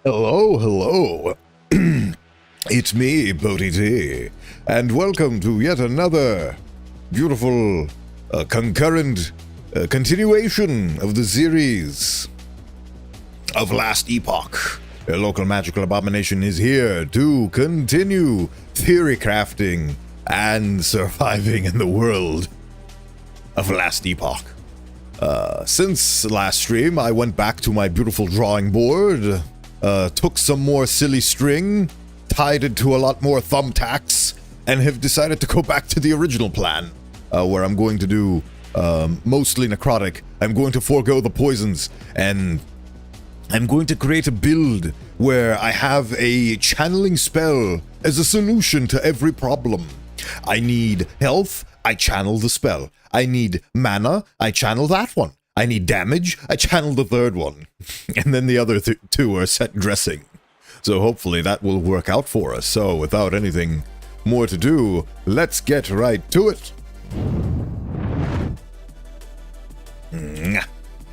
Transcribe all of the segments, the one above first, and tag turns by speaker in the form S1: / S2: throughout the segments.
S1: Hello, hello. It's me, Bodhi T, and welcome to yet another beautiful, concurrent continuation of the series of Last Epoch. A local magical abomination is here to continue theory crafting and surviving in the world of Last Epoch. Since last stream, I went back to my beautiful drawing board, took some more silly string, tied it to a lot more thumbtacks, and have decided to go back to the original plan, where I'm going to do mostly necrotic. I'm going to forego the poisons, and I'm going to create a build where I have a channeling spell as a solution to every problem. I need health, I channel the spell. I need mana, I channel that one. I need damage, I channel the third one. And then the other two are set dressing. So hopefully that will work out for us. So without anything more to do, let's get right to it.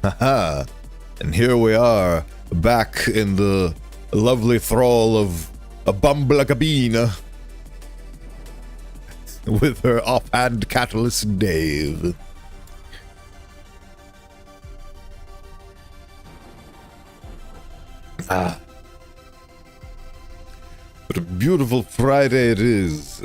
S1: Haha. And here we are, back in the lovely thrall of a Bumblagabina with her offhand catalyst Dave. What a beautiful Friday it is.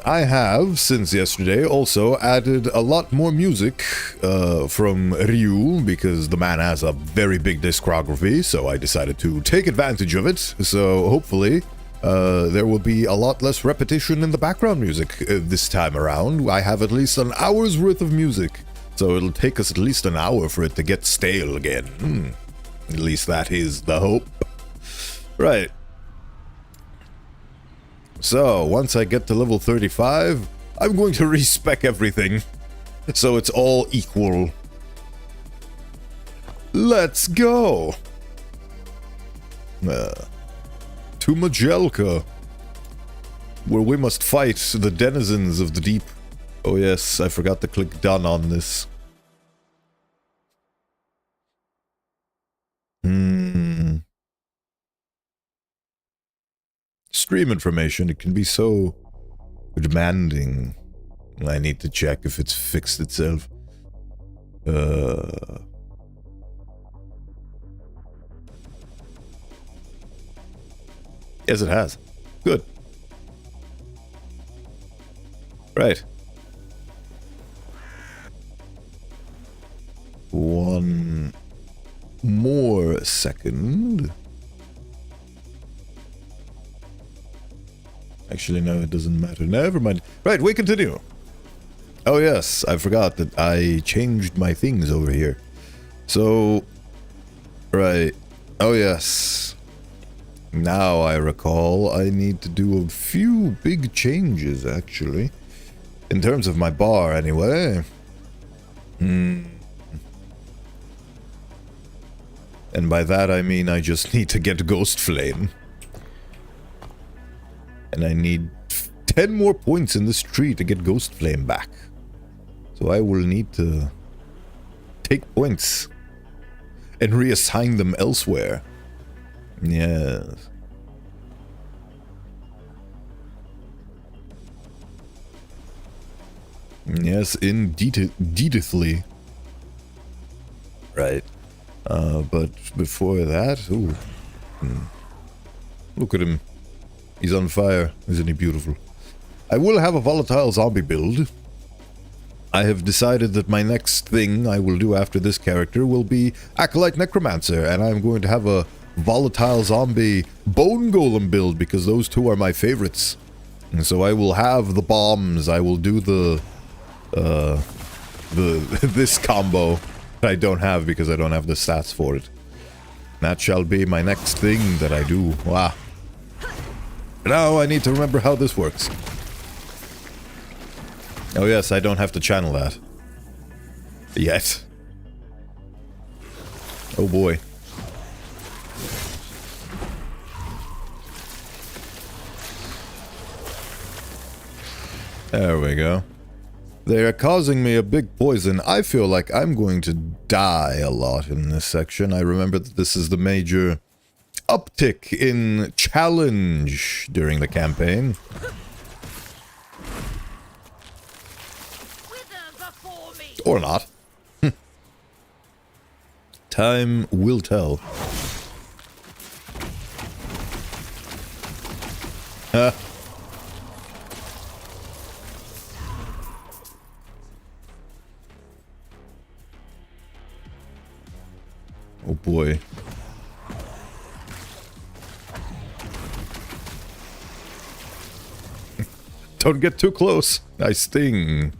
S1: I have, since yesterday, also added a lot more music from Ryu, because the man has a very big discography, so I decided to take advantage of it. So hopefully there will be a lot less repetition in the background music this time around. I have at least an hour's worth of music, so it'll take us at least an hour for it to get stale again. At least that is the hope. Right. So, once I get to level 35, I'm going to respec everything, so it's all equal. Let's go! To Majelka, where we must fight the denizens of the deep. Oh yes, I forgot to click done on this. Stream information, it can be so demanding. I need to check if it's fixed itself. Yes, it has. Good. Right. One more second. Actually, no, it doesn't matter. Never mind. Right, we continue. Oh yes, I forgot that I changed my things over here. So, right. Oh yes. Now I recall I need to do a few big changes, actually. In terms of my bar, anyway. And by that I mean I just need to get Ghost Flame. And I need 10 more points in this tree to get Ghost Flame back. So I will need to take points and reassign them elsewhere. Yes. Yes, indeedly. Right. But before that... Ooh. Look at him. He's on fire. Isn't he beautiful? I will have a volatile zombie build. I have decided that my next thing I will do after this character will be Acolyte Necromancer, and I'm going to have a volatile zombie bone golem build, because those two are my favorites. And so I will have the bombs. I will do this combo that I don't have because I don't have the stats for it. That shall be my next thing that I do. Wow. Now I need to remember how this works. Oh yes, I don't have to channel that. Yet. Oh boy. There we go. They are causing me a big poison. I feel like I'm going to die a lot in this section. I remember that this is the major uptick in challenge during the campaign. Or not. Time will tell. Huh? Oh boy. Don't get too close. I sting.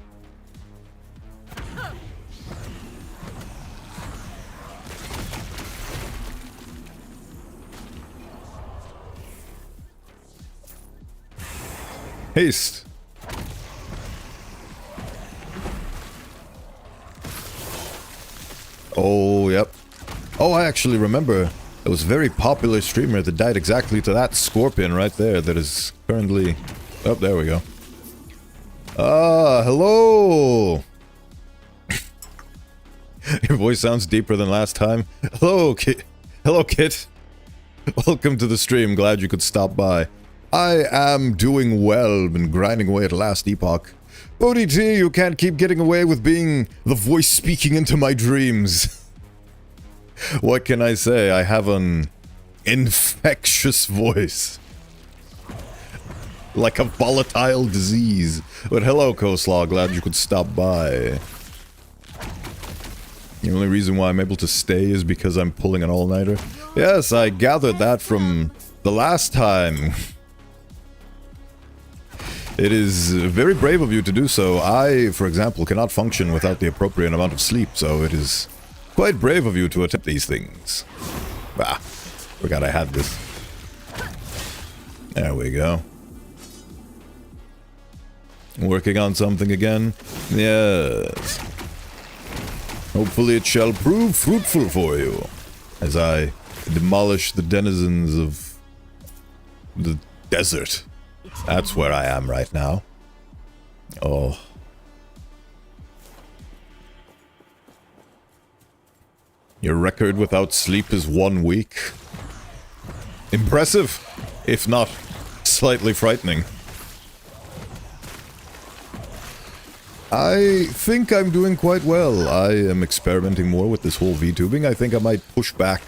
S1: Haste. Oh, yep. Oh, I actually remember there was a very popular streamer that died exactly to that scorpion right there that is currently... Oh, there we go. Ah, hello! Your voice sounds deeper than last time. Hello, Kit. Hello, Kit. Welcome to the stream. Glad you could stop by. I am doing well. Been grinding away at last Epoch. Bodhi T, you can't keep getting away with being the voice speaking into my dreams. What can I say? I have an infectious voice. Like a volatile disease. But hello, Coleslaw. Glad you could stop by. The only reason why I'm able to stay is because I'm pulling an all-nighter. Yes, I gathered that from the last time. It is very brave of you to do so. I, for example, cannot function without the appropriate amount of sleep, so it is quite brave of you to attempt these things. Ah, forgot I had this. There we go. Working on something again? Yes. Hopefully it shall prove fruitful for you, as I demolish the denizens of the desert. That's where I am right now. Oh. Your record without sleep is 1 week. Impressive, if not slightly frightening. I think I'm doing quite well. I am experimenting more with this whole VTubing. I think I might push back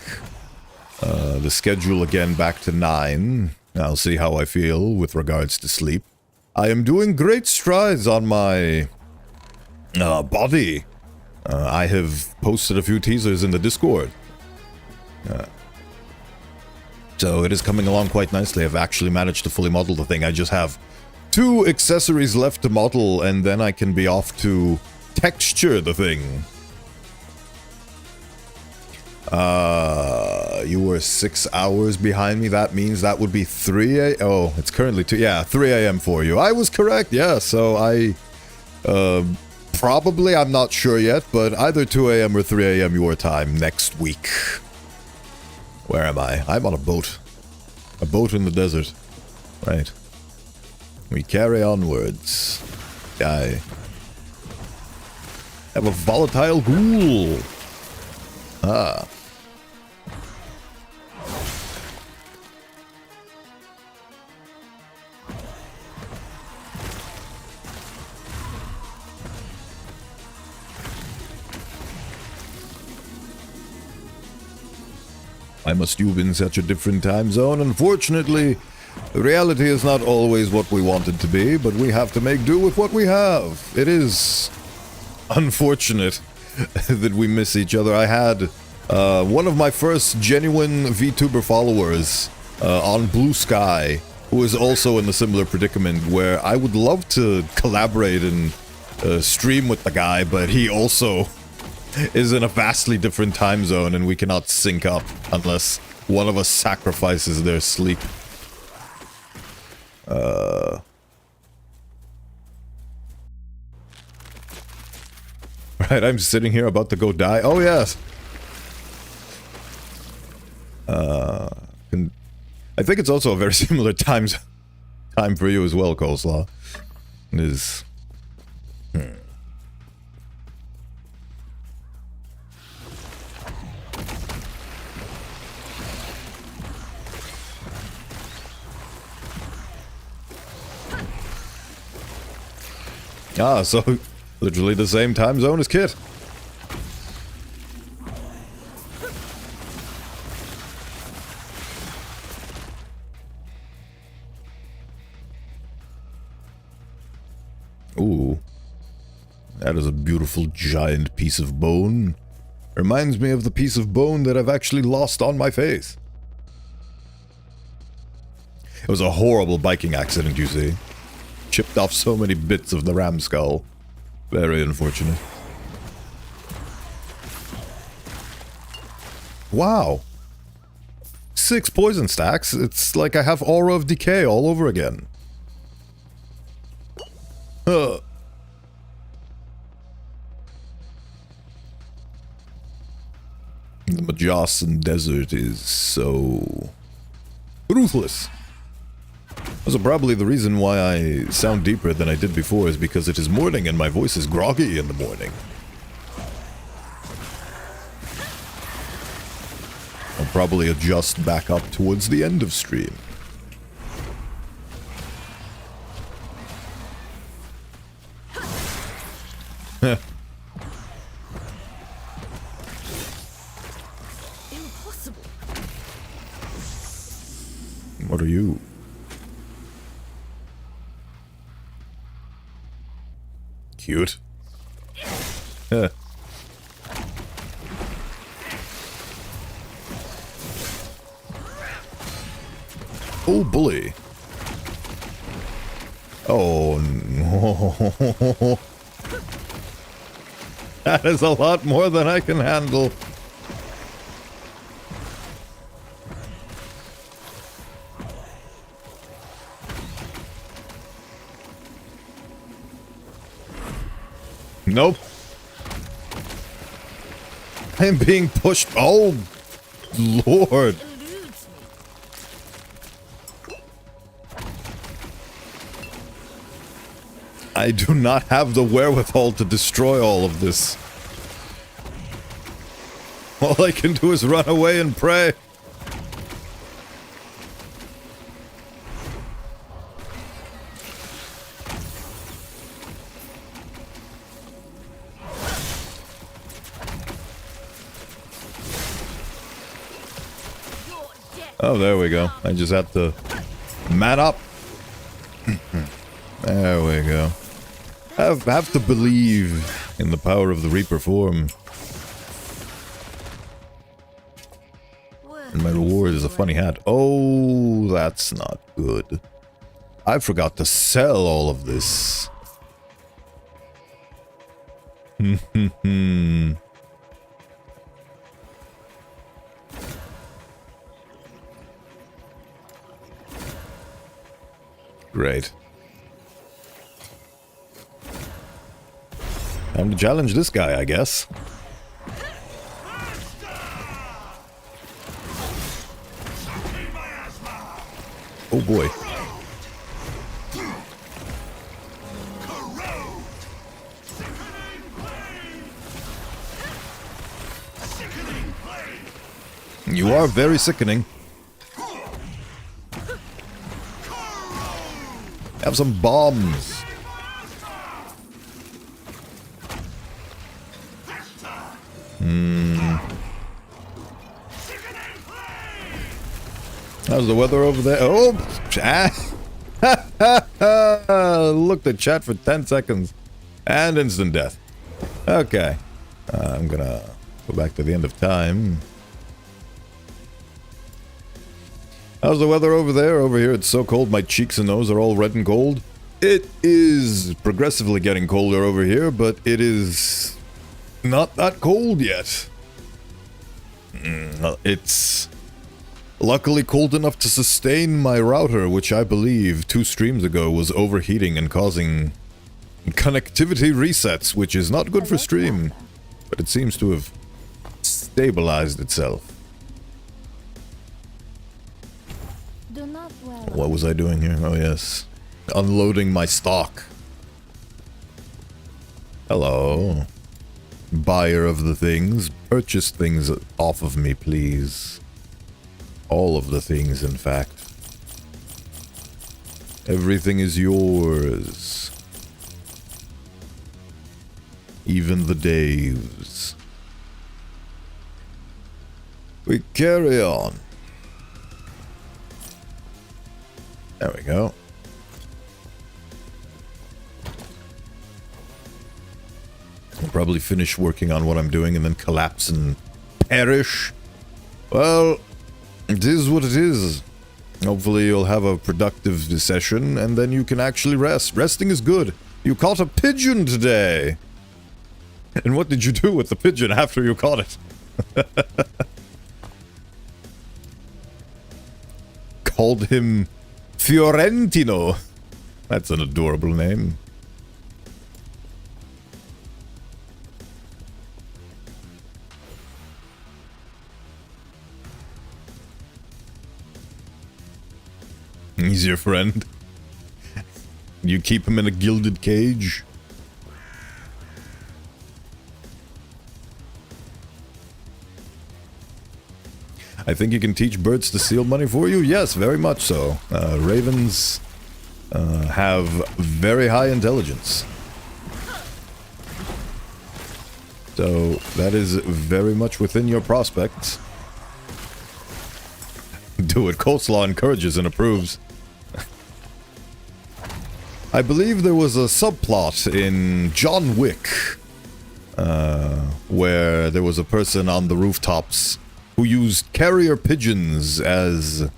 S1: the schedule again back to 9. I'll see how I feel with regards to sleep. I am doing great strides on my body. I have posted a few teasers in the Discord. So it is coming along quite nicely. I've actually managed to fully model the thing. I just have 2 accessories left to model, and then I can be off to texture the thing. You were 6 hours behind me. That means that would be 3 a.m. Oh, it's currently 2. Yeah, 3 a.m. for you. I was correct. Yeah, so I probably, I'm not sure yet, but either 2 a.m. or 3 a.m. your time next week. Where am I? I'm on a boat. A boat in the desert. Right. We carry onwards. I have a volatile ghoul. Ah. I must move in such a different time zone. Unfortunately, reality is not always what we want it to be, but we have to make do with what we have. It is unfortunate that we miss each other. I had one of my first genuine VTuber followers on Blue Sky, who is also in a similar predicament, where I would love to collaborate and stream with the guy, but he also is in a vastly different time zone, and we cannot sync up unless one of us sacrifices their sleep. Right, I'm sitting here about to go die. Oh, yes. I think it's also a very similar time for you as well, Coleslaw. It is... Ah, so literally the same time zone as Kit. Ooh. That is a beautiful giant piece of bone. Reminds me of the piece of bone that I've actually lost on my face. It was a horrible biking accident, you see. Chipped off so many bits of the ram skull. Very unfortunate. Wow. 6 poison stacks. It's like I have Aura of Decay all over again. Huh. The Majosan Desert is so ruthless. Also, probably the reason why I sound deeper than I did before is because it is morning and my voice is groggy in the morning. I'll probably adjust back up towards the end of stream. Heh.
S2: Impossible.
S1: What are you? Cute. Heh. Oh, bully. Oh, no. That is a lot more than I can handle. Nope. I am being pushed. Oh, Lord.
S2: Eludes me.
S1: I do not have the wherewithal to destroy all of this. All I can do is run away and pray. Oh, there we go. I just have to man up. There we go. Have to believe in the power of the Reaper form. And my reward is a funny hat. Oh, that's not good. I forgot to sell all of this. Great. Time to challenge this guy, I guess. Oh boy. You are very sickening. Have some bombs. How's the weather over there? Oh! Looked at chat for 10 seconds. And instant death. Okay. I'm gonna go back to the end of time. How's the weather over there? Over here it's so cold my cheeks and nose are all red and cold. It is progressively getting colder over here, but it is not that cold yet. It's luckily cold enough to sustain my router, which I believe 2 streams ago was overheating and causing connectivity resets, which is not good for stream. But it seems to have stabilized itself.
S2: Do not worry.
S1: What was I doing here? Oh yes. Unloading my stock. Hello. Buyer of the things. Purchase things off of me, please. All of the things, in fact. Everything is yours. Even the days. We carry on. There we go. I'll probably finish working on what I'm doing and then collapse and perish. Well, it is what it is. Hopefully you'll have a productive session and then you can actually rest. Resting is good. You caught a pigeon today. And what did you do with the pigeon after you caught it? Called him Fiorentino. That's an adorable name. He's your friend. You keep him in a gilded cage. I think you can teach birds to steal money for you. Yes, very much so. Ravens have very high intelligence. So that is very much within your prospects. Do it. Coleslaw encourages and approves. I believe there was a subplot in John Wick where there was a person on the rooftops who used carrier pigeons as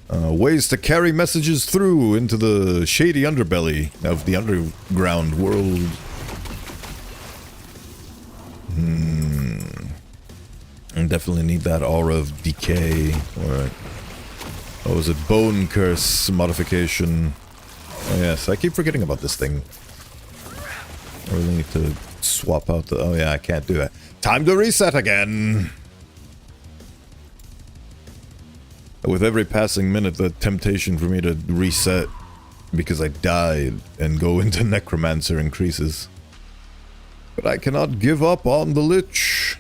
S1: ways to carry messages through into the shady underbelly of the underground world. I definitely need that aura of decay, or what was it, bone curse modification. Oh yes, I keep forgetting about this thing. I really need to swap out the... Oh yeah, I can't do that. Time to reset again! With every passing minute, the temptation for me to reset because I died and go into Necromancer increases. But I cannot give up on the Lich.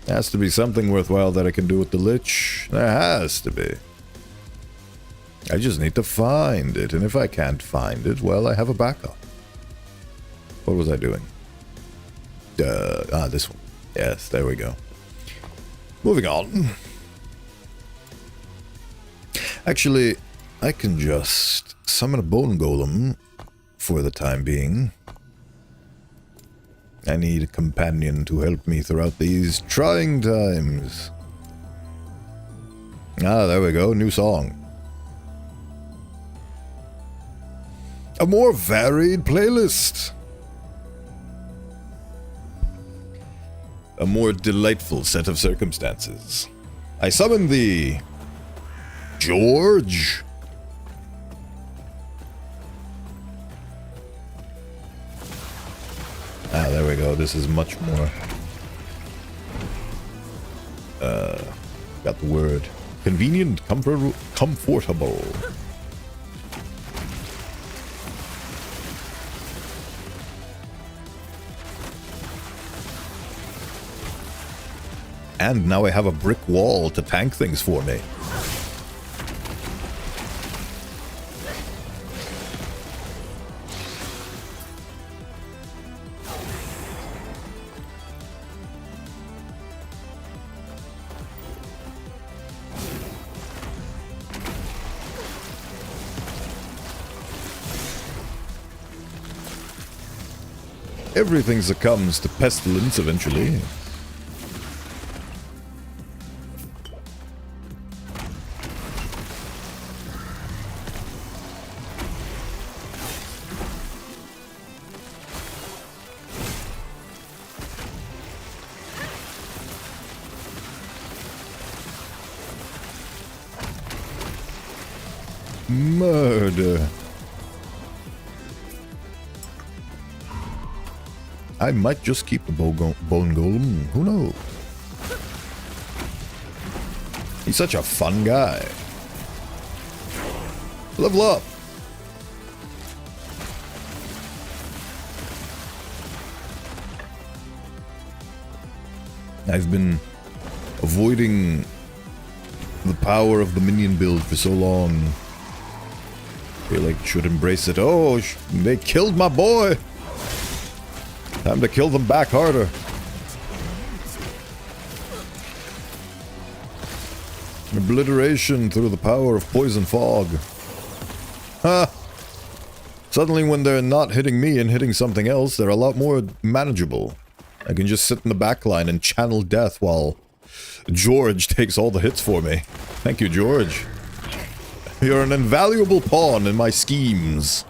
S1: There has to be something worthwhile that I can do with the Lich. There has to be. I just need to find it, and if I can't find it, well, I have a backup. What was I doing? This one. Yes, there we go. Moving on. Actually, I can just summon a bone golem for the time being. I need a companion to help me throughout these trying times. Ah, there we go, new song. A more varied playlist. A more delightful set of circumstances. I summon thee, George. Ah, there we go. This is much more... got the word. Convenient, comfortable. And now I have a brick wall to tank things for me. Everything succumbs to pestilence eventually. Murder. I might just keep the bone golem. Who knows? He's such a fun guy. Level up. I've been avoiding the power of the minion build for so long. I feel like I should embrace it. Oh, they killed my boy. Time to kill them back harder. Obliteration through the power of poison fog. Ha! Suddenly when they're not hitting me and hitting something else, they're a lot more manageable. I can just sit in the back line and channel death while George takes all the hits for me. Thank you, George. You're an invaluable pawn in my schemes.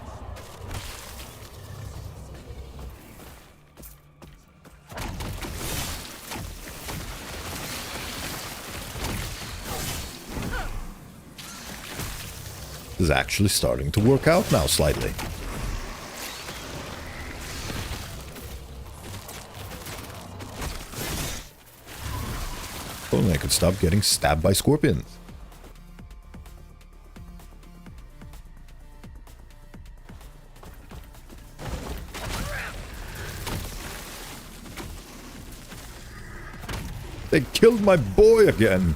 S1: This is actually starting to work out now, slightly. If only I could stop getting stabbed by scorpions. They killed my boy again.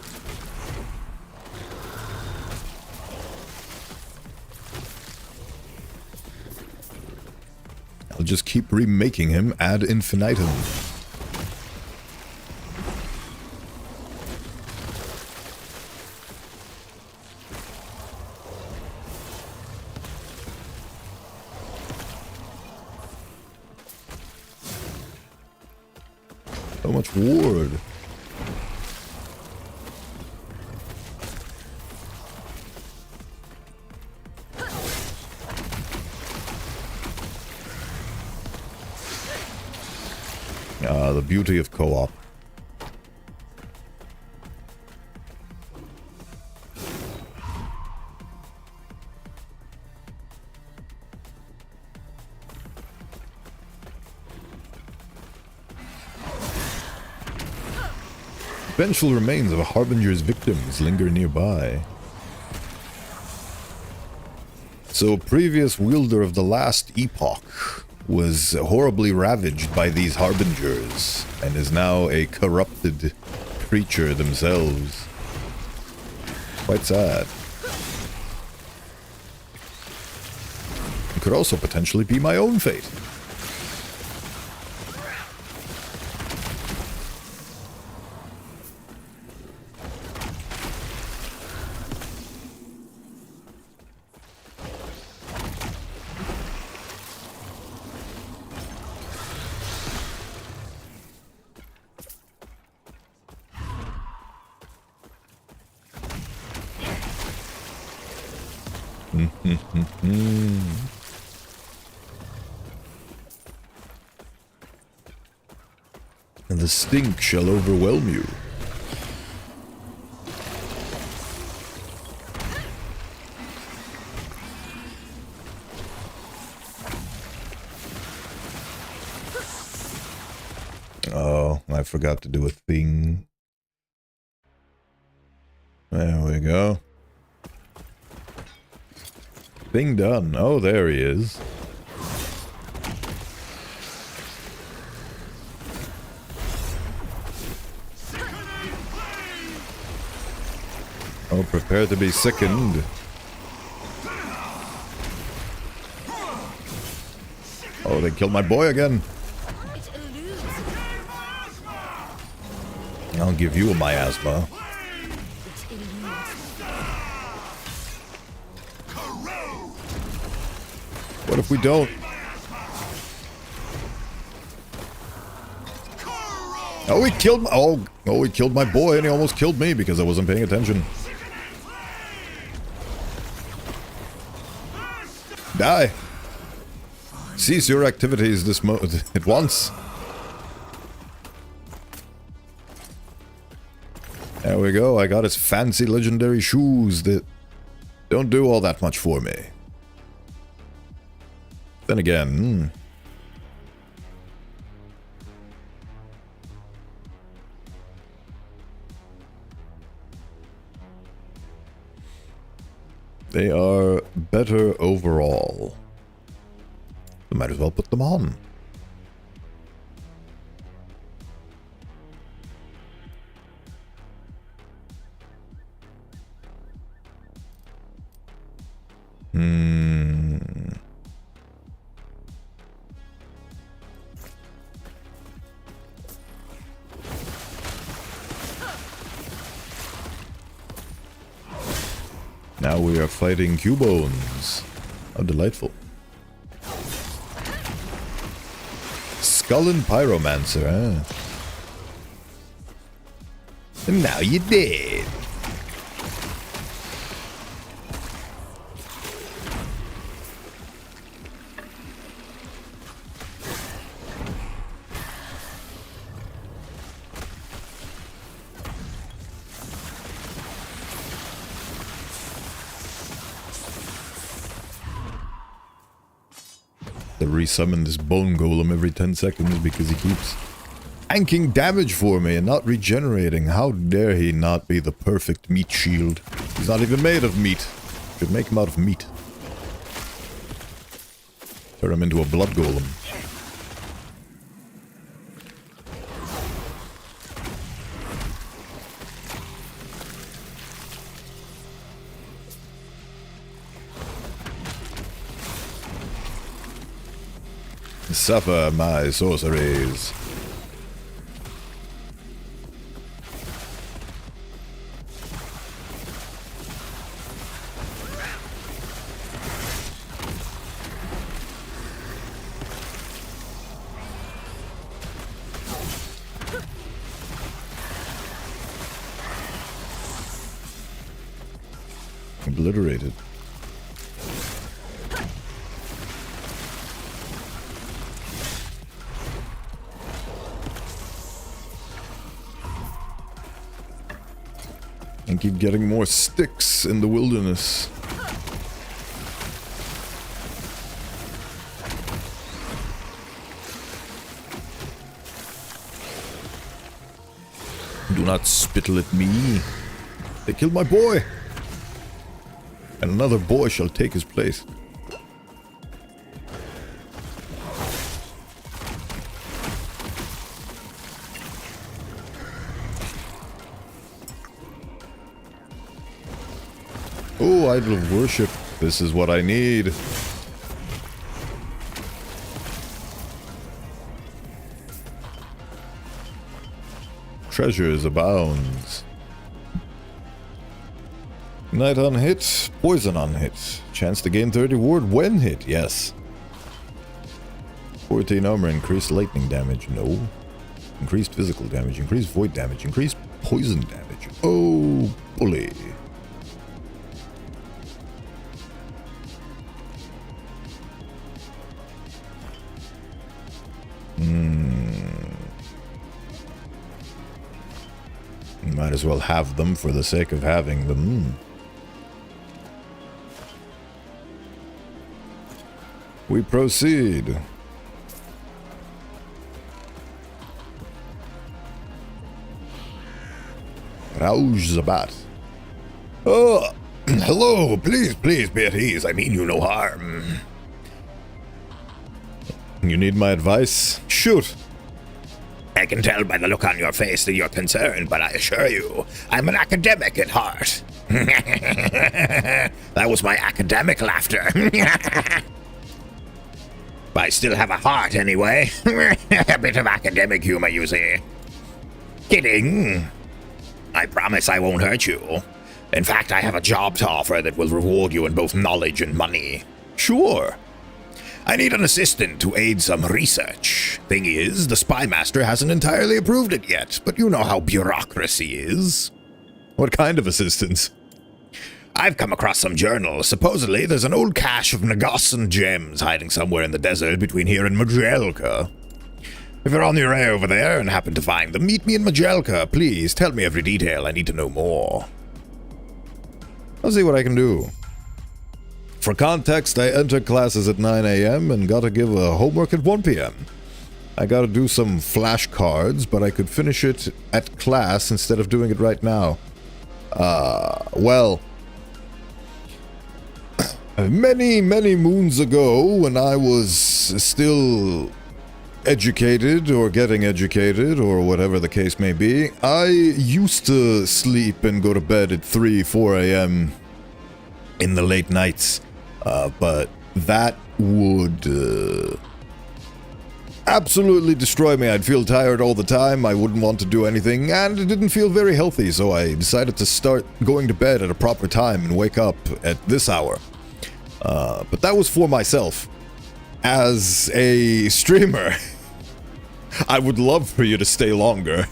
S1: I'll just keep remaking him ad infinitum. So much ward. The beauty of co-op. Vengeful remains of a harbinger's victims linger nearby. So, previous wielder of the last Epoch was horribly ravaged by these harbingers, and is now a corrupted creature themselves. Quite sad. It could also potentially be my own fate. And the stink shall overwhelm you. Oh, I forgot to do a thing. There we go. Thing done. Oh, there he is. Oh, prepare to be sickened. Oh, they killed my boy again. I'll give you a miasma. What if we don't? Oh, he killed my, oh, he killed my boy, and he almost killed me because I wasn't paying attention. Die. Cease your activities this at once. There we go. I got his fancy legendary shoes that don't do all that much for me. Then again, they are better overall. We might as well put them on. now we are fighting Cubones. How delightful. Skull and Pyromancer, huh? And now you're dead. To resummon this bone golem every 10 seconds because he keeps tanking damage for me and not regenerating. How dare he not be the perfect meat shield? He's not even made of meat. Should make him out of meat. Turn him into a blood golem. Suffer my sorceries. Obliterated. And keep getting more sticks in the wilderness. Do not spittle at me. They killed my boy. And another boy shall take his place. Oh, idol of worship. This is what I need. Treasures abounds. Night on hit, poison on hit. Chance to gain 30 ward when hit, yes. 14 armor, increased lightning damage, no. Increased physical damage, increased void damage, increased poison damage. Oh, bully. Might as well have them for the sake of having them. We proceed. Rouse the bat. Oh, hello. Please be at ease. I mean you no harm. You need my advice? Shoot. I can tell by the look on your face that you're concerned, but I assure you, I'm an academic at heart. That was my academic laughter. I still have a heart anyway. A bit of academic humor, you see. Kidding. I promise I won't hurt you. In fact, I have a job to offer that will reward you in both knowledge and money. Sure. I need an assistant to aid some research. Thing is, the spy master hasn't entirely approved it yet, but you know how bureaucracy is. What kind of assistance? I've come across some journals. Supposedly, there's an old cache of Nagasan gems hiding somewhere in the desert between here and Majelka. If you're on your way over there and happen to find them, meet me in Majelka. Please, tell me every detail. I need to know more. I'll see what I can do. For context, I enter classes at 9 a.m. and gotta give a homework at 1 p.m. I gotta do some flashcards, but I could finish it at class instead of doing it right now. Well, many moons ago, when I was still educated or getting educated or whatever the case may be, I used to sleep and go to bed at 4 a.m. in the late nights. But that would absolutely destroy me. I'd feel tired all the time, I wouldn't want to do anything, and it didn't feel very healthy, so I decided to start going to bed at a proper time and wake up at this hour. But that was for myself. As a streamer, I would love for you to stay longer,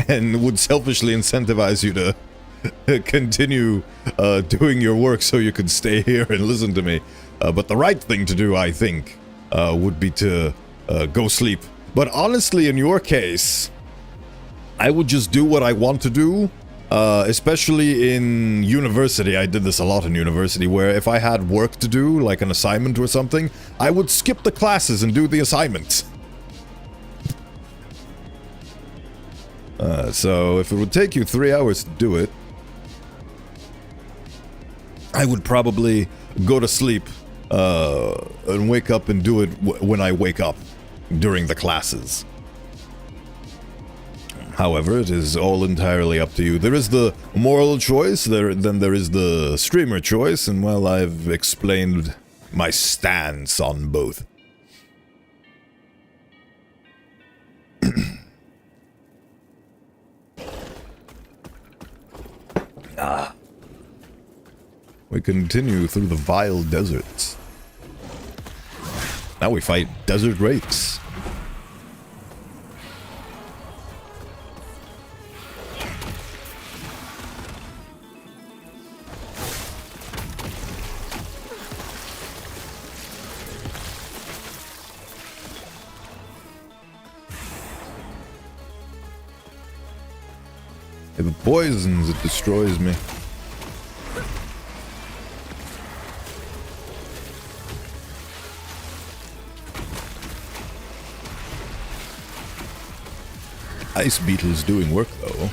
S1: and would selfishly incentivize you to continue doing your work so you could stay here and listen to me. But the right thing to do, I think, would be to go sleep. But honestly, in your case, I would just do what I want to do. Especially in university, I did this a lot in university, where if I had work to do, like an assignment or something, I would skip the classes and do the assignment. So if it would take you 3 hours to do it, I would probably go to sleep and wake up and do it when I wake up during the classes. However, it is all entirely up to you. There is the moral choice, then there is the streamer choice, and well, I've explained my stance on both. We continue through the vile deserts. Now we fight desert wraiths. If it poisons, it destroys me. Ice Beetle's doing work, though.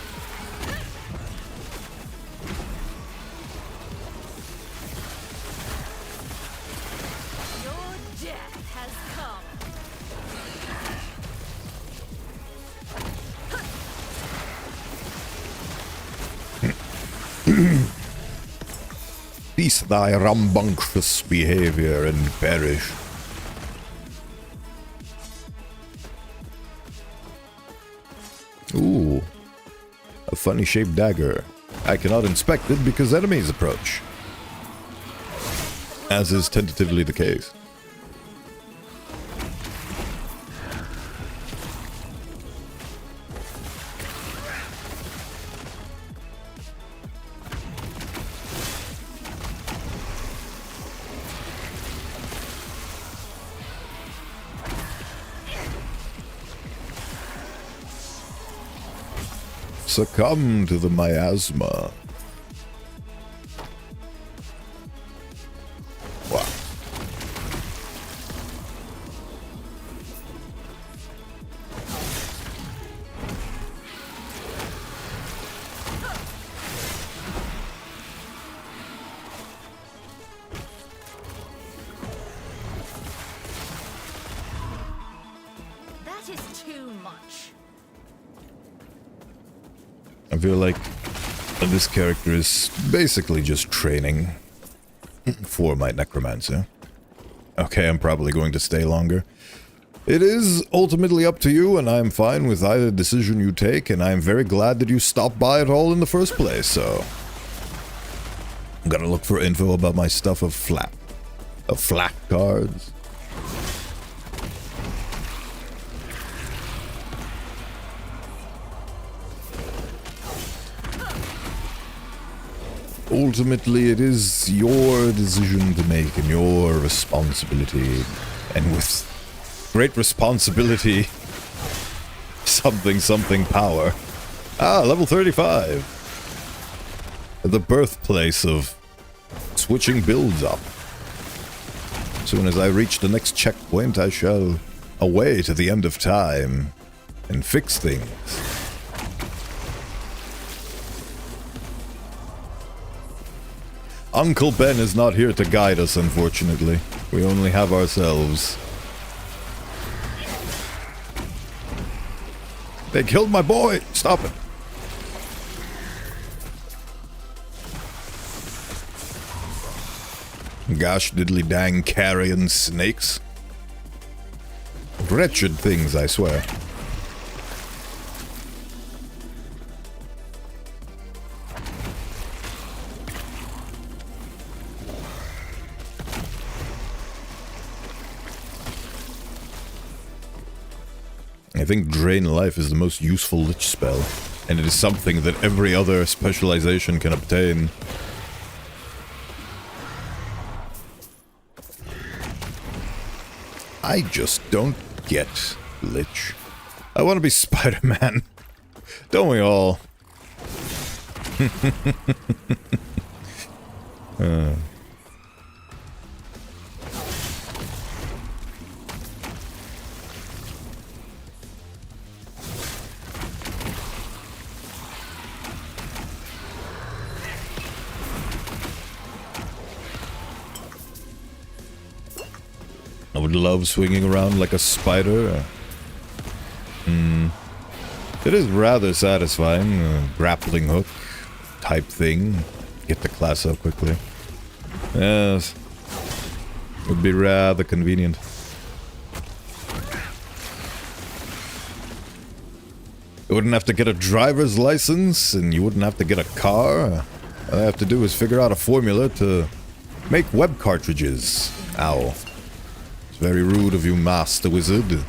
S2: Your death has come.
S1: Cease thy rambunctious behavior and perish. Ooh, a funny shaped dagger. I cannot inspect it because enemies approach, as is tentatively the case. Succumb to the miasma. Wow.
S2: That is too much.
S1: I feel like this character is basically just training for my necromancer. Okay, I'm probably going to stay longer. It is ultimately up to you, and I'm fine with either decision you take, and I'm very glad that you stopped by at all in the first place, so... I'm gonna look for info about my stuff of flak cards. Ultimately, it is your decision to make and your responsibility. And with great responsibility, something power. Ah, level 35. The birthplace of switching builds up. As soon as I reach the next checkpoint, I shall away to the end of time and fix things. Uncle Ben is not here to guide us, unfortunately. We only have ourselves. They killed my boy! Stop it! Gosh diddly dang carrion snakes. Wretched things, I swear. I think Drain Life is the most useful Lich spell, and it is something that every other specialization can obtain. I just don't get Lich. I want to be Spider-Man. Don't we all? I would love swinging around like a spider. It is rather satisfying, grappling hook type thing. Get the class up quickly. Yes. Would be rather convenient. You wouldn't have to get a driver's license, and you wouldn't have to get a car. All I have to do is figure out a formula to make web cartridges. Ow. Very rude of you, Master Wizard.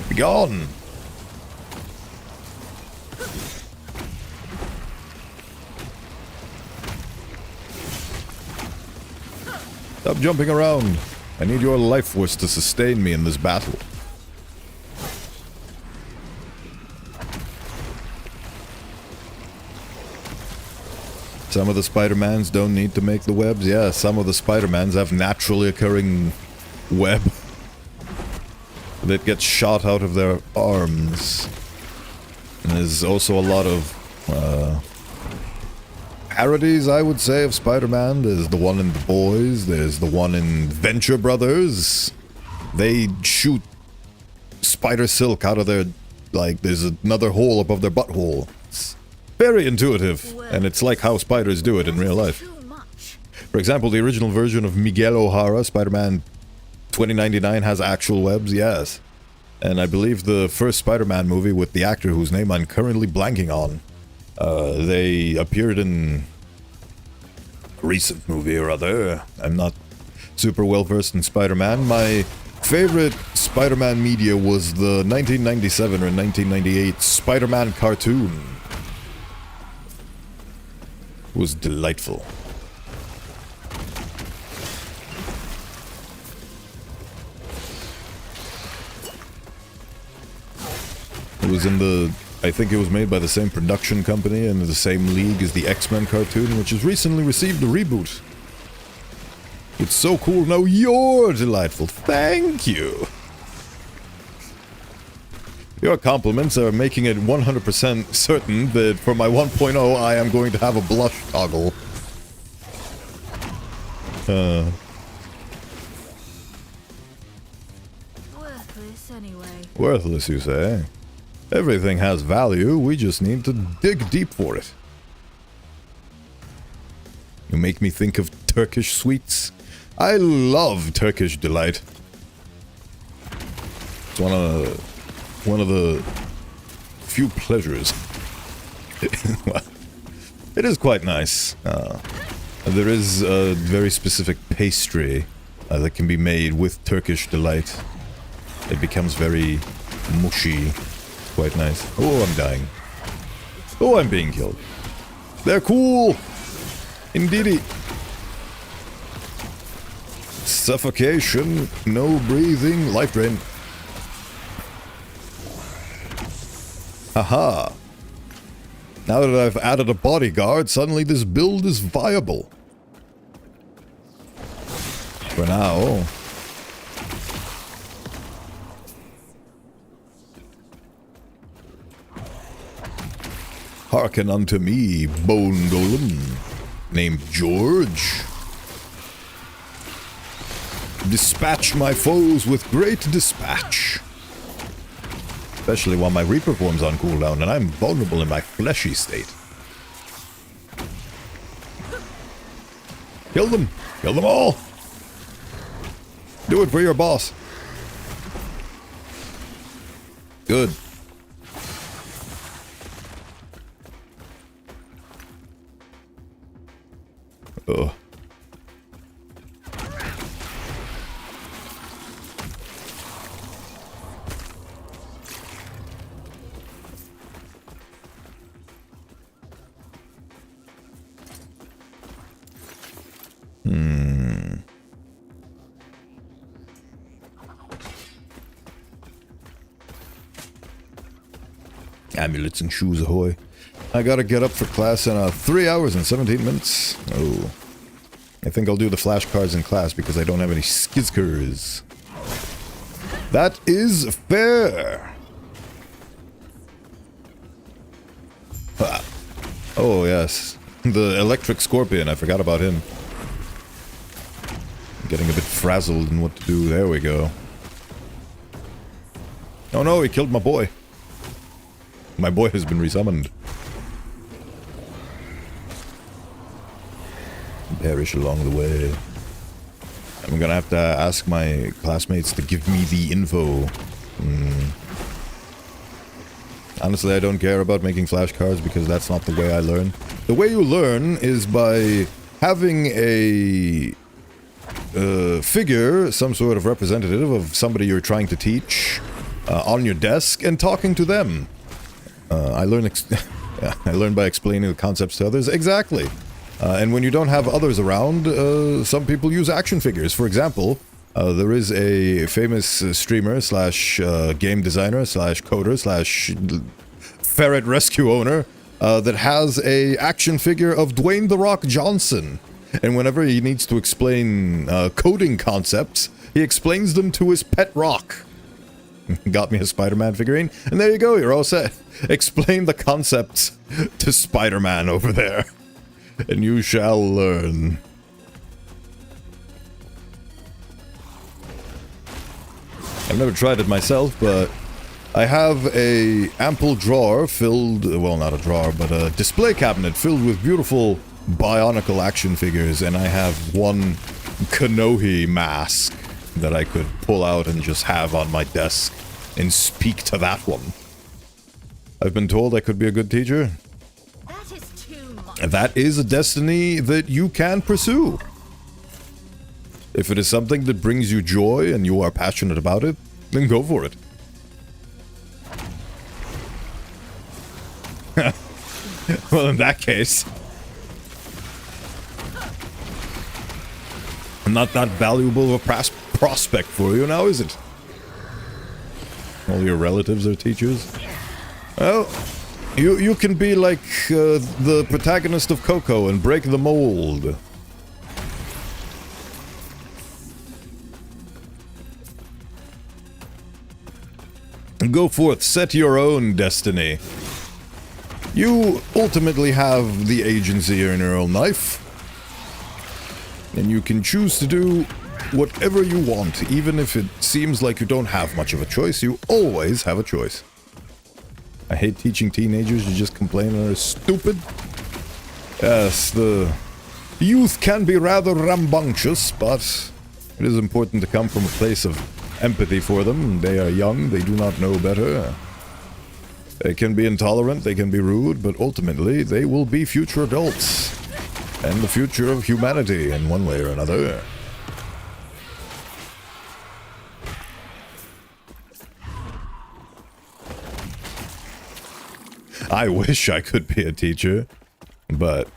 S1: Be gone! Stop jumping around. I need your life force to sustain me in this battle. Some of the Spider-Mans don't need to make the webs. Yeah, some of the Spider-Mans have naturally occurring web that gets shot out of their arms. And there's also a lot of parodies, I would say, of Spider-Man. There's the one in The Boys. There's the one in Venture Brothers. They shoot spider silk out of their... like, there's another hole above their butthole. It's very intuitive, and it's like how spiders do it in real life. For example, the original version of Miguel O'Hara, Spider-Man 2099, has actual webs, yes. And I believe the first Spider-Man movie with the actor whose name I'm currently blanking on, they appeared in a recent movie or other. I'm not super well versed in Spider-Man. My favorite Spider-Man media was the 1997 or 1998 Spider-Man cartoon. It was delightful. It was in the... I think it was made by the same production company and the same league as the X-Men cartoon, which has recently received a reboot. It's so cool. Now you're delightful. Thank you. Your compliments are making it 100% certain that for my 1.0 I am going to have a blush toggle.
S2: Worthless anyway.
S1: Worthless, you say? Everything has value, we just need to dig deep for it. You make me think of Turkish sweets. I love Turkish delight. It's one of the few pleasures. It is quite nice. There is a very specific pastry that can be made with Turkish delight. It becomes very mushy. Quite nice. Oh, I'm dying. Oh, I'm being killed. They're cool! Indeedy. Suffocation, no breathing, life drain. Haha. Now that I've added a bodyguard, suddenly this build is viable. For now. Hearken unto me, bone golem, named George. Dispatch my foes with great dispatch. Especially while my Reaper form's on cooldown and I'm vulnerable in my fleshy state. Kill them! Kill them all! Do it for your boss. Good. Oh. Amulets and shoes ahoy. I gotta get up for class in 3 hours and 17 minutes. Oh. I think I'll do the flashcards in class because I don't have any skizkers. That is fair. Ah. Oh, yes. The electric scorpion. I forgot about him. I'm getting a bit frazzled in what to do. There we go. Oh no, he killed my boy. My boy has been resummoned. Perish along the way. I'm gonna have to ask my classmates to give me the info. Honestly, I don't care about making flashcards because that's not the way I learn. The way you learn is by having a figure, some sort of representative of somebody you're trying to teach, on your desk and talking to them. I learn by explaining the concepts to others. Exactly. And when you don't have others around, some people use action figures. For example, there is a famous streamer slash game designer slash coder slash ferret rescue owner that has a action figure of Dwayne "The Rock" Johnson. And whenever he needs to explain coding concepts, he explains them to his pet rock. Got me a Spider-Man figurine, and there you go, you're all set. Explain the concepts to Spider-Man over there, and you shall learn. I've never tried it myself, but I have a ample drawer filled, well, not a drawer, but a display cabinet filled with beautiful Bionicle action figures, and I have one Kanohi mask that I could pull out and just have on my desk and speak to that one. I've been told I could be a good teacher.
S2: That is too much.
S1: That is a destiny that you can pursue. If it is something that brings you joy and you are passionate about it, then go for it. Well, in that case, not that valuable of a prospect for you now, is it? All your relatives are teachers? Well, you can be like the protagonist of Coco and break the mold. Go forth, set your own destiny. You ultimately have the agency in your own life. And you can choose to do whatever you want, even if it seems like you don't have much of a choice. You always have a choice. I hate teaching teenagers who just complain and are stupid. Yes, the youth can be rather rambunctious, but it is important to come from a place of empathy for them. They are young, they do not know better. They can be intolerant, they can be rude, but ultimately they will be future adults. And the future of humanity in one way or another. I wish I could be a teacher, but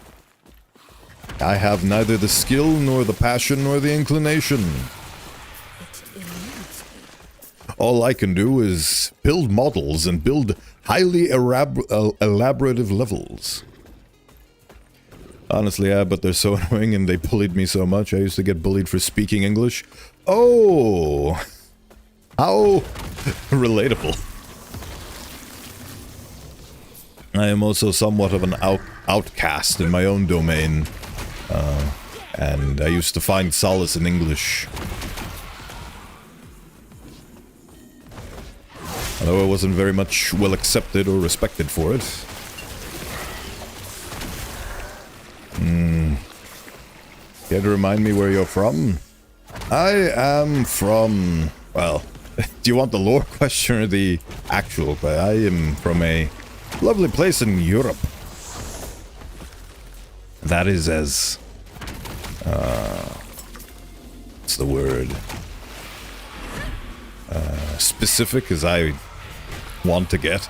S1: I have neither the skill, nor the passion, nor the inclination. All I can do is build models and build highly elaborative levels. Honestly, yeah, but they're so annoying and they bullied me so much. I used to get bullied for speaking English. Oh! How relatable. I am also somewhat of an outcast in my own domain. And I used to find solace in English. Although I wasn't very much well accepted or respected for it. Care to remind me where you're from? I am from... Well, do you want the lore question or the actual? But I am from a lovely place in Europe. That is as... what's the word? Specific as I want to get.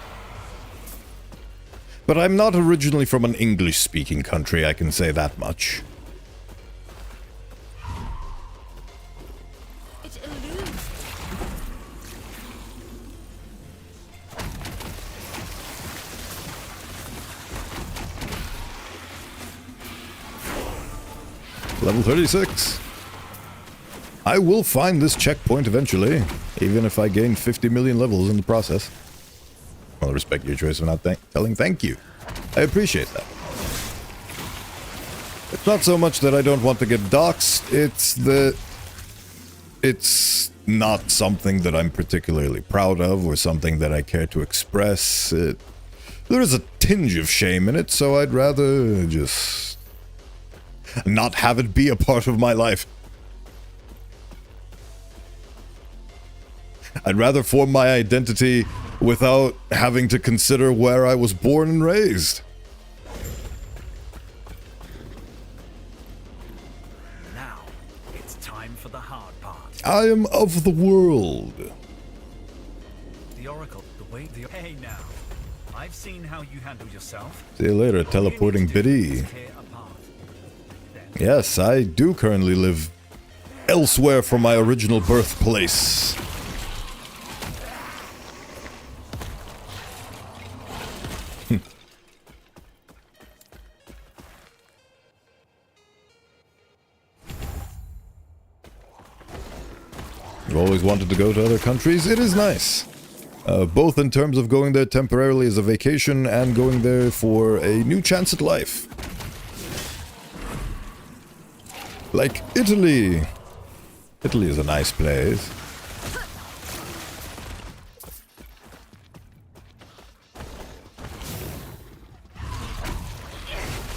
S1: But I'm not originally from an English-speaking country, I can say that much.
S2: It eludes.
S1: Level 36. I will find this checkpoint eventually, even if I gain 50 million levels in the process. I'll respect your choice of not telling thank you. I appreciate that. It's not so much that I don't want to get doxxed, it's that it's not something that I'm particularly proud of or something that I care to express. There is a tinge of shame in it, so I'd rather just not have it be a part of my life. I'd rather form my identity without having to consider where I was born and raised.
S3: Now, it's time for the hard part.
S1: I am of the world.
S3: The Oracle, the way the... Hey now, I've seen how you handle yourself.
S1: See you later, teleporting biddy. Yes, I do currently live elsewhere from my original birthplace. I've always wanted to go to other countries. It is nice. Both in terms of going there temporarily as a vacation and going there for a new chance at life. Like Italy. Italy is a nice place.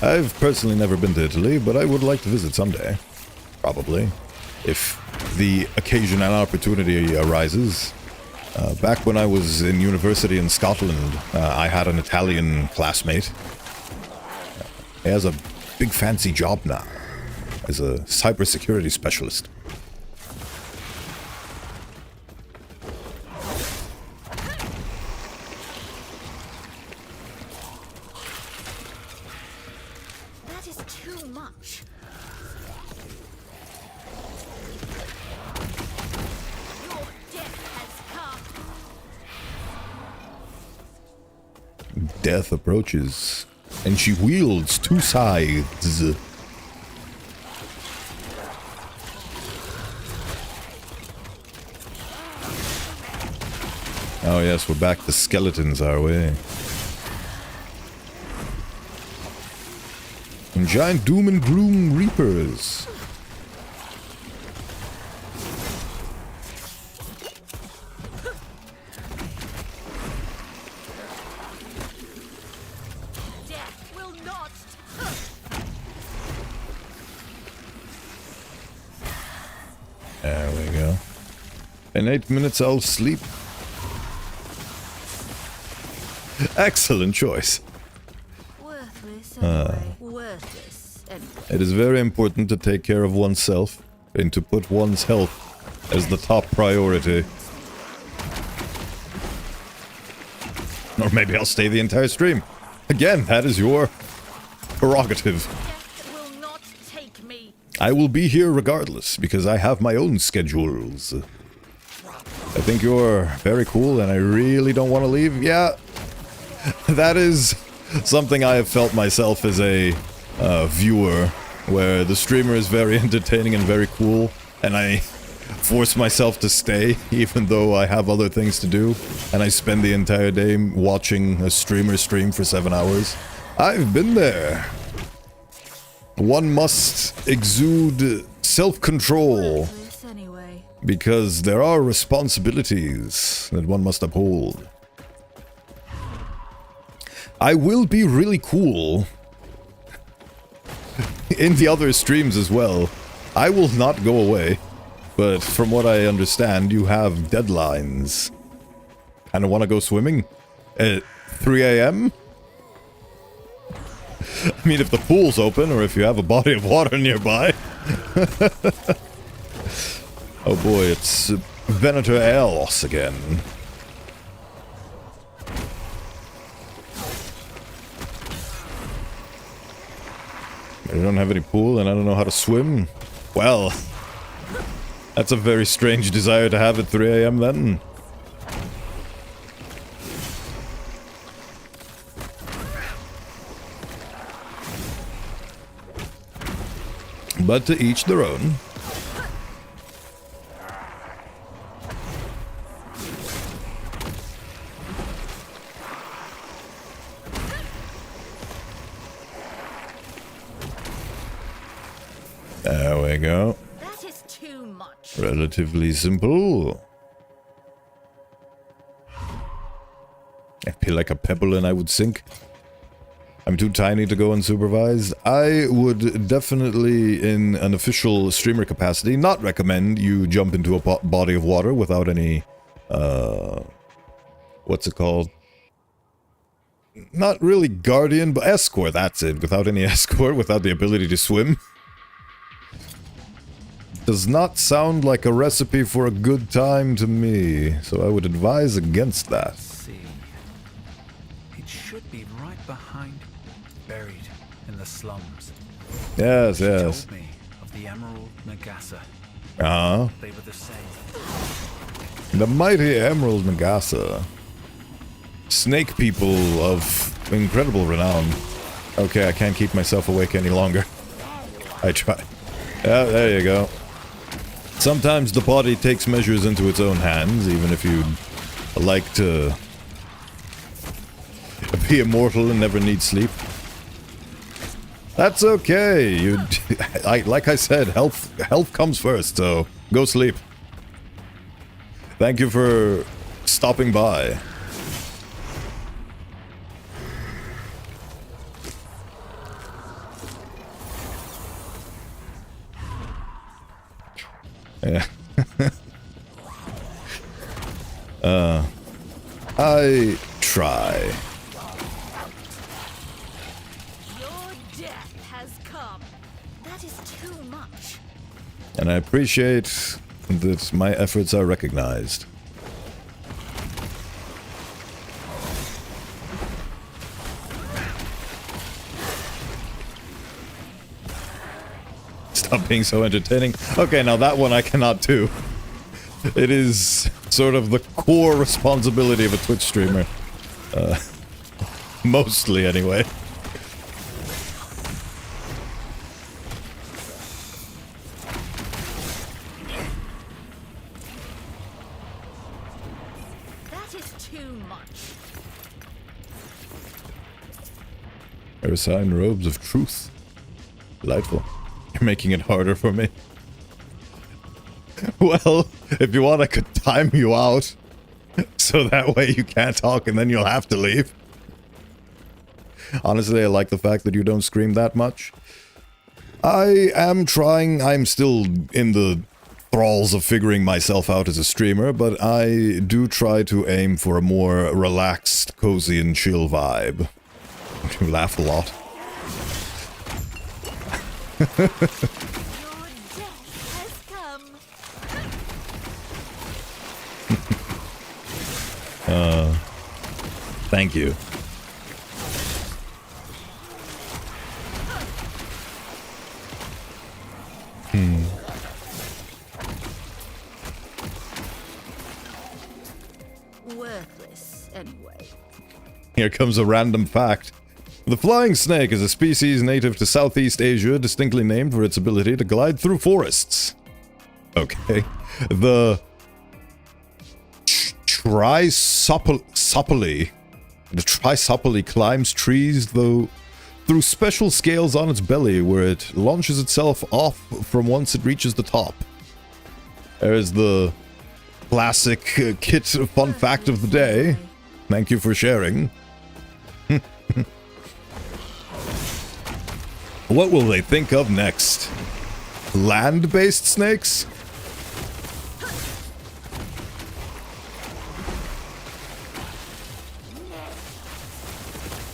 S1: I've personally never been to Italy, but I would like to visit someday. Probably. If the occasion and opportunity arises. Back when I was in university in Scotland, I had an Italian classmate. He has a big fancy job now as a cybersecurity specialist.
S2: That is too much. Your death has come.
S1: Death approaches, and she wields two scythes. Oh yes, we're back to skeletons, are we? And giant doom and gloom reapers.
S2: Death will not.
S1: There we go. In 8 minutes I'll sleep. Excellent choice.
S2: Worthless anyway. Worthless anyway.
S1: It is very important to take care of oneself and to put one's health as the top priority. Or maybe I'll stay the entire stream. Again, that is your prerogative.
S2: Death will not take me.
S1: I will be here regardless, because I have my own schedules. I think you're very cool, and I really don't want to leave. Yeah, that is something I have felt myself as a viewer, where the streamer is very entertaining and very cool, and I force myself to stay, even though I have other things to do, and I spend the entire day watching a streamer stream for 7 hours. I've been there. One must exude self-control,
S2: Worthless anyway.
S1: because there are responsibilities that one must uphold. I will be really cool in the other streams as well. I will not go away, but from what I understand, you have deadlines. Kind of want to go swimming at 3 a.m.? I mean, if the pool's open, or if you have a body of water nearby. Oh boy, it's Venator Eos again. I don't have any pool and I don't know how to swim. Well, that's a very strange desire to have at 3 a.m. then. But to each their own. There we go.
S2: That is too much.
S1: Relatively simple. I feel like a pebble and I would sink. I'm too tiny to go unsupervised. I would definitely, in an official streamer capacity, not recommend you jump into a body of water without any, what's it called? Not really guardian, but escort, that's it. Without any escort, without the ability to swim. Does not sound like a recipe for a good time to me, so I would advise against that.
S3: Let's see. It should be right behind, buried in the slums.
S1: Yes,
S3: She
S1: yes.
S3: told me of the Emerald Nagasa.
S1: Uh-huh.
S3: They were the same.
S1: The mighty Emerald Nagasa. Snake people of incredible renown. Okay, I can't keep myself awake any longer. I try. Yeah, there you go. Sometimes the body takes measures into its own hands, even if you'd like to be immortal and never need sleep. That's okay. Like I said, health comes first, so go sleep. Thank you for stopping by. Yeah. I try.
S2: Your death has come. That is too much.
S1: And I appreciate that my efforts are recognized. Stop being so entertaining. Okay, now that one I cannot do. It is sort of the core responsibility of a Twitch streamer. Mostly, anyway.
S2: That is too much.
S1: Erisine robes of truth. Delightful. You're making it harder for me. Well, if you want, I could time you out. So that way you can't talk and then you'll have to leave. Honestly, I like the fact that you don't scream that much. I am trying. I'm still in the thralls of figuring myself out as a streamer, but I do try to aim for a more relaxed, cozy, and chill vibe. You laugh a lot.
S2: Your death has come.
S1: Thank you.
S2: Worthless, anyway.
S1: Here comes a random fact. The flying snake is a species native to Southeast Asia, distinctly named for its ability to glide through forests. Okay. The Trisopoli climbs trees through special scales on its belly, where it launches itself off from once it reaches the top. There's the classic Kit fun fact of the day. Thank you for sharing. What will they think of next? Land-based snakes?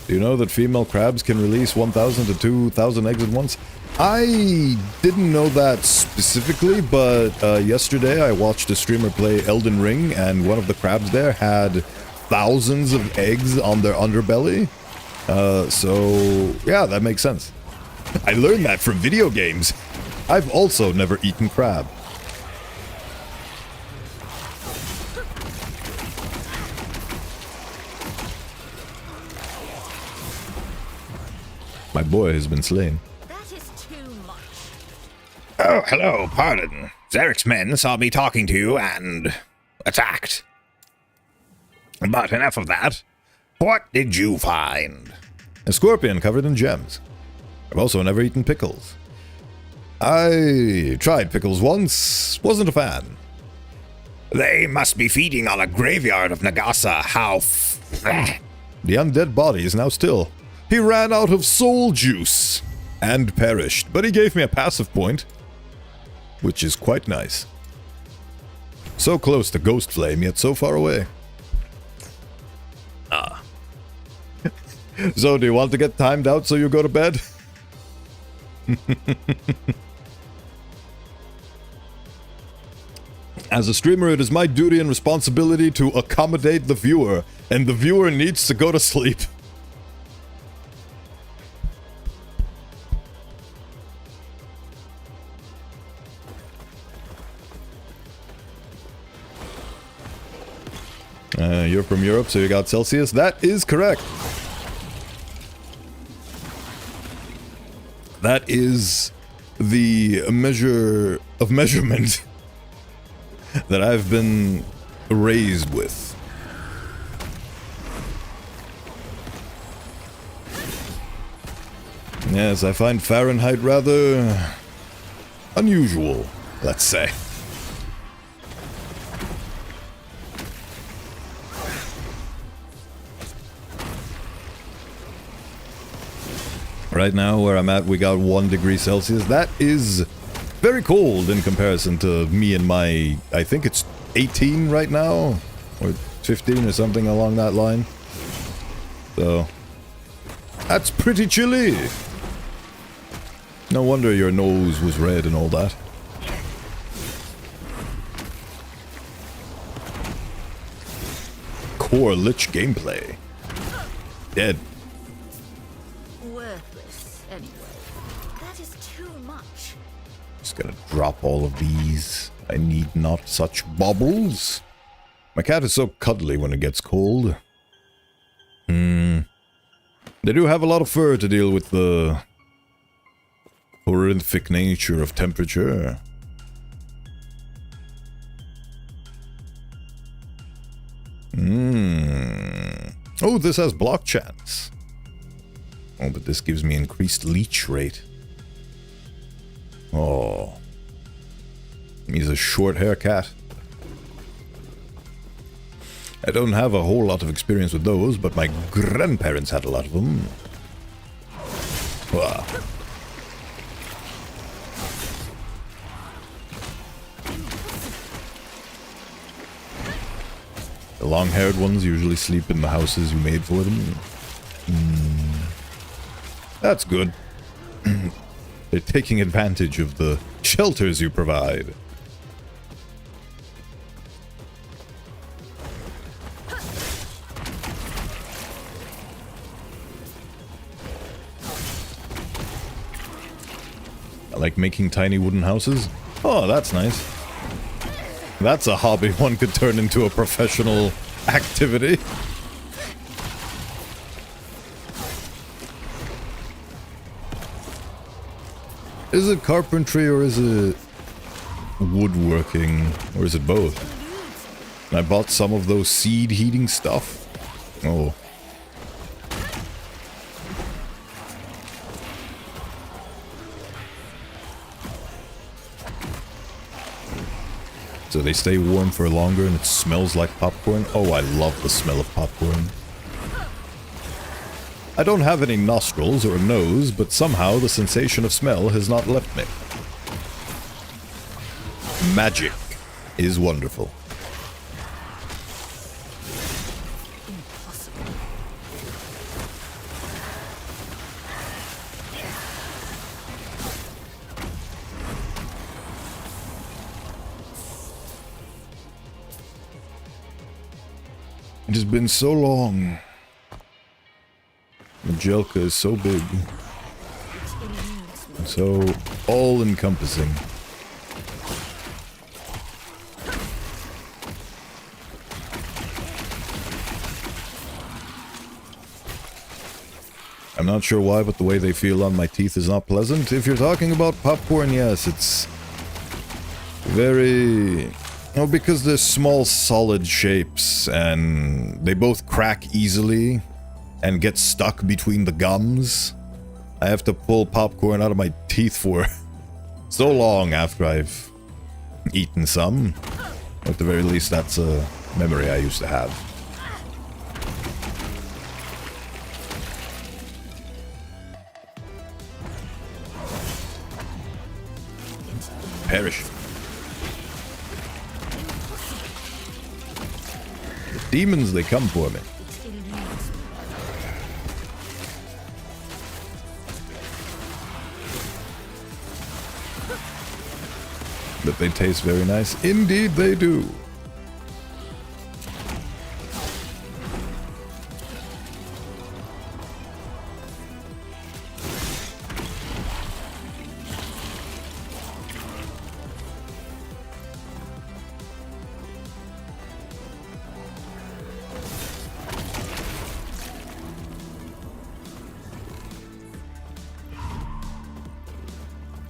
S1: Do you know that female crabs can release 1,000 to 2,000 eggs at once? I didn't know that specifically, but yesterday I watched a streamer play Elden Ring, and one of the crabs there had thousands of eggs on their underbelly. So, yeah, that makes sense. I learned that from video games. I've also never eaten crab. My boy has been slain.
S2: That is too much.
S1: Oh, hello, pardon. Zarek's men saw me talking to you and attacked. But enough of that. What did you find? A scorpion covered in gems. I've also never eaten pickles. I tried pickles once, wasn't a fan. They must be feeding on a graveyard of Nagasa. How The undead body is now still. He ran out of soul juice and perished, but he gave me a passive point, which is quite nice. So close to Ghost Flame, yet so far away. So, do you want to get timed out so you go to bed? As a streamer, it is my duty and responsibility to accommodate the viewer, and the viewer needs to go to sleep. You're from Europe, so you got Celsius? That is correct. That is the measure of measurement that I've been raised with. Yes, I find Fahrenheit rather unusual, let's say. Right now, where I'm at, we got 1 degree Celsius. That is very cold in comparison to me and my... I think it's 18 right now, or 15 or something along that line. So, that's pretty chilly. No wonder your nose was red and all that. Core Lich gameplay. Dead.
S2: Worthless, anyway. That is too much.
S1: Just gonna drop all of these. I need not such baubles. My cat is so cuddly when it gets cold. They do have a lot of fur to deal with the horrific nature of temperature. Oh, this has block chance. Oh, but this gives me increased leech rate. Oh. He's a short hair cat. I don't have a whole lot of experience with those, but my grandparents had a lot of them. Wow. The long-haired ones usually sleep in the houses you made for them. That's good. They're taking advantage of the shelters you provide. I like making tiny wooden houses. Oh, that's nice. That's a hobby one could turn into a professional activity. Is it carpentry or is it woodworking? Or is it both? And I bought some of those seed heating stuff. Oh. So they stay warm for longer and it smells like popcorn. Oh, I love the smell of popcorn. I don't have any nostrils or a nose, but somehow the sensation of smell has not left me. Magic is wonderful. It has been so long. Majelka is so big. And so all-encompassing. I'm not sure why, but the way they feel on my teeth is not pleasant. If you're talking about popcorn, yes, it's very... Oh, because they're small, solid shapes, and they both crack easily and get stuck between the gums. I have to pull popcorn out of my teeth for so long after I've eaten some. At the very least, that's a memory I used to have. Perish. Demons, they come for me. But they taste very nice. Indeed they do.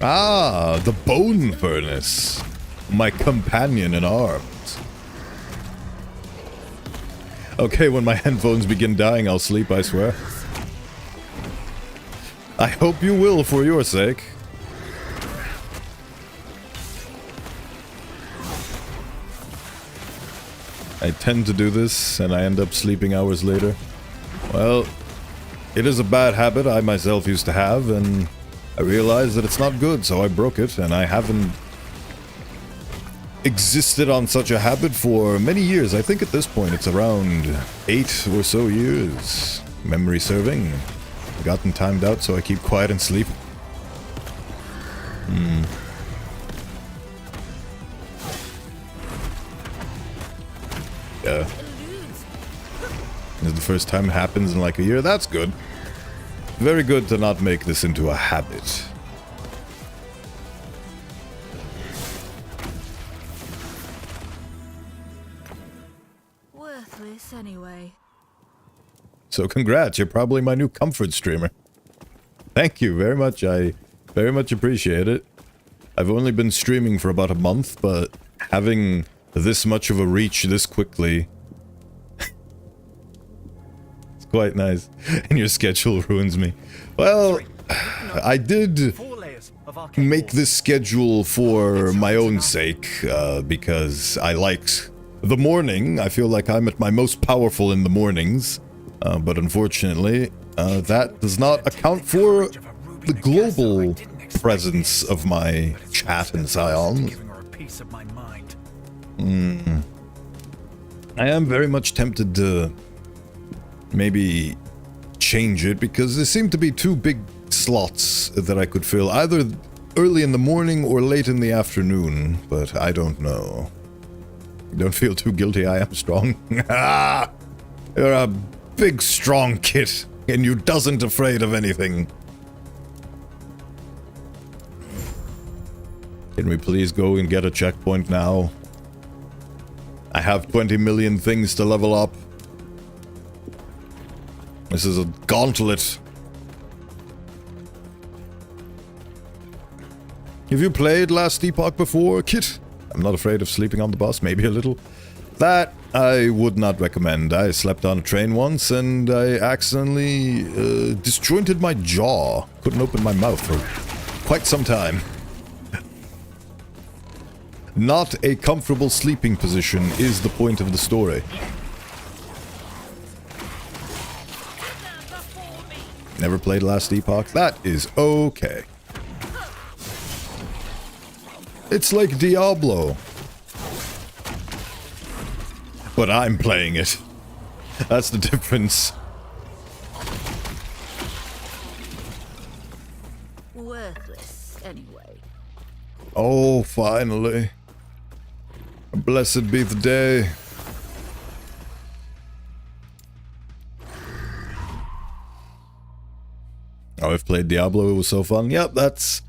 S1: Ah, the bone furnace. My companion in arms. Okay, when my headphones begin dying, I'll sleep, I swear. I hope you will, for your sake. I tend to do this, and I end up sleeping hours later. Well, it is a bad habit I myself used to have, and I realized that it's not good, so I broke it, and I haven't existed on such a habit for many years. I think at this point it's around 8 or so years. Memory serving. I've gotten timed out, so I keep quiet and sleep. Yeah. This is the first time it happens in like a year. That's good. Very good to not make this into a habit.
S2: Worthless anyway.
S1: So congrats, you're probably my new comfort streamer. Thank you very much, I very much appreciate it. I've only been streaming for about a month, but having this much of a reach this quickly... it's quite nice. And your schedule ruins me. Well, I did make this schedule for my own sake, because I liked the morning. I feel like I'm at my most powerful in the mornings. But unfortunately, that does not account for the global presence of my chat and Scion. I am very much tempted to maybe change it, because there seem to be two big slots that I could fill, either early in the morning or late in the afternoon, but I don't know. Don't feel too guilty, I am strong. You're a big strong kid, and you doesn't afraid of anything. Can we please go and get a checkpoint now? I have 20 million things to level up. This is a gauntlet. Have you played Last Epoch before, Kit? I'm not afraid of sleeping on the bus, maybe a little. That I would not recommend. I slept on a train once and I accidentally disjointed my jaw. Couldn't open my mouth for quite some time. Not a comfortable sleeping position is the point of the story. Never played last Epoch. That is okay. It's like Diablo. But I'm playing it. That's the difference.
S2: Worthless, anyway.
S1: Oh, finally. Blessed be the day. Oh, I've played Diablo, it was so fun. Yep, that's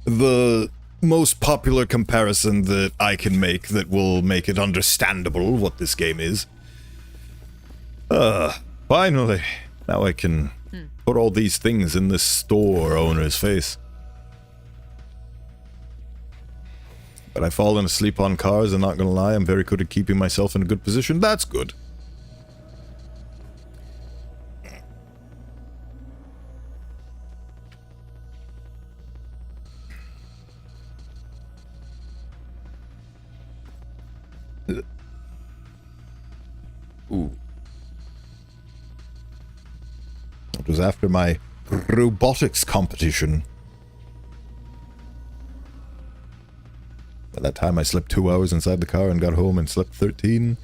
S1: the most popular comparison that I can make that will make it understandable what this game is. Finally. Now I can put all these things in this store owner's face. But I've fallen asleep on cars, and not gonna lie, I'm very good at keeping myself in a good position. That's good. Ooh. It was after my robotics competition. By that time I slept 2 hours inside the car and got home and slept 13.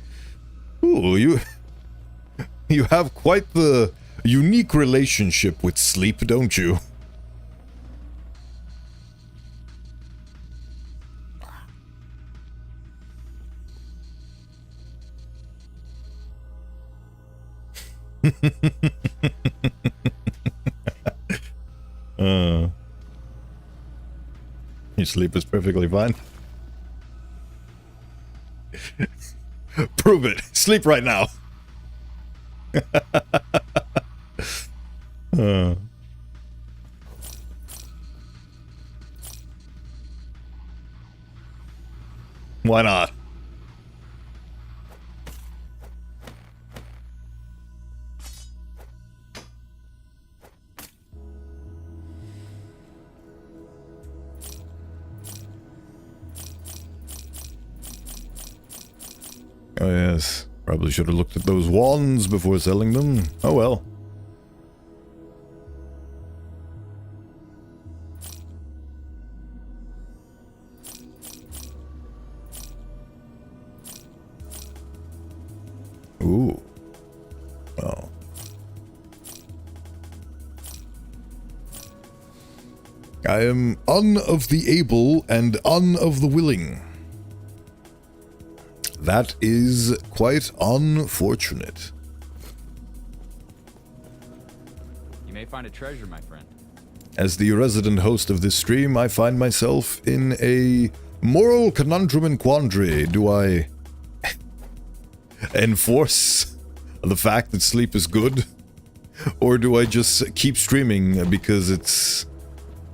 S1: Ooh, you have quite the unique relationship with sleep, don't you? Your sleep is perfectly fine. Prove it. Sleep right now. Why not? Oh yes, probably should have looked at those wands before selling them. Oh well. Ooh. Oh. I am un of the able and un of the willing. That is quite unfortunate.
S4: You may find a treasure, my friend.
S1: As the resident host of this stream, I find myself in a moral conundrum and quandary. Do I enforce the fact that sleep is good? Or do I just keep streaming because it's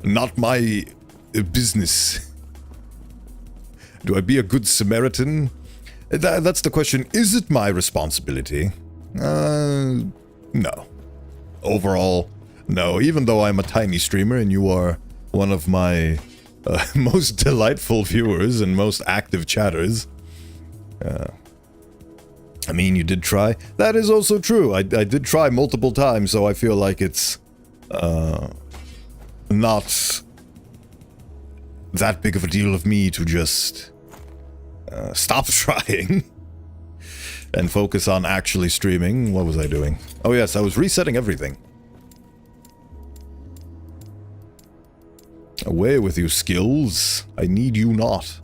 S1: not my business? Do I be a good Samaritan? That's the question. Is it my responsibility? No. Overall, no. Even though I'm a tiny streamer and you are one of my most delightful viewers and most active chatters. I mean, you did try. That is also true. I did try multiple times, so I feel like it's not that big of a deal of me to just stop trying and focus on actually streaming. What was I doing? Oh yes, I was resetting everything. Away with you, skills. I need you not.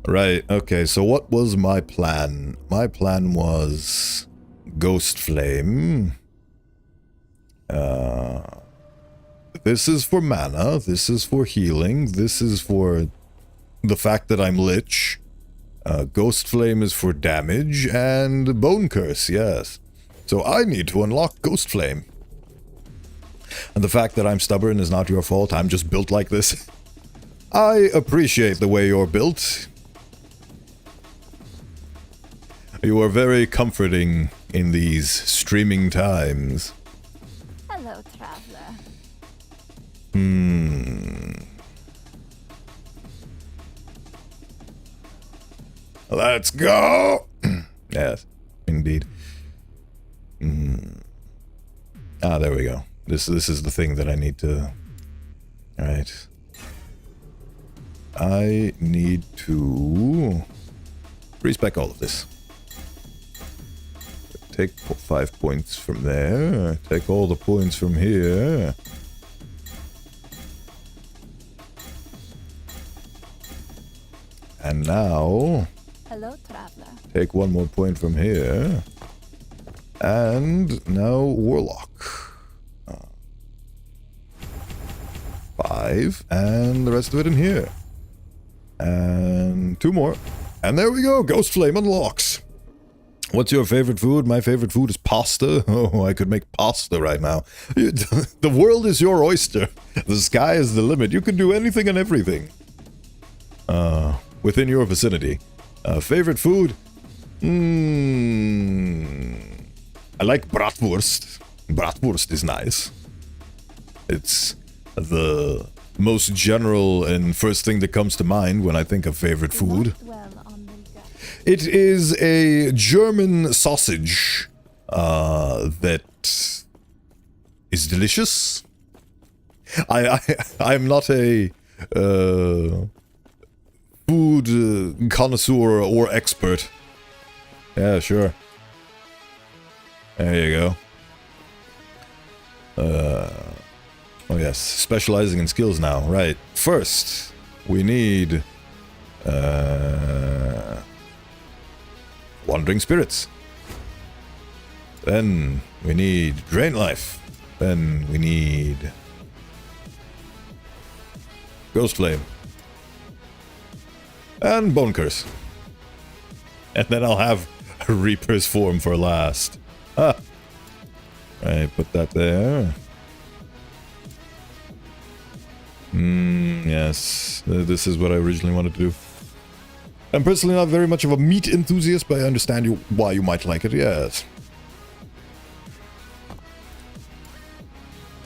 S1: Right, okay, so what was my plan? My plan was Ghost Flame. This is for mana, this is for healing, this is for the fact that I'm Lich. Ghost Flame is for damage, and Bone Curse, yes. So I need to unlock Ghost Flame. And the fact that I'm stubborn is not your fault, I'm just built like this. I appreciate the way you're built. You are very comforting in these streaming times.
S2: Hello, traveler.
S1: Let's go! Yes, indeed. Ah, there we go. This is the thing that I need to... Alright. I need to... respec all of this. Take 5 points from there. Take all the points from here. And now...
S2: Hello, traveler.
S1: take 1 more point from here. And now Warlock. 5. And the rest of it in here. And 2 more. And there we go. Ghost Flame unlocks. What's your favorite food? My favorite food is pasta. Oh, I could make pasta right now. The world is your oyster. The sky is the limit. You can do anything and everything. Within your vicinity. Favorite food? I like bratwurst. Bratwurst is nice. It's the most general and first thing that comes to mind when I think of favorite food. It is a German sausage that is delicious. I'm not a food connoisseur or expert. Yeah, sure. There you go. Oh yes, specializing in skills now. Right. First, we need Wandering Spirits. Then we need Drain Life. Then we need Ghost Flame. And Bone Curse. And then I'll have Reaper's Form for last. Ah. Right, put that there. Yes. This is what I originally wanted to do. I'm personally not very much of a meat enthusiast, but I understand why you might like it, yes.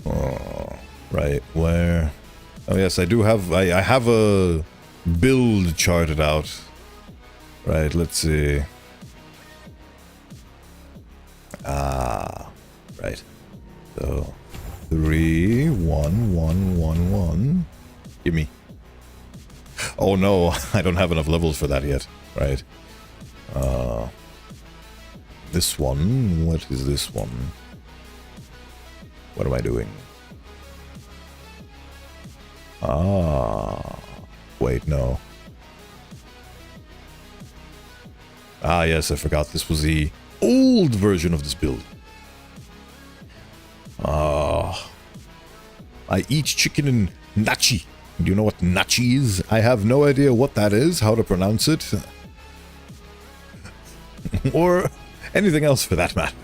S1: Oh, right, where... Oh yes, I do have... I have a build charted out. Right, let's see. Right. So, 3, 1, 1, 1, 1. Gimme. Oh no, I don't have enough levels for that yet. Right. This one. What is this one? What am I doing? Wait, no. Yes, I forgot this was the old version of this build. I eat chicken and nachi. Do you know what nachi is? I have no idea what that is, how to pronounce it. Or anything else for that matter.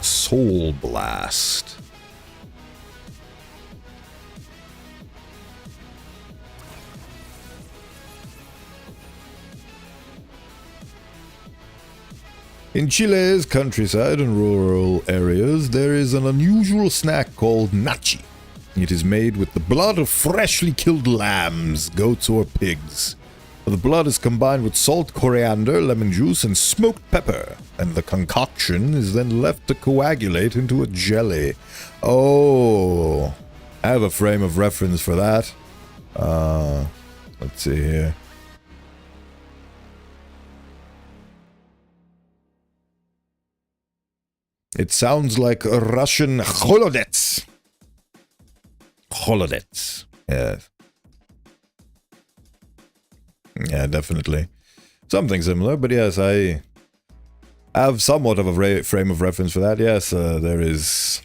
S1: Soul Blast. In Chile's countryside and rural areas, there is an unusual snack called nachi. It is made with the blood of freshly killed lambs, goats, or pigs. The blood is combined with salt, coriander, lemon juice, and smoked pepper, and the concoction is then left to coagulate into a jelly. Oh, I have a frame of reference for that. Let's see here. It sounds like a Russian holodets. Holodets, yes. Yeah, definitely. Something similar, but yes, I have somewhat of a frame of reference for that. Yes, there is...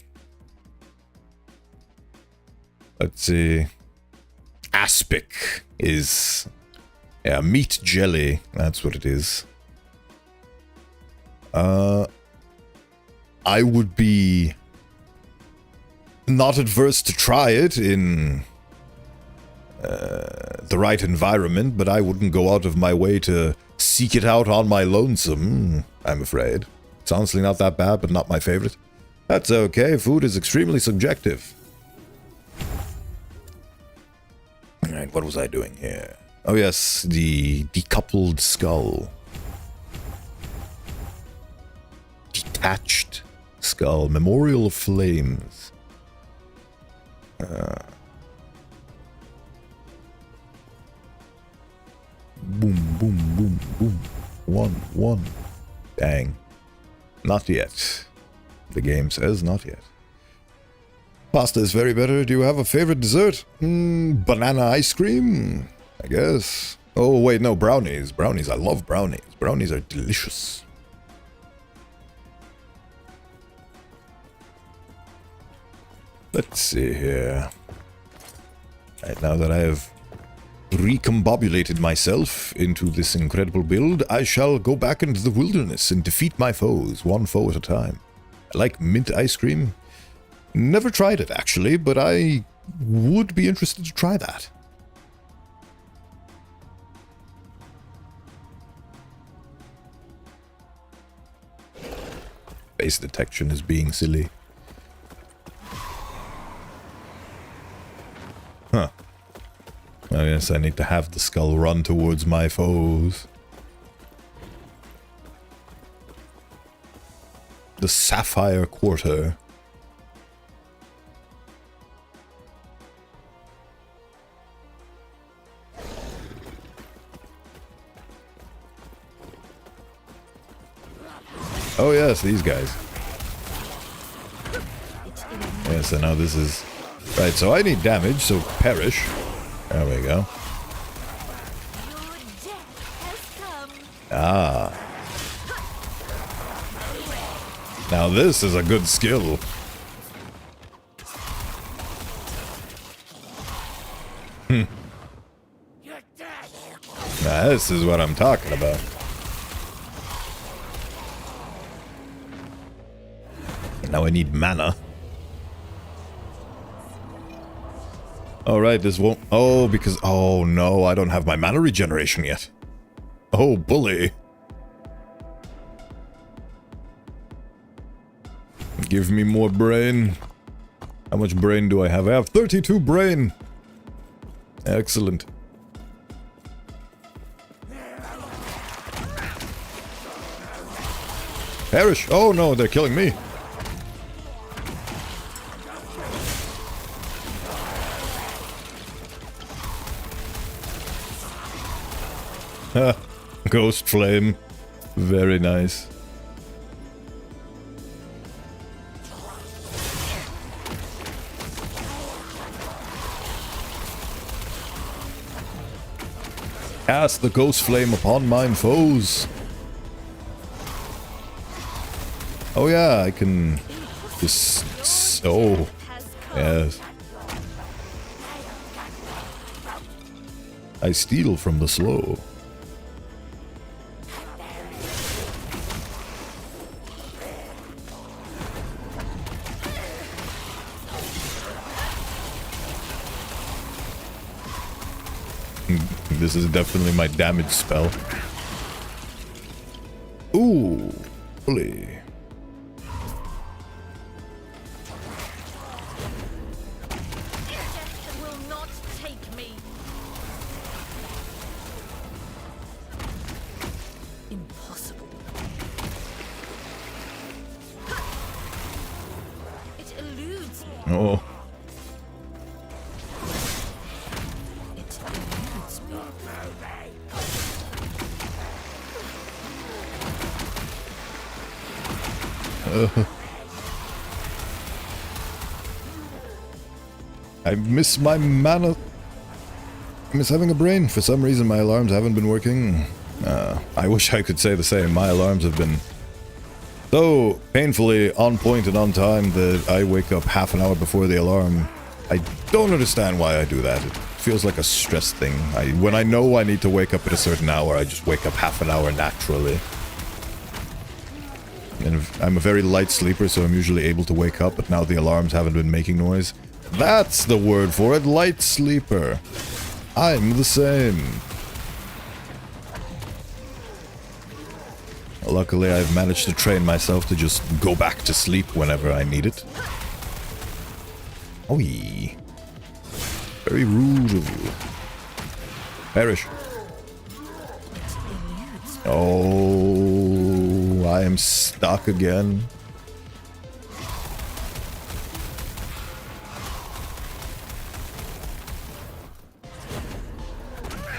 S1: Let's see... Aspic is... Yeah, meat jelly. That's what it is. I would be... not adverse to try it in... the right environment, but I wouldn't go out of my way to seek it out on my lonesome, I'm afraid. It's honestly not that bad, but not my favorite. That's okay. Food is extremely subjective. Alright, what was I doing here? Oh yes, the decoupled skull. Detached skull. Memorial of Flames. Boom, boom, boom, boom. One. Dang. Not yet. The game says not yet. Pasta is very better. Do you have a favorite dessert? Banana ice cream? I guess. Oh, wait, no, brownies. Brownies, I love brownies. Brownies are delicious. Let's see here. Right, now that I have recombobulated myself into this incredible build, I shall go back into the wilderness and defeat my foes, one foe at a time. I like mint ice cream. Never tried it, actually, but I would be interested to try that. Face detection is being silly. Huh. I guess I need to have the skull run towards my foes. The Sapphire Quarter. Oh yes, these guys. Yeah, so now this is... Right, so I need damage, so perish. There we go. Ah. Now this is a good skill. Now this is what I'm talking about. Now I need mana. Alright, this won't... Oh, because... Oh, no, I don't have my mana regeneration yet. Oh, bully. Give me more brain. How much brain do I have? I have 32 brain. Excellent. Perish. Oh, no, they're killing me. Ghost flame. Very nice. Cast the ghost flame upon mine foes. Oh yeah, I can just... Oh. Yes. I steal from the slow. This is definitely my damage spell. Ooh, bully.
S2: Death will not take me. Impossible. It eludes me.
S1: Oh. I miss my mana. I miss having a brain. For some reason my alarms haven't been working. I wish I could say the same. My alarms have been so painfully on point and on time that I wake up half an hour before the alarm. I don't understand why I do that. It feels like a stress thing. When I know I need to wake up at a certain hour, I just wake up half an hour naturally. And I'm a very light sleeper, so I'm usually able to wake up, but now the alarms haven't been making noise. That's the word for it, light sleeper. I'm the same. Luckily, I've managed to train myself to just go back to sleep whenever I need it. Oi. Very rude of you. Perish. Oh, I am stuck again.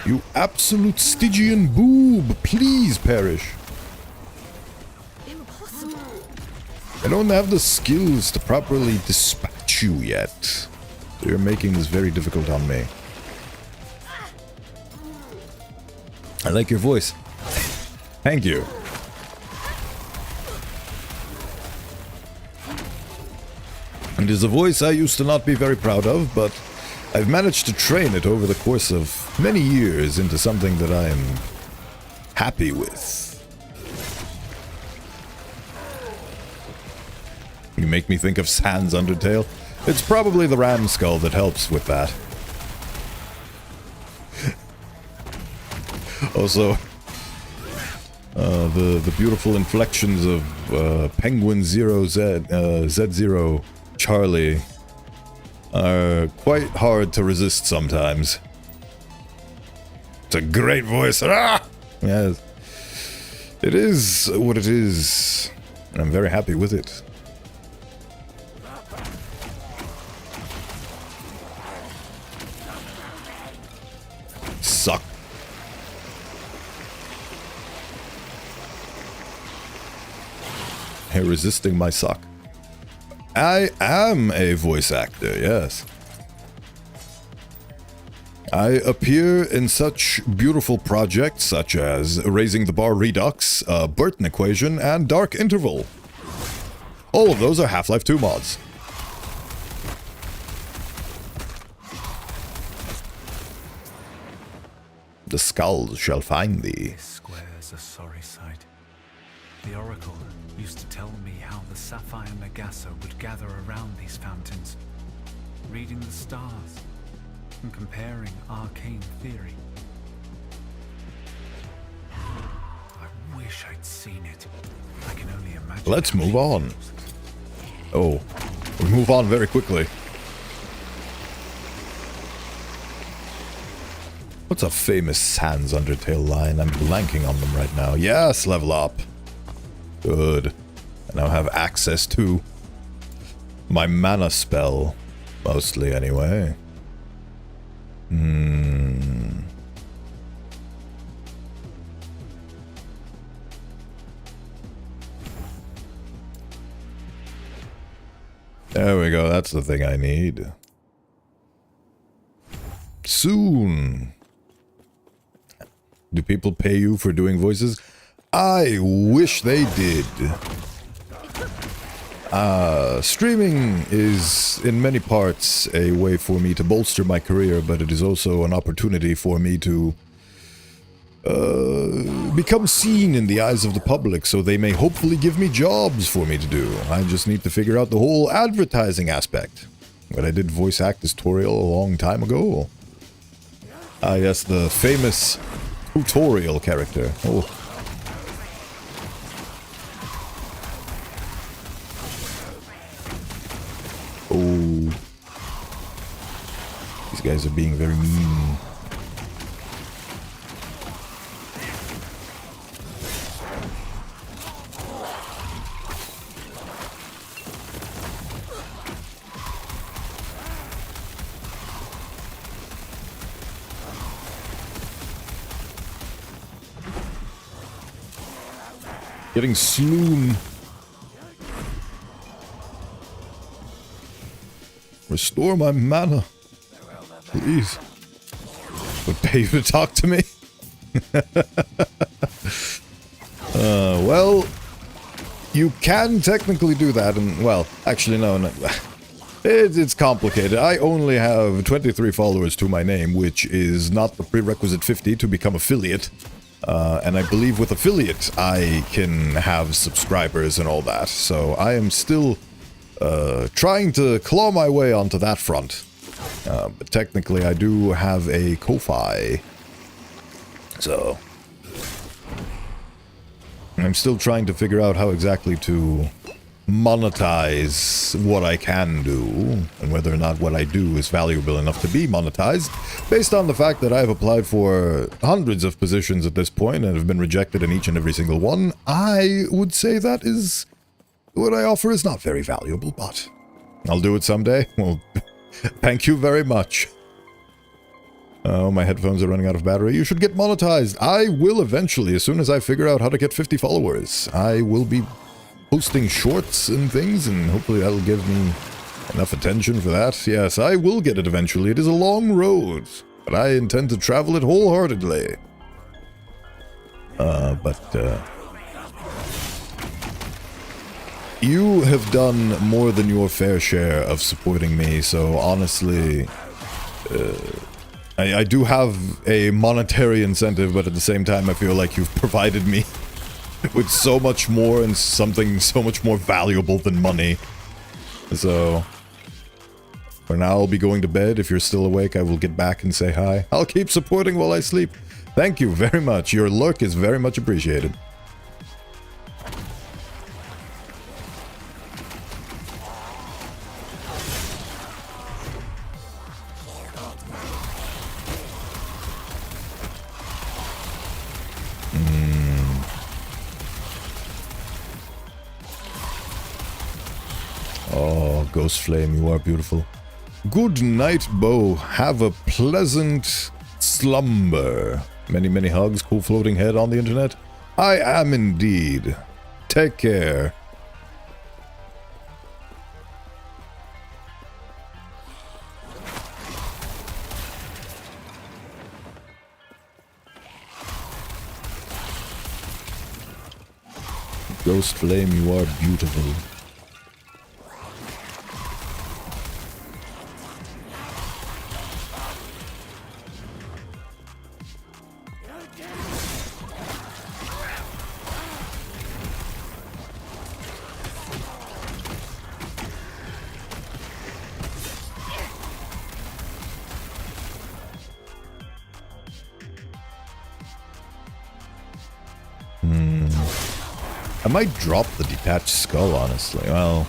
S1: You absolute Stygian boob, please perish.
S2: Impossible.
S1: I don't have the skills to properly dispatch you yet. So you're making this very difficult on me. I like your voice. Thank you. It is a voice I used to not be very proud of, but I've managed to train it over the course of many years into something that I am happy with. You make me think of Sans Undertale. It's probably the ram skull that helps with that. Also, the beautiful inflections of Penguin Zero Z0 Charlie are quite hard to resist sometimes. It's a great voice. Ah! Yes. It is what it is, and I'm very happy with it. Suck. Hey, resisting my suck. I am a voice actor, yes. I appear in such beautiful projects such as Raising the Bar Redux, Burton Equation, and Dark Interval. All of those are Half-Life 2 mods. The skulls shall find thee.
S3: This square's a sorry sight. The Oracle used to tell me how the Sapphire Megassa would gather around these fountains, reading the stars and comparing arcane theory. I wish I'd seen it. I can only imagine.
S1: Let's move on. Oh, we move on very quickly. What's a famous Sans Undertale line? I'm blanking on them right now. Yes, level up. Good. I now have access to my mana spell. Mostly, anyway. There we go. That's the thing I need. Soon. Do people pay you for doing voices? I wish they did. Streaming is, in many parts, a way for me to bolster my career, but it is also an opportunity for me to become seen in the eyes of the public, so they may hopefully give me jobs for me to do. I just need to figure out the whole advertising aspect. But I did voice act tutorial a long time ago. Ah, yes, the famous tutorial character. Oh. Oh. These guys are being very mean. Getting sloom. Restore my mana. Please. Would pay you to talk to me? Well, you can technically do that, and, well, actually, no. It's complicated. I only have 23 followers to my name, which is not the prerequisite 50 to become affiliate. And I believe with affiliate, I can have subscribers and all that. So I am still trying to claw my way onto that front. But technically, I do have a Ko-Fi. So... I'm still trying to figure out how exactly to monetize what I can do, and whether or not what I do is valuable enough to be monetized, based on the fact that I've applied for hundreds of positions at this point and have been rejected in each and every single one. I would say that is what I offer is not very valuable, but I'll do it someday. Well, thank you very much. Oh, my headphones are running out of battery. You should get monetized. I will eventually, as soon as I figure out how to get 50 followers. I will be posting shorts and things, and hopefully that'll give me enough attention for that. Yes, I will get it eventually. It is a long road, but I intend to travel it wholeheartedly. You have done more than your fair share of supporting me, so honestly, I do have a monetary incentive, but at the same time I feel like you've provided me with so much more and something so much more valuable than money. So, for now I'll be going to bed. If you're still awake, I will get back and say hi. I'll keep supporting while I sleep. Thank you very much. Your lurk is very much appreciated. Oh, Ghost Flame, you are beautiful. Good night, Bo. Have a pleasant slumber. Many, many hugs. Cool floating head on the internet. I am indeed. Take care. Ghost Flame, you are beautiful. I might drop the detached skull, honestly. Well,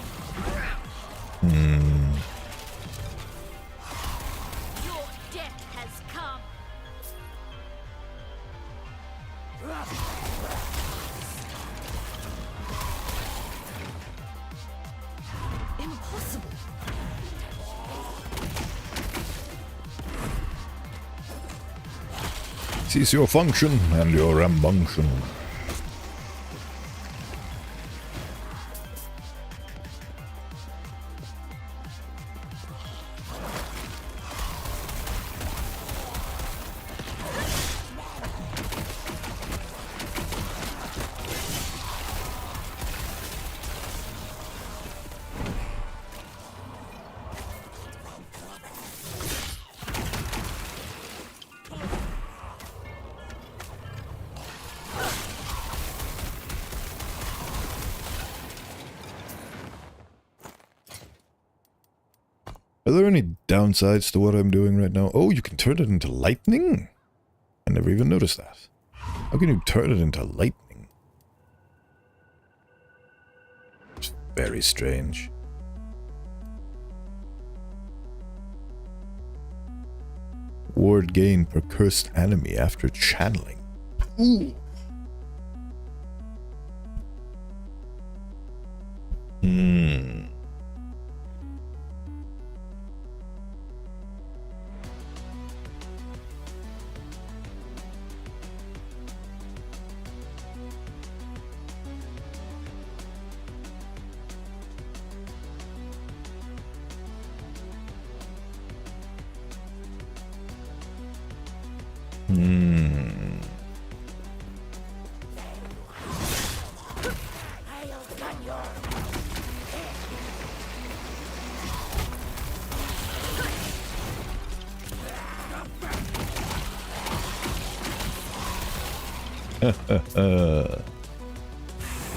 S2: Your death has come. Impossible.
S1: cease your function and your rambunctious. Are there any downsides to what I'm doing right now? Oh, you can turn it into lightning? I never even noticed that. How can you turn it into lightning? It's very strange. Ward gain per cursed enemy after channeling. Ooh.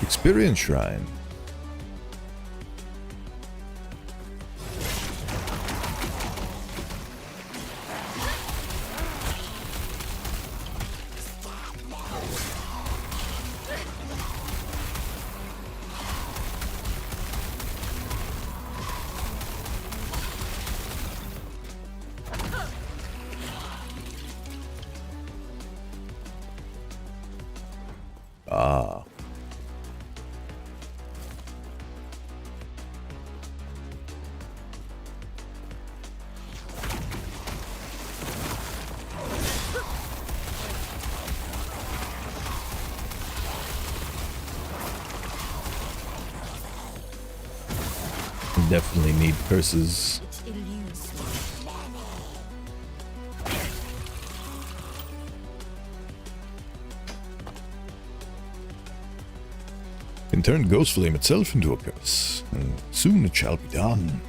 S1: Experience Shrine. definitely need curses.
S2: It eludes me.
S1: Can turn Ghost Flame itself into a curse, and soon it shall be done.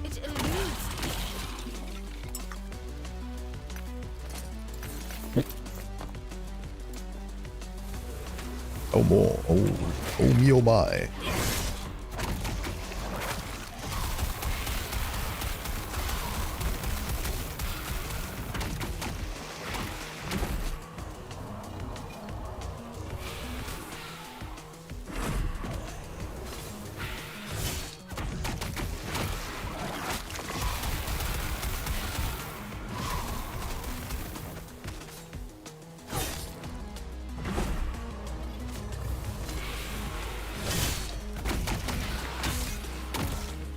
S2: It eludes
S1: Oh more, oh me oh my.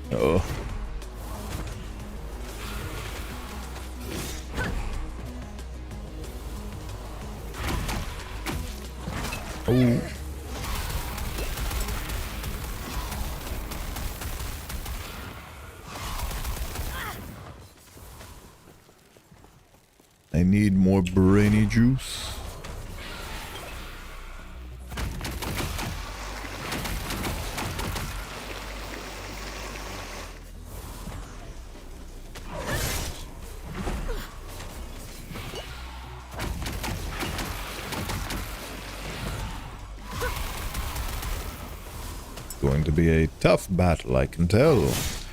S1: Oh. Oh. I need more brainy juice. Going to be a tough battle, I can tell.
S2: Death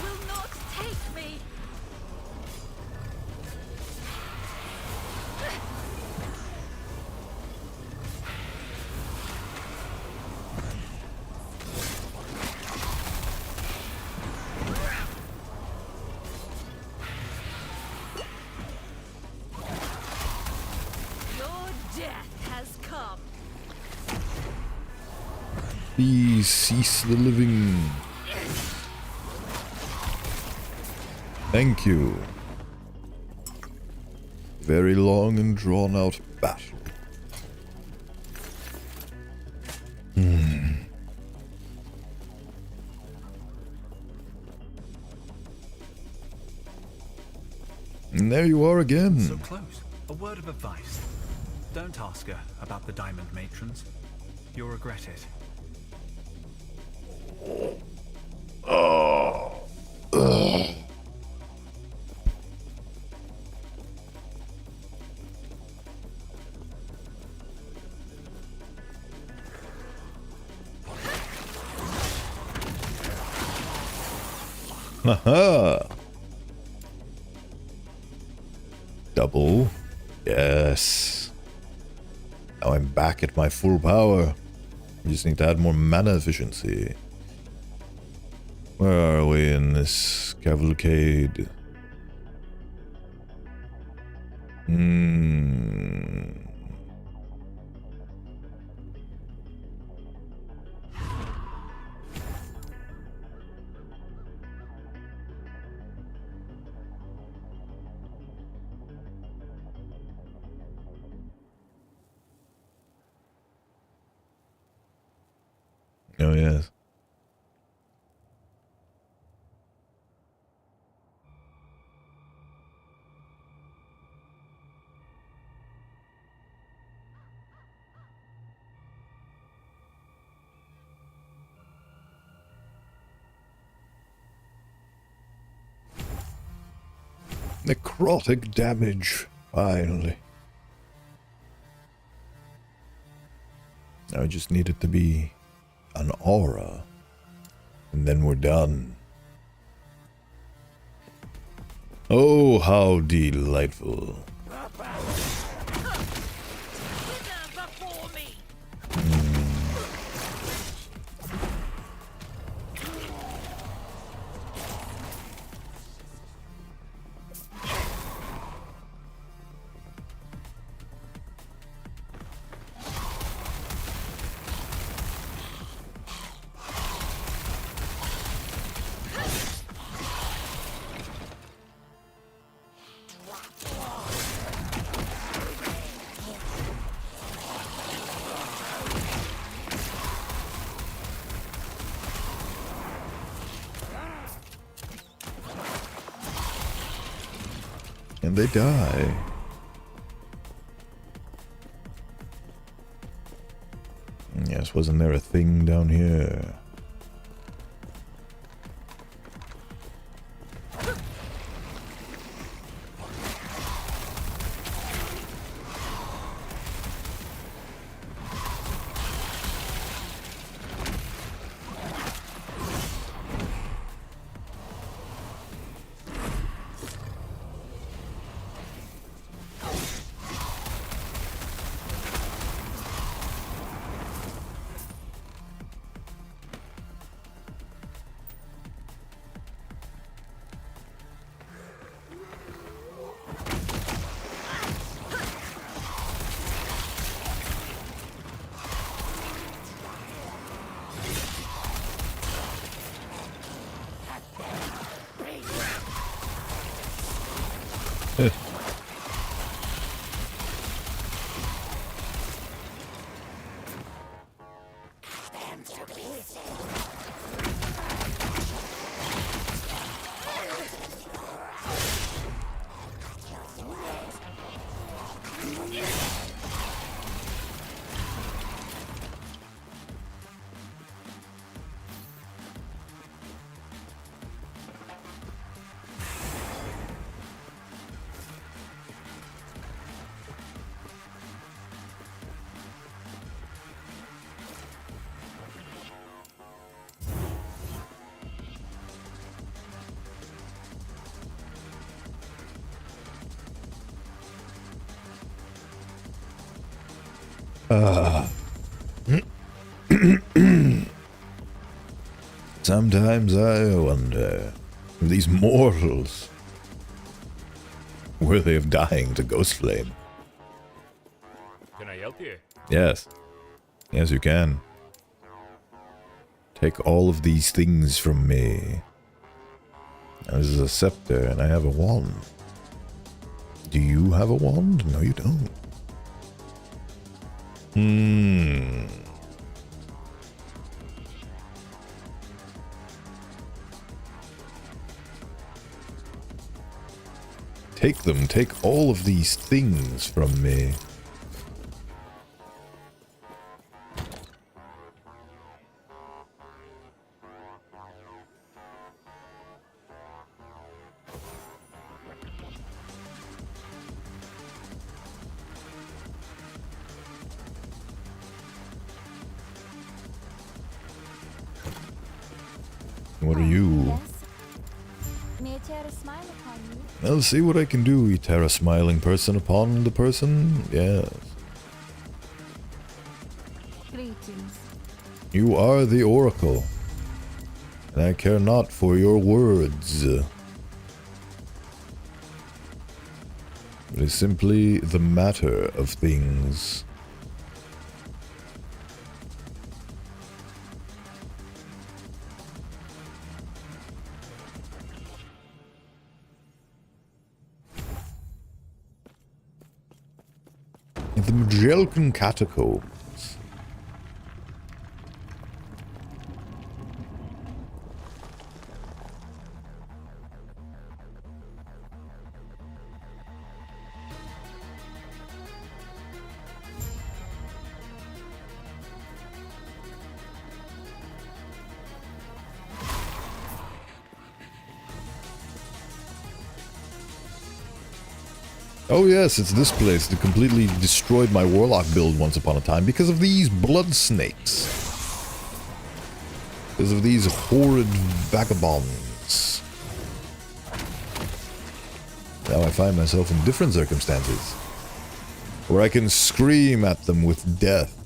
S2: will not take me. Your death has come.
S1: Please cease the living. Thank you. Very long and drawn out battle. And there you are again.
S3: So close. A word of advice. Don't ask her about the diamond matrons. You'll regret it.
S1: Haha. Double. Yes. Now I'm back at my full power. We just need to add more mana efficiency. Where are we in this cavalcade? Oh, yes. Necrotic damage, finally. I just need it to be an aura, and then we're done. Oh, how delightful.
S2: Wither before me.
S1: and they die. Yes, wasn't there a thing down here? Sometimes I wonder if these mortals worthy of dying to Ghost Flame.
S5: Can I help you?
S1: Yes. Yes, you can. Take all of these things from me. Now, this is a scepter, and I have a wand. Do you have a wand? No, you don't. Take them. Take all of these things from me. What are you?
S2: Yes. May I tear a smile upon you?
S1: I'll see what I can do. You tear a smiling person upon the person? Yes.
S2: Greetings.
S1: You are the Oracle, and I care not for your words. It is simply the matter of things. The Magellan Catacombs. Oh yes, it's this place that completely destroyed my warlock build once upon a time because of these blood snakes. Because of these horrid vagabonds. Now I find myself in different circumstances, where I can scream at them with death.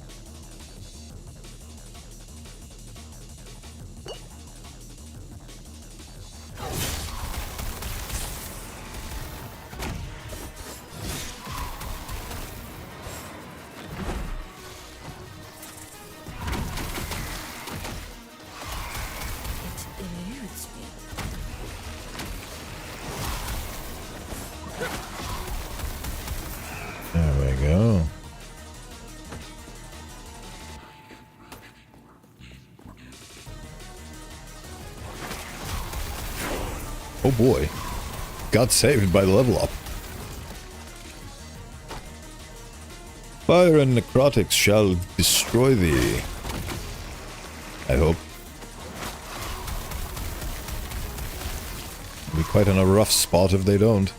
S1: Oh boy. Got saved by the level up. Fire and necrotics shall destroy thee. I hope. Be quite in a rough spot if they don't.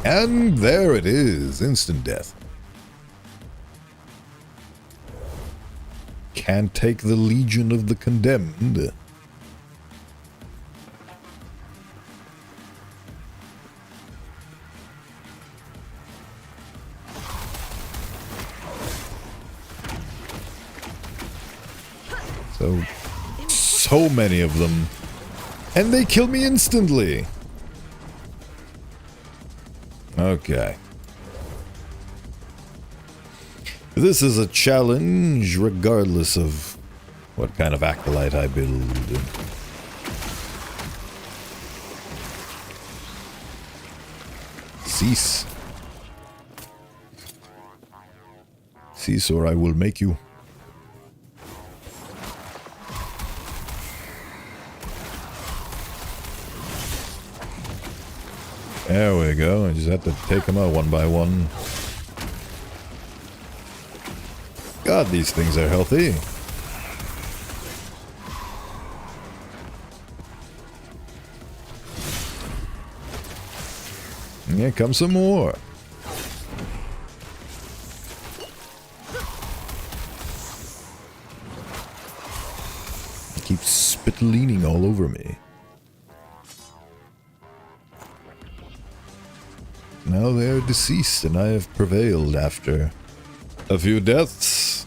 S1: And there it is, instant death. Can't take the Legion of the Condemned. So many of them. And they kill me instantly. Okay. This is a challenge regardless of what kind of acolyte I build. Cease. Cease or I will make you. There we go. I just have to take them out one by one. God, these things are healthy. Here comes some more. It keeps spit-leaning all over me. Now they are deceased, and I have prevailed after a few deaths.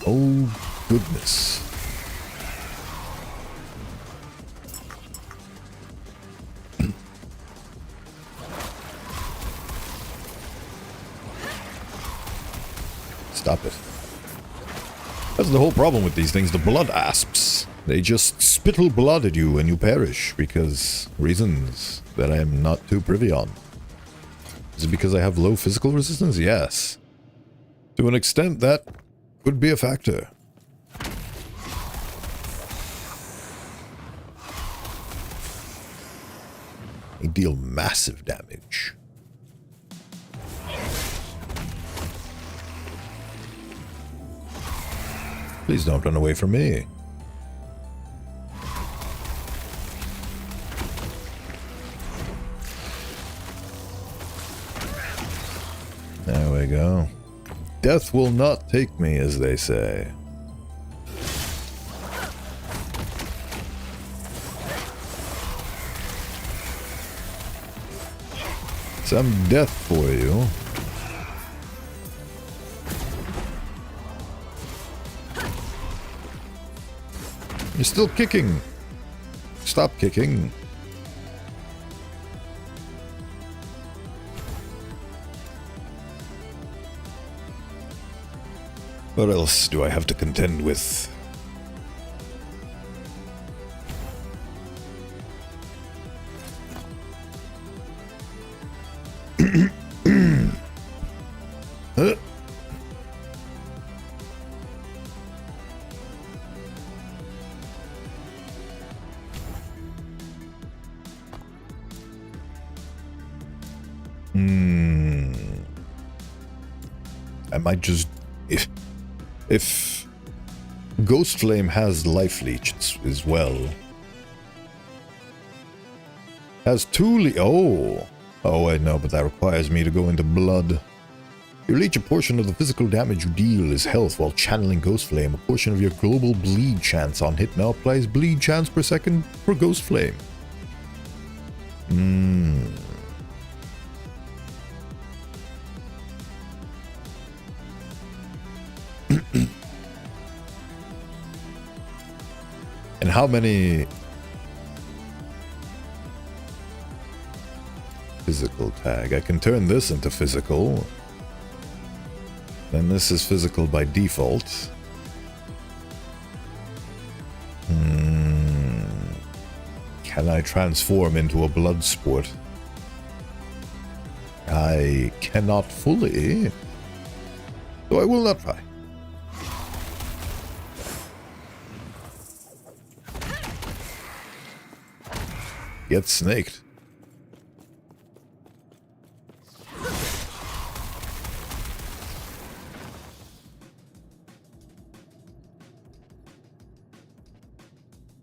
S1: Oh, goodness. Stop it. That's the whole problem with these things, the blood asps. They just spittle blood at you and you perish because reasons that I am not too privy on. Is it because I have low physical resistance? Yes. To an extent, that could be a factor. They deal massive damage. Please don't run away from me. There we go. Death will not take me, as they say. Some death for you. You're still kicking. Stop kicking. What else do I have to contend with? Huh? I might just... If Ghost Flame has Life Leech as well. Has 2 Oh, I know, but that requires me to go into blood. You leech a portion of the physical damage you deal as health while channeling Ghost Flame. A portion of your global bleed chance on hit now applies bleed chance per second for Ghost Flame. And how many... Physical tag. I can turn this into physical. Then this is physical by default. Can I transform into a blood sport? I cannot fully, so I will not try. Get snaked.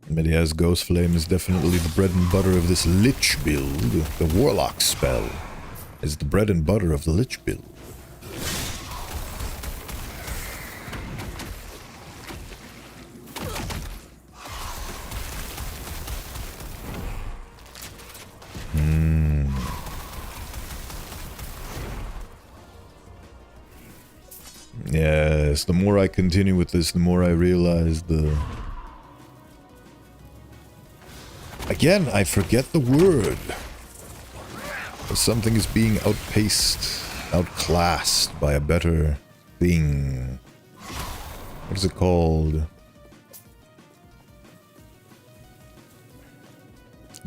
S1: Media's Ghost Flame is definitely the bread and butter of this Lich build. The Warlock spell is the bread and butter of the Lich build. Yes, the more I continue with this, the more I realize the... Again, I forget the word. Something is being outpaced, outclassed by a better thing. What is it called?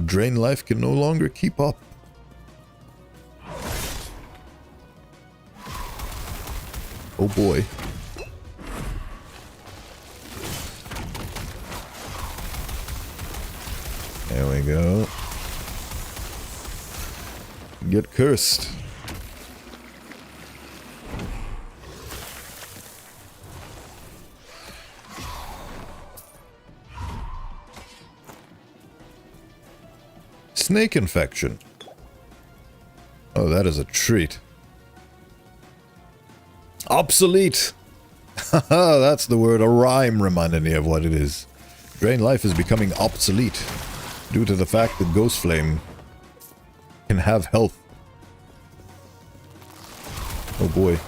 S1: Drain life can no longer keep up. Oh boy. There we go. Get cursed. Snake infection. Oh, that is a treat. Obsolete! Haha, that's the word. A rhyme reminded me of what it is. Drain life is becoming obsolete due to the fact that Ghost Flame can have health. Oh boy.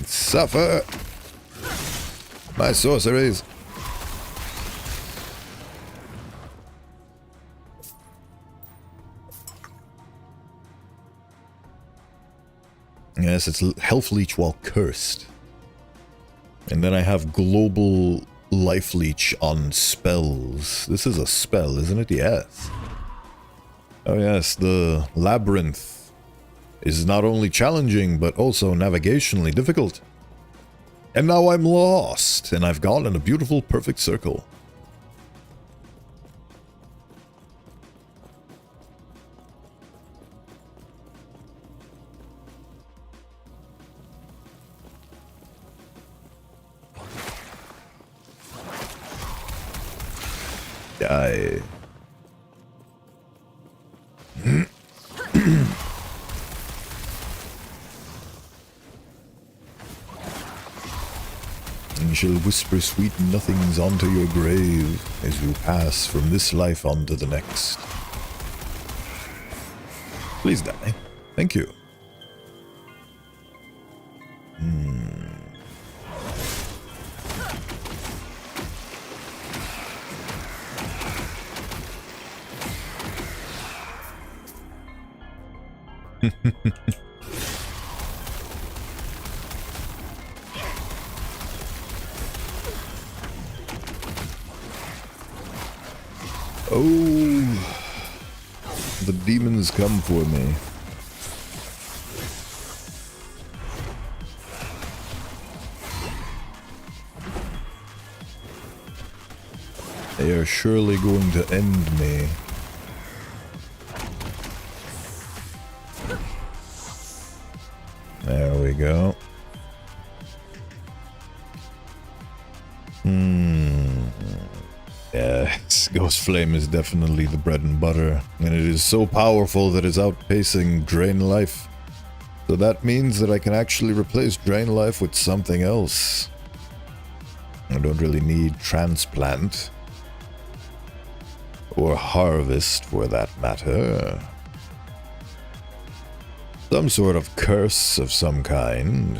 S1: Suffer! My sorceries! Yes, it's health leech while cursed. And then I have global life leech on spells. This is a spell, isn't it? Yes. Oh yes, the labyrinth is not only challenging, but also navigationally difficult. And now I'm lost, and I've gone in a beautiful, perfect circle. Die. And shall whisper sweet nothings onto your grave as you pass from this life on to the next. Please die. Thank you. Oh, the demons come for me. They are surely going to end me. There we go. Yes, Ghost Flame is definitely the bread and butter, and it is so powerful that it's outpacing Drain Life. So that means that I can actually replace Drain Life with something else. I don't really need Transplant. Or Harvest, for that matter. Some sort of curse of some kind.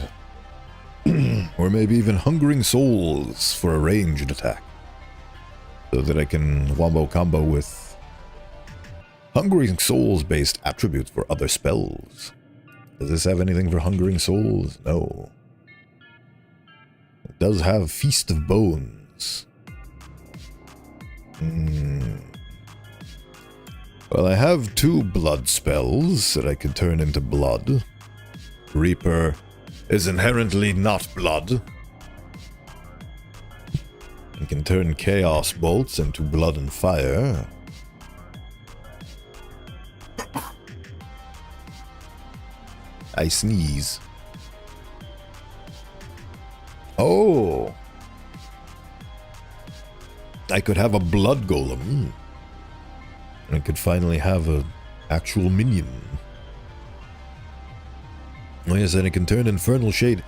S1: Or maybe even Hungering Souls for a ranged attack. So that I can wombo combo with Hungering Souls based attributes for other spells. Does this have anything for hungering souls? No. It does have Feast of Bones. Well, I have 2 blood spells that I could turn into blood. Reaper is inherently not blood. I can turn Chaos Bolts into blood and fire. I sneeze. Oh! I could have a blood golem. I could finally have an actual minion. Oh yes, and it can turn Infernal Shade.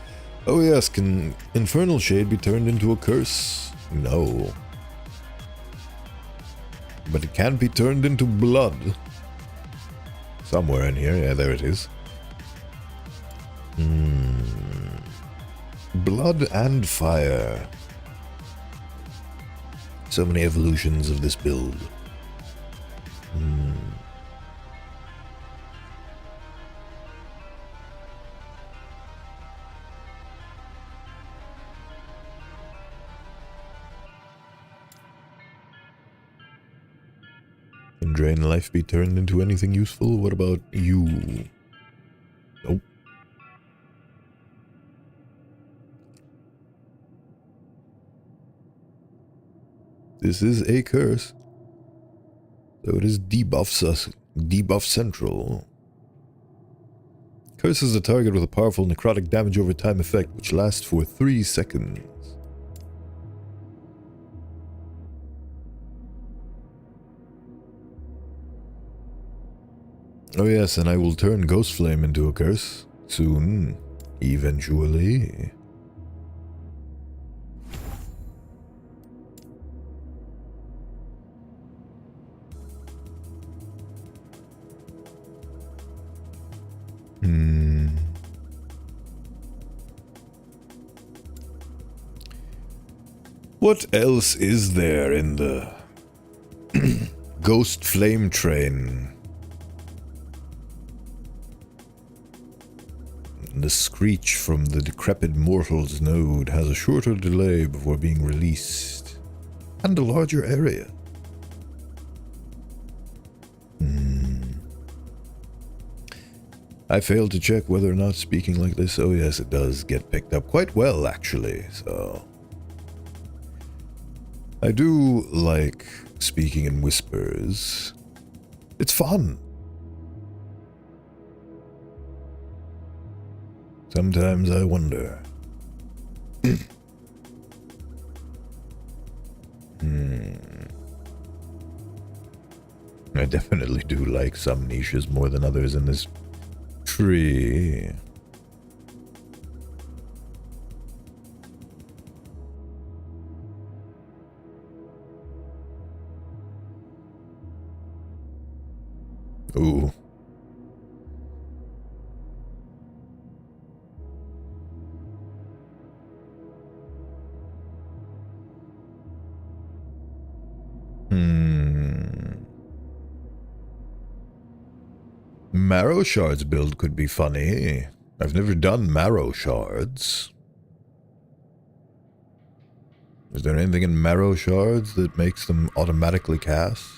S1: Oh yes, can Infernal Shade be turned into a curse? No. But it can be turned into blood. Somewhere in here, yeah, there it is. Blood and fire. So many evolutions of this build. Can Drain Life be turned into anything useful? What about you? Nope. This is a curse. So it is debuff central. Curses a target with a powerful necrotic damage over time effect, which lasts for 3 seconds. Oh yes, and I will turn Ghost Flame into a curse. Soon. Eventually. What else is there in the Ghost Flame train? The screech from the decrepit mortal's node has a shorter delay before being released, and a larger area. I failed to check whether or not speaking like this. Oh yes, it does get picked up quite well, actually, so... I do like speaking in whispers. It's fun. Sometimes I wonder. I definitely do like some niches more than others in this tree. Ooh. Marrow Shards build could be funny. I've never done Marrow Shards. Is there anything in Marrow Shards that makes them automatically cast?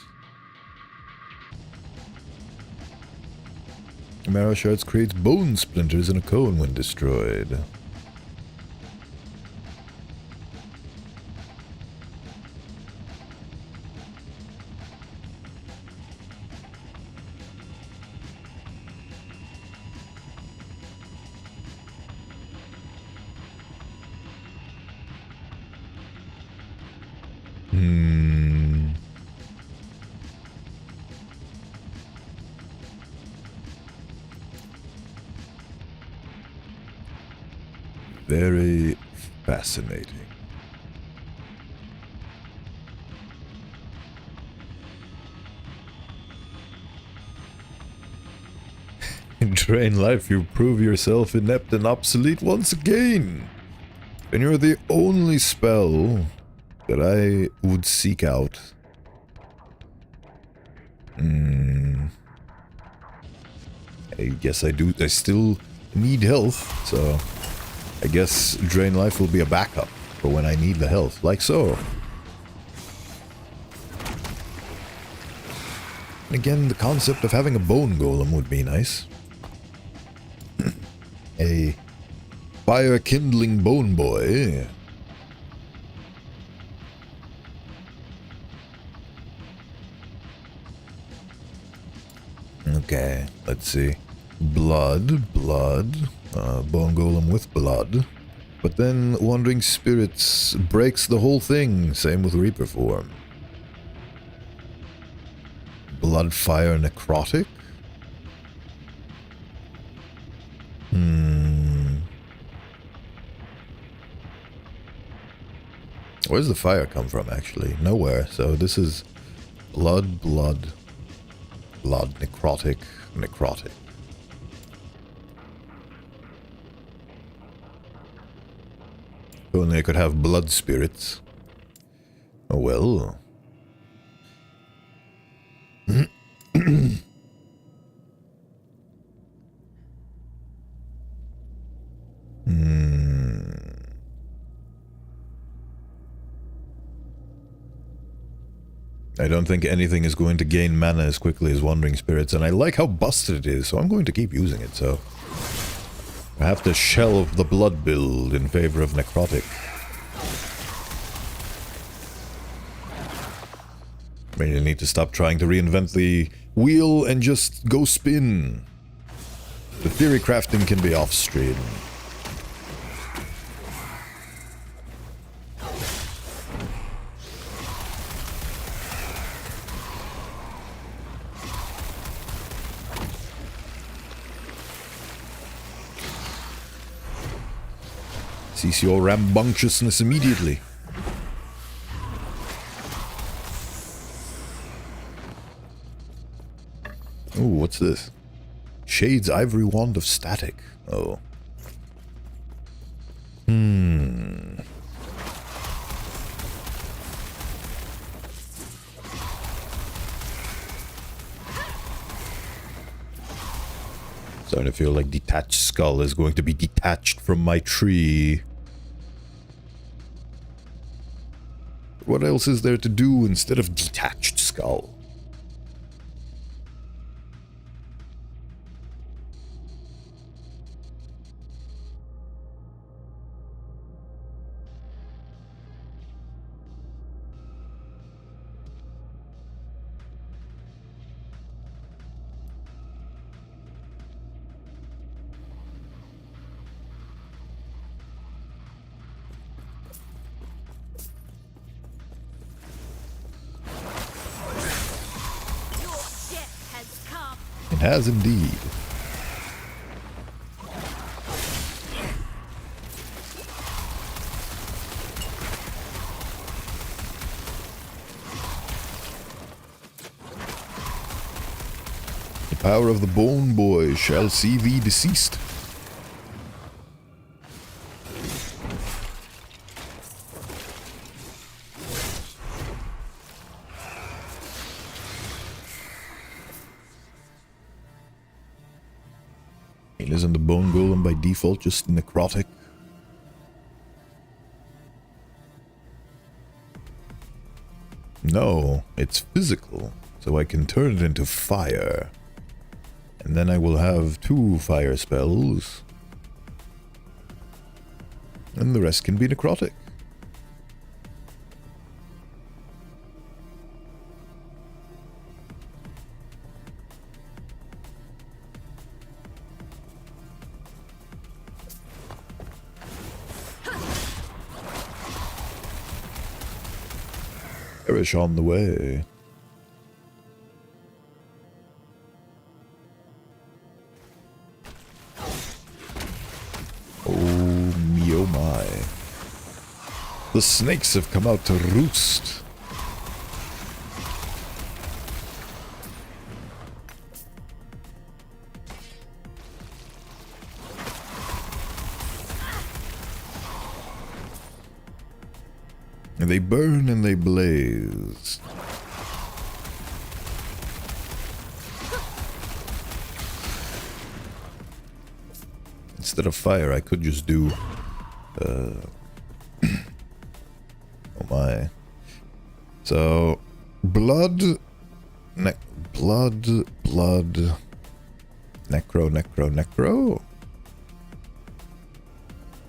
S1: Marrow Shards creates bone splinters in a cone when destroyed. Very fascinating. In Drain Life, you prove yourself inept and obsolete once again. And you're the only spell that I would seek out. I guess I still need health, so I guess Drain Life will be a backup for when I need the health, like so. And again, the concept of having a bone golem would be nice. A fire kindling bone boy. Okay, let's see. Blood. Bone golem with blood. But then Wandering Spirits breaks the whole thing. Same with Reaper form. Blood, fire, necrotic? Where's the fire come from, actually? Nowhere. So this is blood, necrotic. If only I could have blood spirits. Oh well. I don't think anything is going to gain mana as quickly as Wandering Spirits, and I like how busted it is, so I'm going to keep using it, so... I have to shelve the blood build in favor of necrotic. Maybe I need to stop trying to reinvent the wheel and just go spin. The theory crafting can be off-stream. Cease your rambunctiousness immediately. Ooh, what's this? Shade's Ivory Wand of Static. Oh. Starting to feel like Detached Skull is going to be detached from my tree. What else is there to do instead of Detached Skull? It has indeed. The power of the Bone Boy shall see thee deceased. Isn't the Bone Golem by default just necrotic? No, it's physical, so I can turn it into fire. And then I will have 2 fire spells. And the rest can be necrotic. Perish on the way. Oh me, oh my. The snakes have come out to roost. And they burn and they blaze. Instead of fire, I could just do... oh my. So... blood... blood... Necro...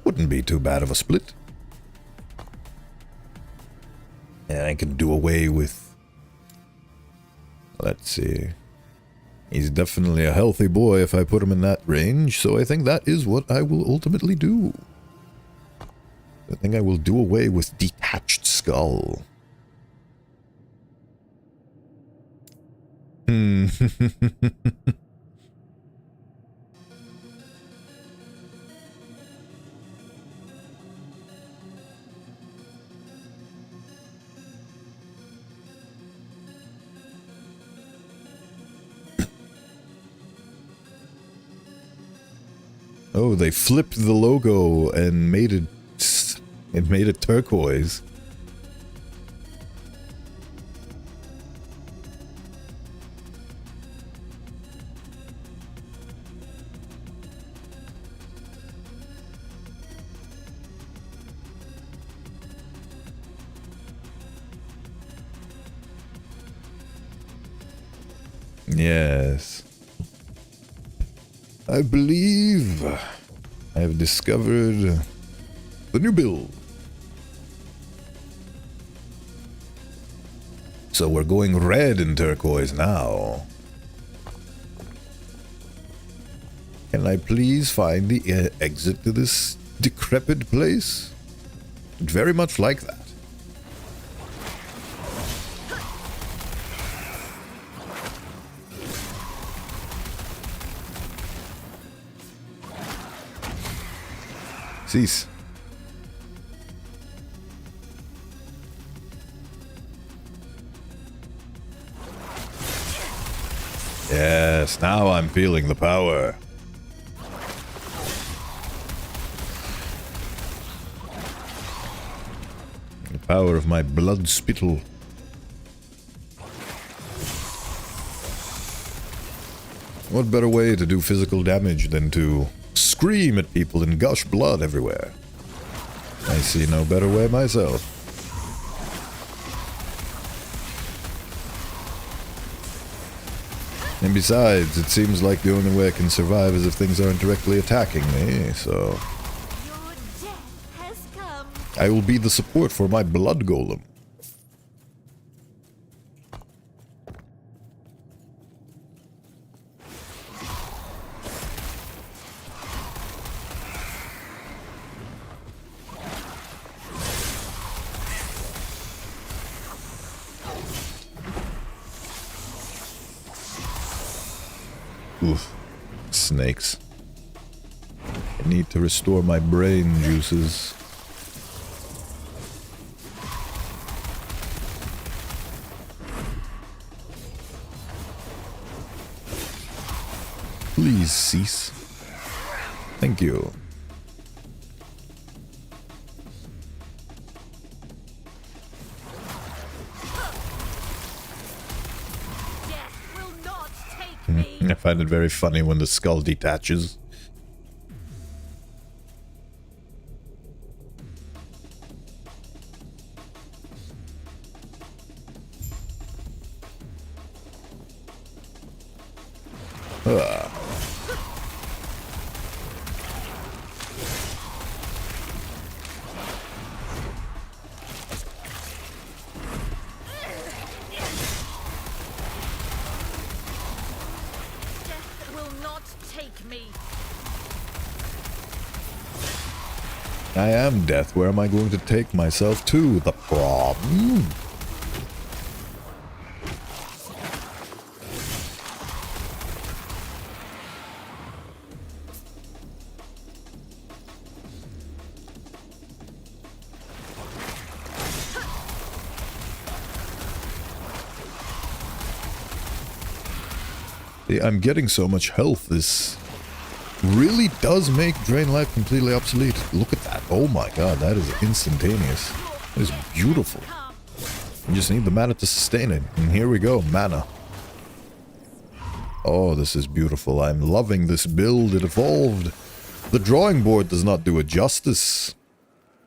S1: Wouldn't be too bad of a split. And I can do away with... let's see... he's definitely a healthy boy if I put him in that range, so I think that is what I will ultimately do. I think I will do away with detached skull. Oh, they flipped the logo and made it turquoise. Yes. I believe I have discovered the new build. So we're going red and turquoise now. Can I please find the exit to this decrepit place? I'd very much like that. Cease. Yes, now I'm feeling the power. The power of my blood spittle. What better way to do physical damage than to scream at people and gush blood everywhere? I see no better way myself. And besides, it seems like the only way I can survive is if things aren't directly attacking me, so...
S2: Your death has come.
S1: I will be the support for my blood golem. Oof. Snakes. I need to restore my brain juices. Please cease. Thank you.
S2: Death will not take me.
S1: I find it very funny when the skull detaches.
S2: Death will not take me.
S1: I am death. Where am I going to take myself to? The problem? See, I'm getting so much health. This really does make Drain Life completely obsolete. Look at that. Oh my god, that is instantaneous. That is beautiful. You just need the mana to sustain it. And here we go, mana. Oh, this is beautiful. I'm loving this build. It evolved The drawing board does not do it justice.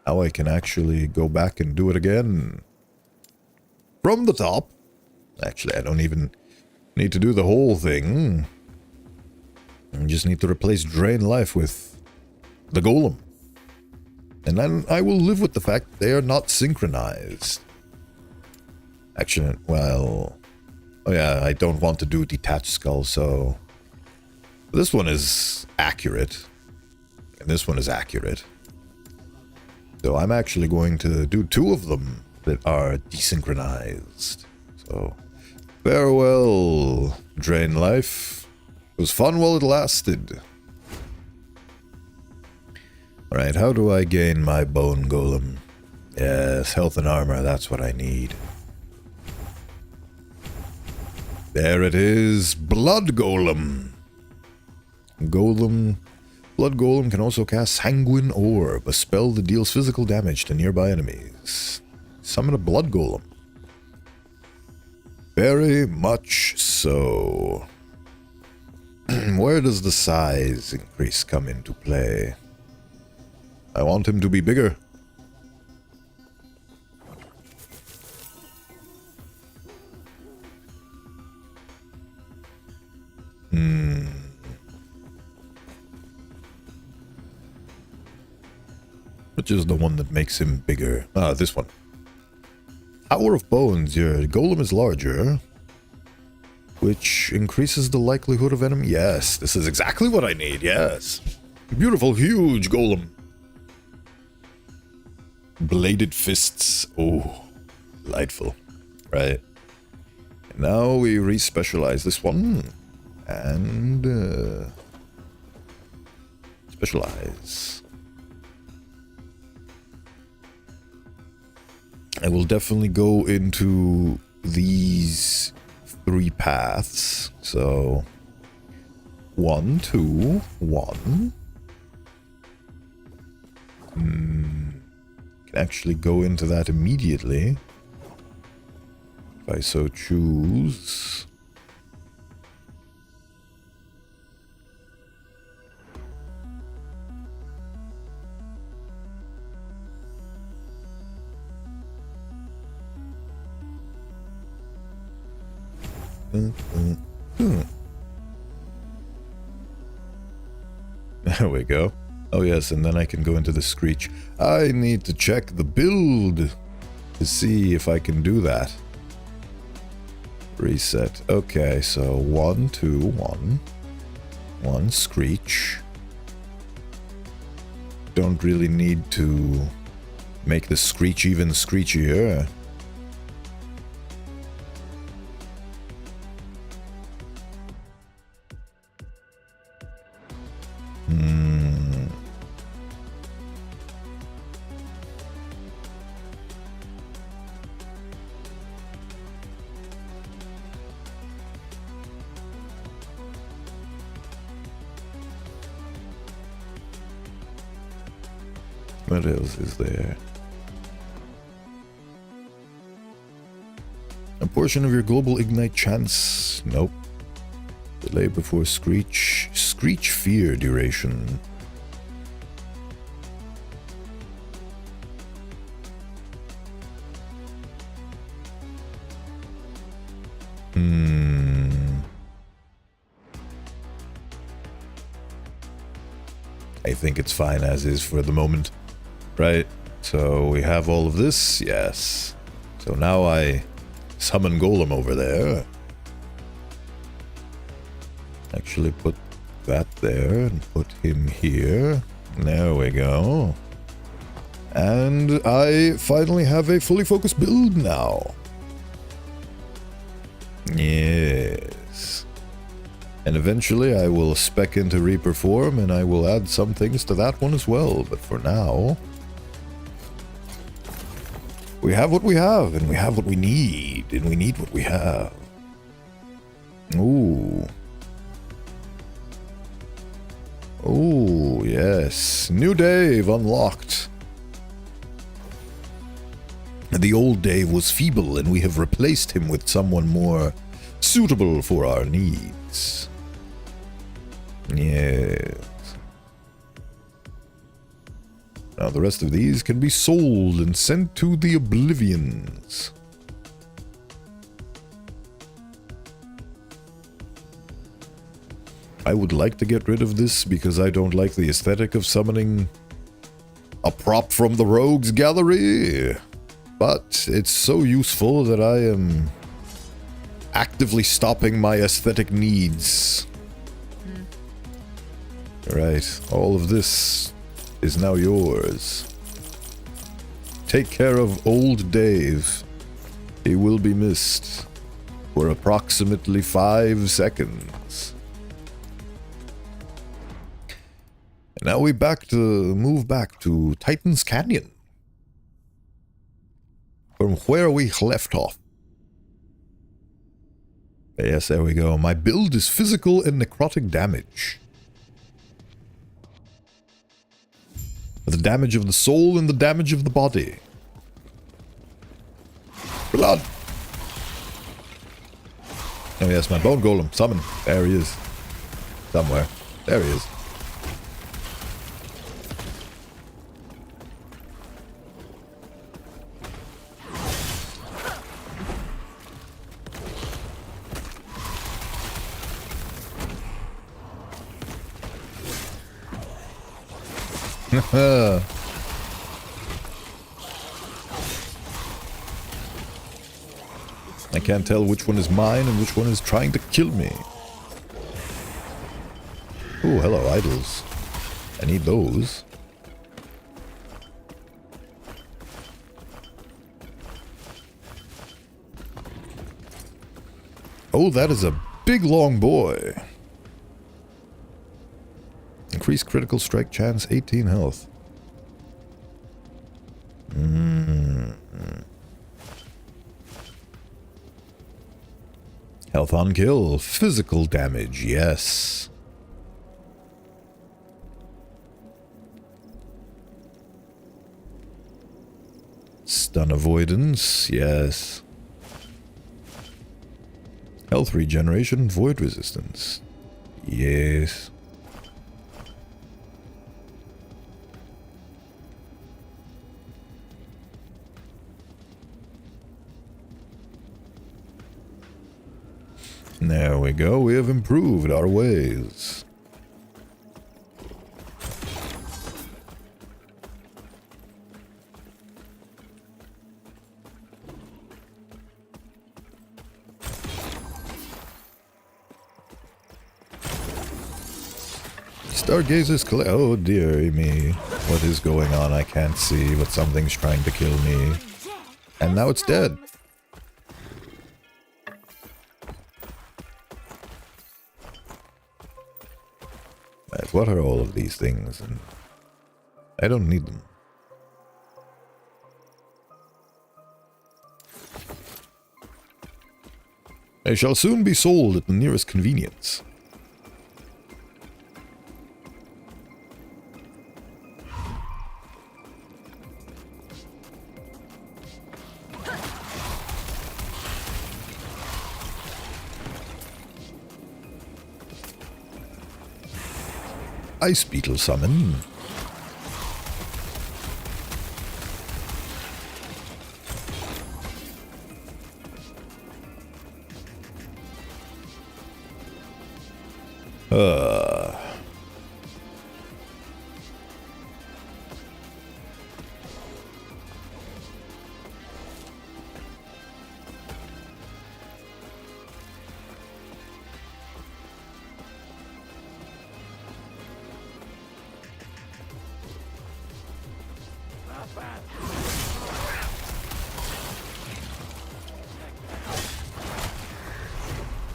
S1: Now I can actually go back and do it again. From the top. Actually, I don't even need to do the whole thing. I just need to replace Drain Life with the Golem. And then I will live with the fact they are not synchronized. Actually, well... Oh yeah, I don't want to do Detached Skull, so... This one is accurate. And this one is accurate. So I'm actually going to do 2 of them that are desynchronized. So, farewell, Drain Life. It was fun while it lasted. Alright, how do I gain my Bone Golem? Yes, health and armor, that's what I need. There it is, Blood Golem. Blood Golem can also cast Sanguine Orb, a spell that deals physical damage to nearby enemies. Summon a Blood Golem. Very much so. Where does the size increase come into play? I want him to be bigger. Which is the one that makes him bigger? Ah, this one. Tower of Bones, your golem is larger, which increases the likelihood of enemy. Yes, this is exactly what I need, yes. Beautiful, huge golem. Bladed fists. Oh, delightful. Right. And now we re-specialize this one. And specialize. I will definitely go into these 3 paths. So 1, 2, 1. Can actually go into that immediately if I so choose. There we go. Oh yes, and then I can go into the Screech. I need to check the build to see if I can do that. Reset. Okay, so 1, 2, 1. 1 Screech. Don't really need to make the Screech even screechier. What else is there? A portion of your global ignite chance. Nope. Delay before Screech. Screech fear duration. I think it's fine as is for the moment. Right, so we have all of this, yes. So now I summon Golem over there. Actually put that there and put him here. There we go. And I finally have a fully focused build now. Yes. And eventually I will spec into Reperform and I will add some things to that one as well. But for now, we have what we have, and we have what we need, and we need what we have. Ooh. Oh, yes. New Dave unlocked. The old Dave was feeble, and we have replaced him with someone more suitable for our needs. Yes. Now the rest of these can be sold and sent to the oblivions. I would like to get rid of this because I don't like the aesthetic of summoning a prop from the Rogues Gallery. But it's so useful that I am actively stopping my aesthetic needs. Alright, all of this is now yours. Take care of old Dave. He will be missed for approximately 5 seconds. And now we move back to Titan's Canyon. From where we left off. Yes, there we go. My build is physical and necrotic damage. The damage of the soul and the damage of the body. Blood! Oh yes, my bone golem. Summon. There he is. Somewhere. There he is. I can't tell which one is mine and which one is trying to kill me. Oh, hello, idols. I need those. Oh, that is a big long boy. Increase critical strike chance, 18 health. Health on kill, physical damage, yes. Stun avoidance, yes. Health regeneration, void resistance, yes. There we go, we have improved our ways. Stargazer's oh dear me. What is going on? I can't see, but something's trying to kill me. And now it's dead. Right, what are all of these things? And I don't need them. They shall soon be sold at the nearest convenience. Ice Beetle summon.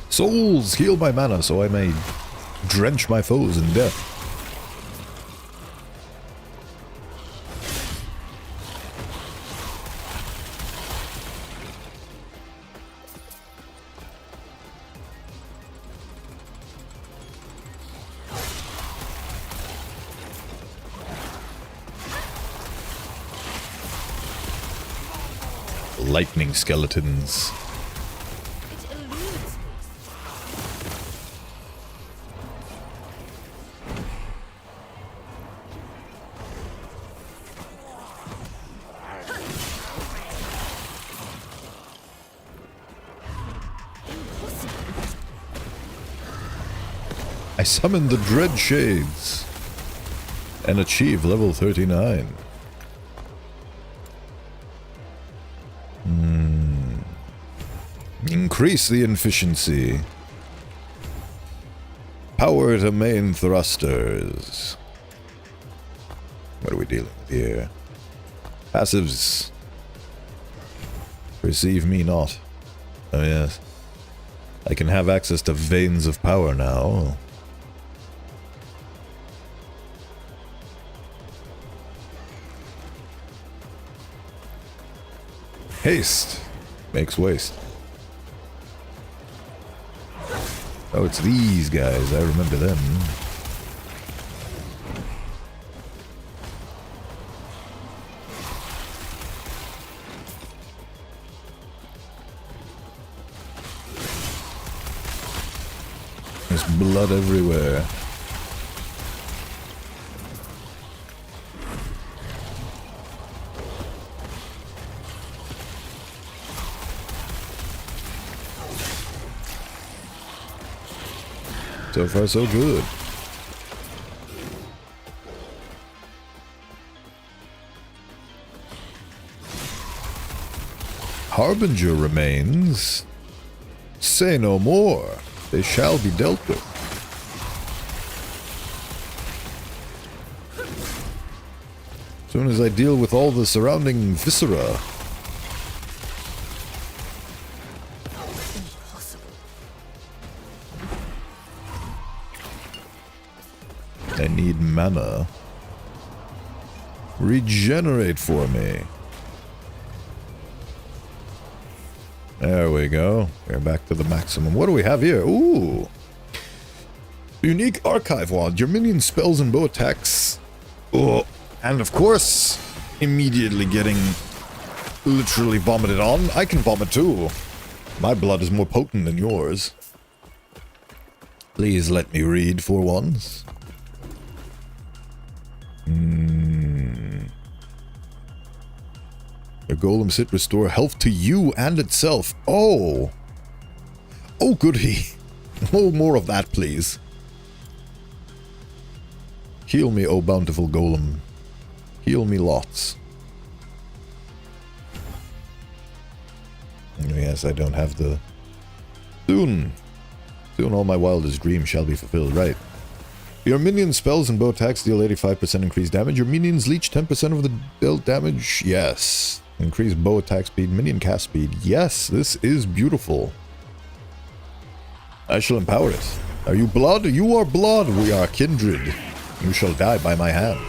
S1: Souls, heal my mana so I may drench my foes in death. Lightning skeletons.
S2: It eludes me.
S1: I summoned the Dread Shades and achieved level 39. Increase the efficiency. Power to main thrusters. What are we dealing with here? Passives. Perceive me not. Oh yes. I can have access to veins of power now. Haste makes waste. Oh, it's these guys. I remember them. There's blood everywhere. So far, so good. Harbinger remains. Say no more. They shall be dealt with. As soon as I deal with all the surrounding viscera. I need mana. Regenerate for me. There we go. We're back to the maximum. What do we have here? Ooh. Unique archive wand. Your minion spells and bow attacks. Oh. And of course, immediately getting literally vomited on. I can vomit too. My blood is more potent than yours. Please let me read for once. Your golem sit restore health to you and itself. Oh. Oh, goody. Oh, more of that, please. Heal me, oh bountiful golem. Heal me lots. Yes, I don't have the... Soon all my wildest dreams shall be fulfilled, right? Your minion spells and bow attacks deal 85% increased damage. Your minions leech 10% of the dealt damage. Yes. Increase bow attack speed, minion cast speed. Yes, this is beautiful. I shall empower it. Are you blood? You are blood. We are kindred. You shall die by my hand.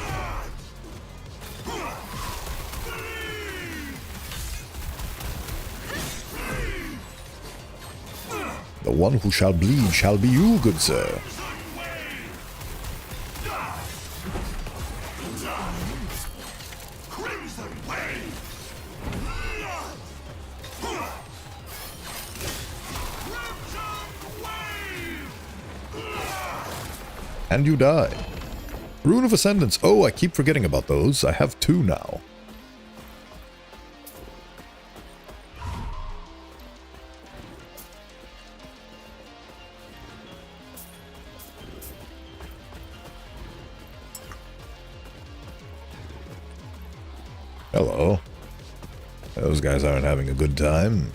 S1: The one who shall bleed shall be you, good sir. And you die. Rune of Ascendance. Oh, I keep forgetting about those. I have 2 now. Hello. Those guys aren't having a good time.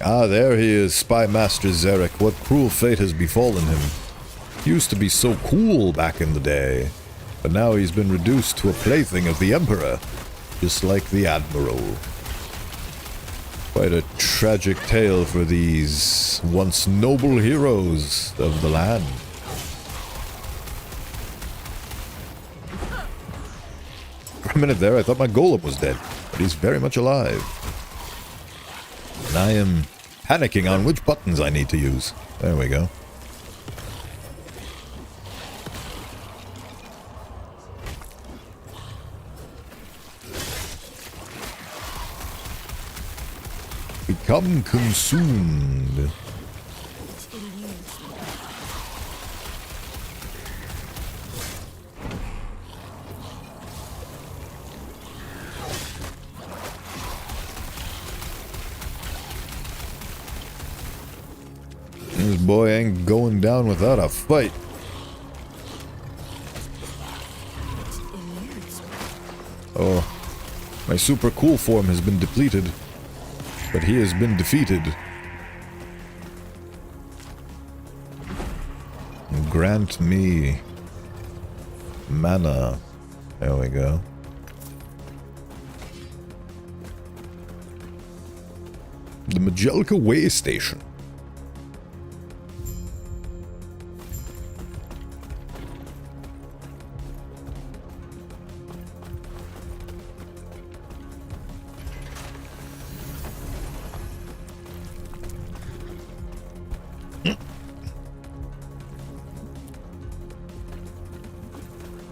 S1: Ah, there he is, Spy Master Zarek. What cruel fate has befallen him. He used to be so cool back in the day, but now he's been reduced to a plaything of the Emperor, just like the Admiral. Quite a tragic tale for these once noble heroes of the land. For a minute there, I thought my golem was dead, but he's very much alive. And I am panicking on which buttons I need to use. There we go. Become consumed. boy ain't going down without a fight. Oh, my super cool form has been depleted, but he has been defeated. Grant me mana. There we go. The Majelka Way Station.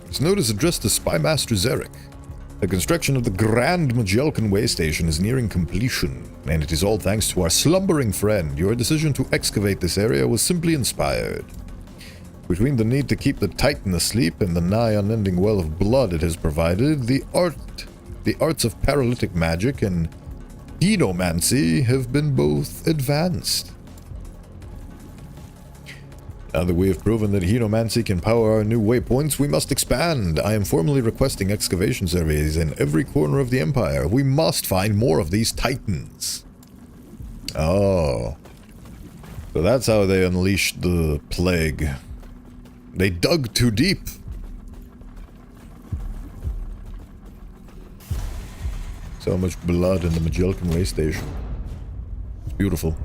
S1: This note is addressed to Spymaster Zarek. The construction of the Grand Majelkan Way Station is nearing completion, and it is all thanks to our slumbering friend. Your decision to excavate this area was simply inspired. Between the need to keep the Titan asleep and the nigh unending well of blood it has provided, the arts of paralytic magic and henomancy have been both advanced. Now that we have proven that henomancy can power our new waypoints, we must expand. I am formally requesting excavation surveys in every corner of the Empire. We must find more of these Titans. Oh. So that's how they unleashed the plague. They dug too deep. So much blood in the Majelkan Way Station. It's beautiful.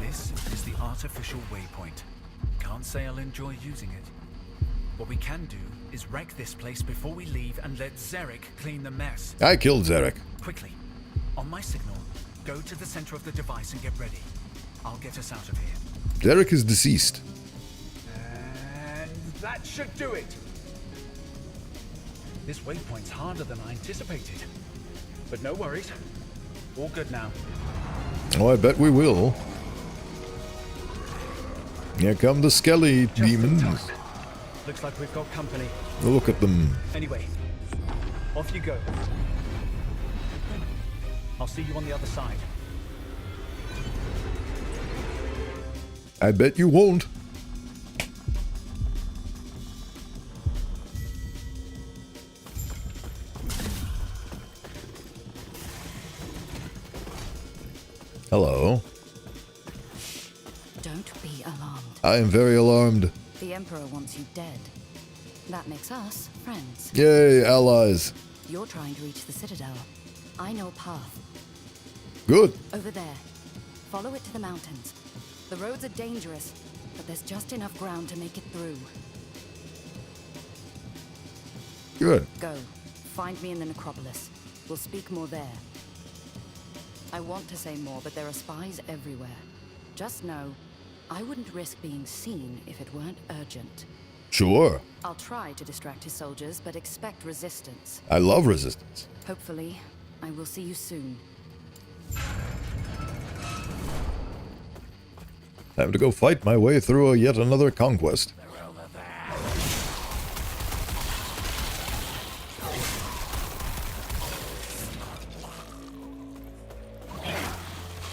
S3: This is the artificial waypoint. Can't say I'll enjoy using it. What we can do is wreck this place before we leave and let Zarek clean the mess.
S1: I killed Zarek.
S3: Quickly, on my signal, go to the center of the device and get ready. I'll get us out of here.
S1: Zarek is deceased.
S3: And that should do it. This waypoint's harder than I anticipated. But no worries. All good now.
S1: Oh, I bet we will. Here come the Skelly
S3: Just in
S1: demons.
S3: time. Looks like we've got company.
S1: Look at them.
S3: Anyway, off you go. I'll see you on the other side.
S1: I bet you won't. Hello.
S6: Don't be alarmed.
S1: I am very alarmed.
S6: The Emperor wants you dead. That makes us friends.
S1: Yay, allies.
S6: You're trying to reach the Citadel. I know a path.
S1: Good.
S6: Over there. Follow it to the mountains. The roads are dangerous, but there's just enough ground to make it through.
S1: Good.
S6: Go. Find me in the necropolis. We'll speak more there. I want to say more, but there are spies everywhere. Just know, I wouldn't risk being seen if it weren't urgent.
S1: Sure.
S6: I'll try to distract his soldiers, but expect resistance.
S1: I love resistance.
S6: Hopefully, I will see you soon.
S1: Time to go fight my way through yet another conquest.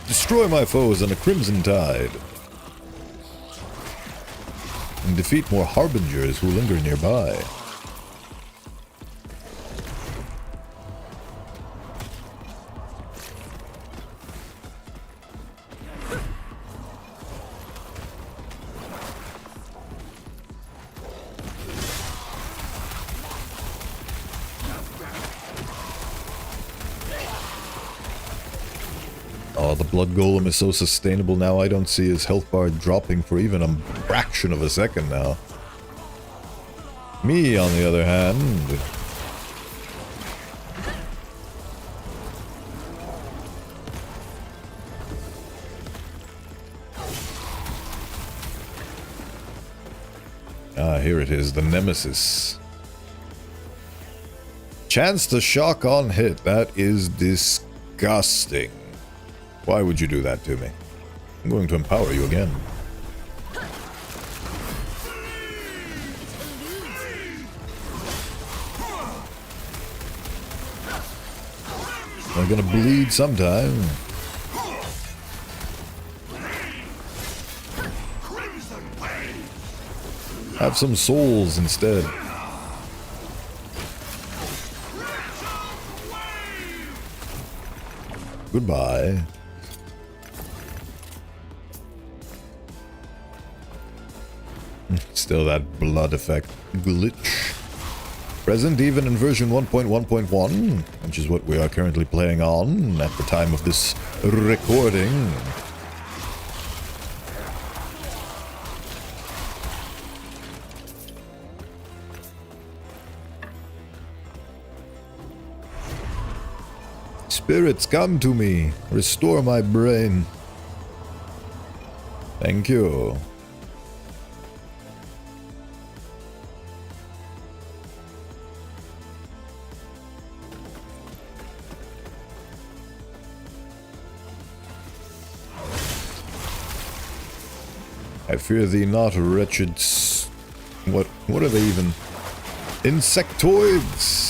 S1: Destroy my foes in a crimson tide. And defeat more harbingers who linger nearby. Oh, the blood golem is so sustainable now, I don't see his health bar dropping for even a fraction of a second now. Me, on the other hand... Ah, here it is, the Nemesis. Chance to shock on hit, that is disgusting. Why would you do that to me? I'm going to empower you again. I'm gonna bleed sometime. Have some souls instead. Goodbye. Still that blood effect glitch. Present even in version 1.1.1, which is what we are currently playing on at the time of this recording. Spirits, come to me. Restore my brain. Thank you. I fear thee not, wretched What are they even? Insectoids!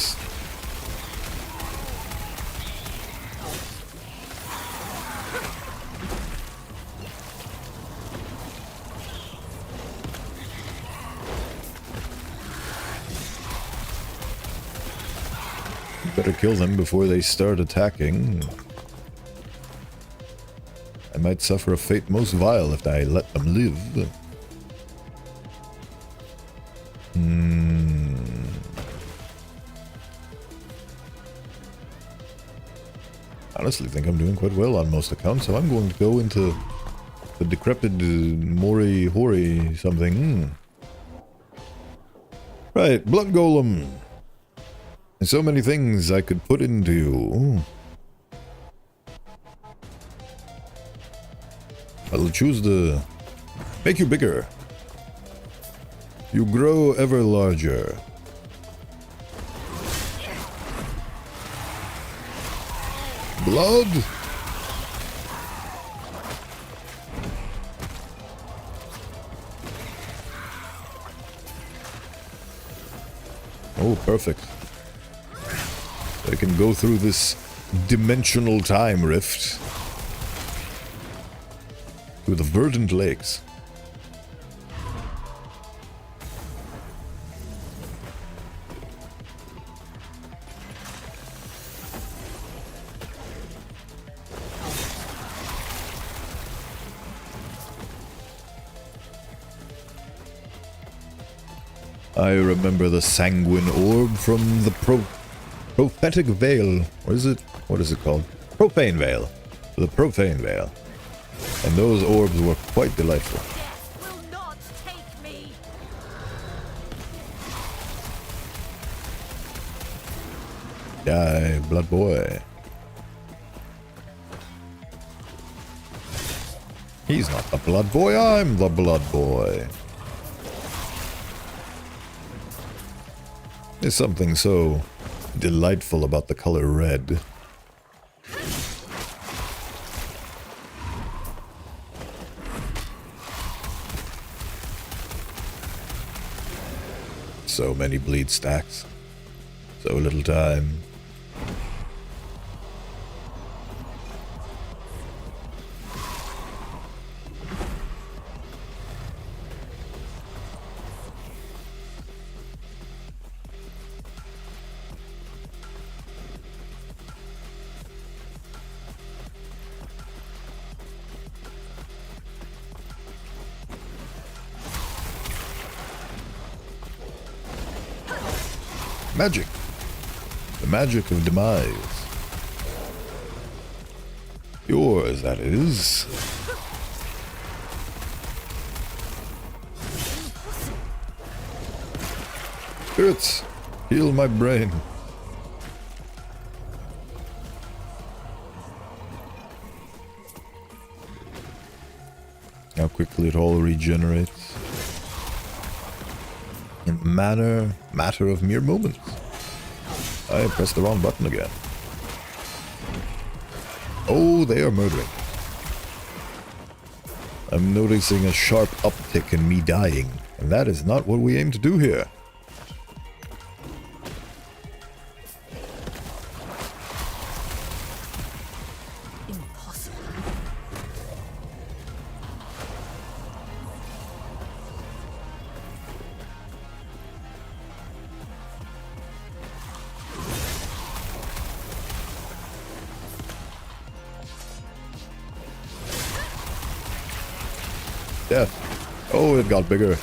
S1: Better kill them before they start attacking. I might suffer a fate most vile if I let them live. Honestly think I'm doing quite well on most accounts, so I'm going to go into the decrepit Mori Hori something. Right, Blood Golem. There's so many things I could put into you. I'll choose the... make you bigger. You grow ever larger. Blood? Oh, perfect. I can go through this dimensional time rift through the verdant lakes. I remember the sanguine orb from the prophetic veil. What is it? What is it called? Profane veil. The profane veil. And those orbs were quite delightful.
S2: Death will not take me.
S1: Die, blood boy. He's not the blood boy, I'm the blood boy. There's something so delightful about the color red. So many bleed stacks. So little time. Magic. The magic of demise. Yours, that is. Spirits, heal my brain. How quickly it all regenerates. In matter of mere moments. I pressed the wrong button again. Oh, they are murdering. I'm noticing a sharp uptick in me dying, and that is not what we aim to do here.
S2: Impossible.
S1: Yeah. Oh, it got bigger.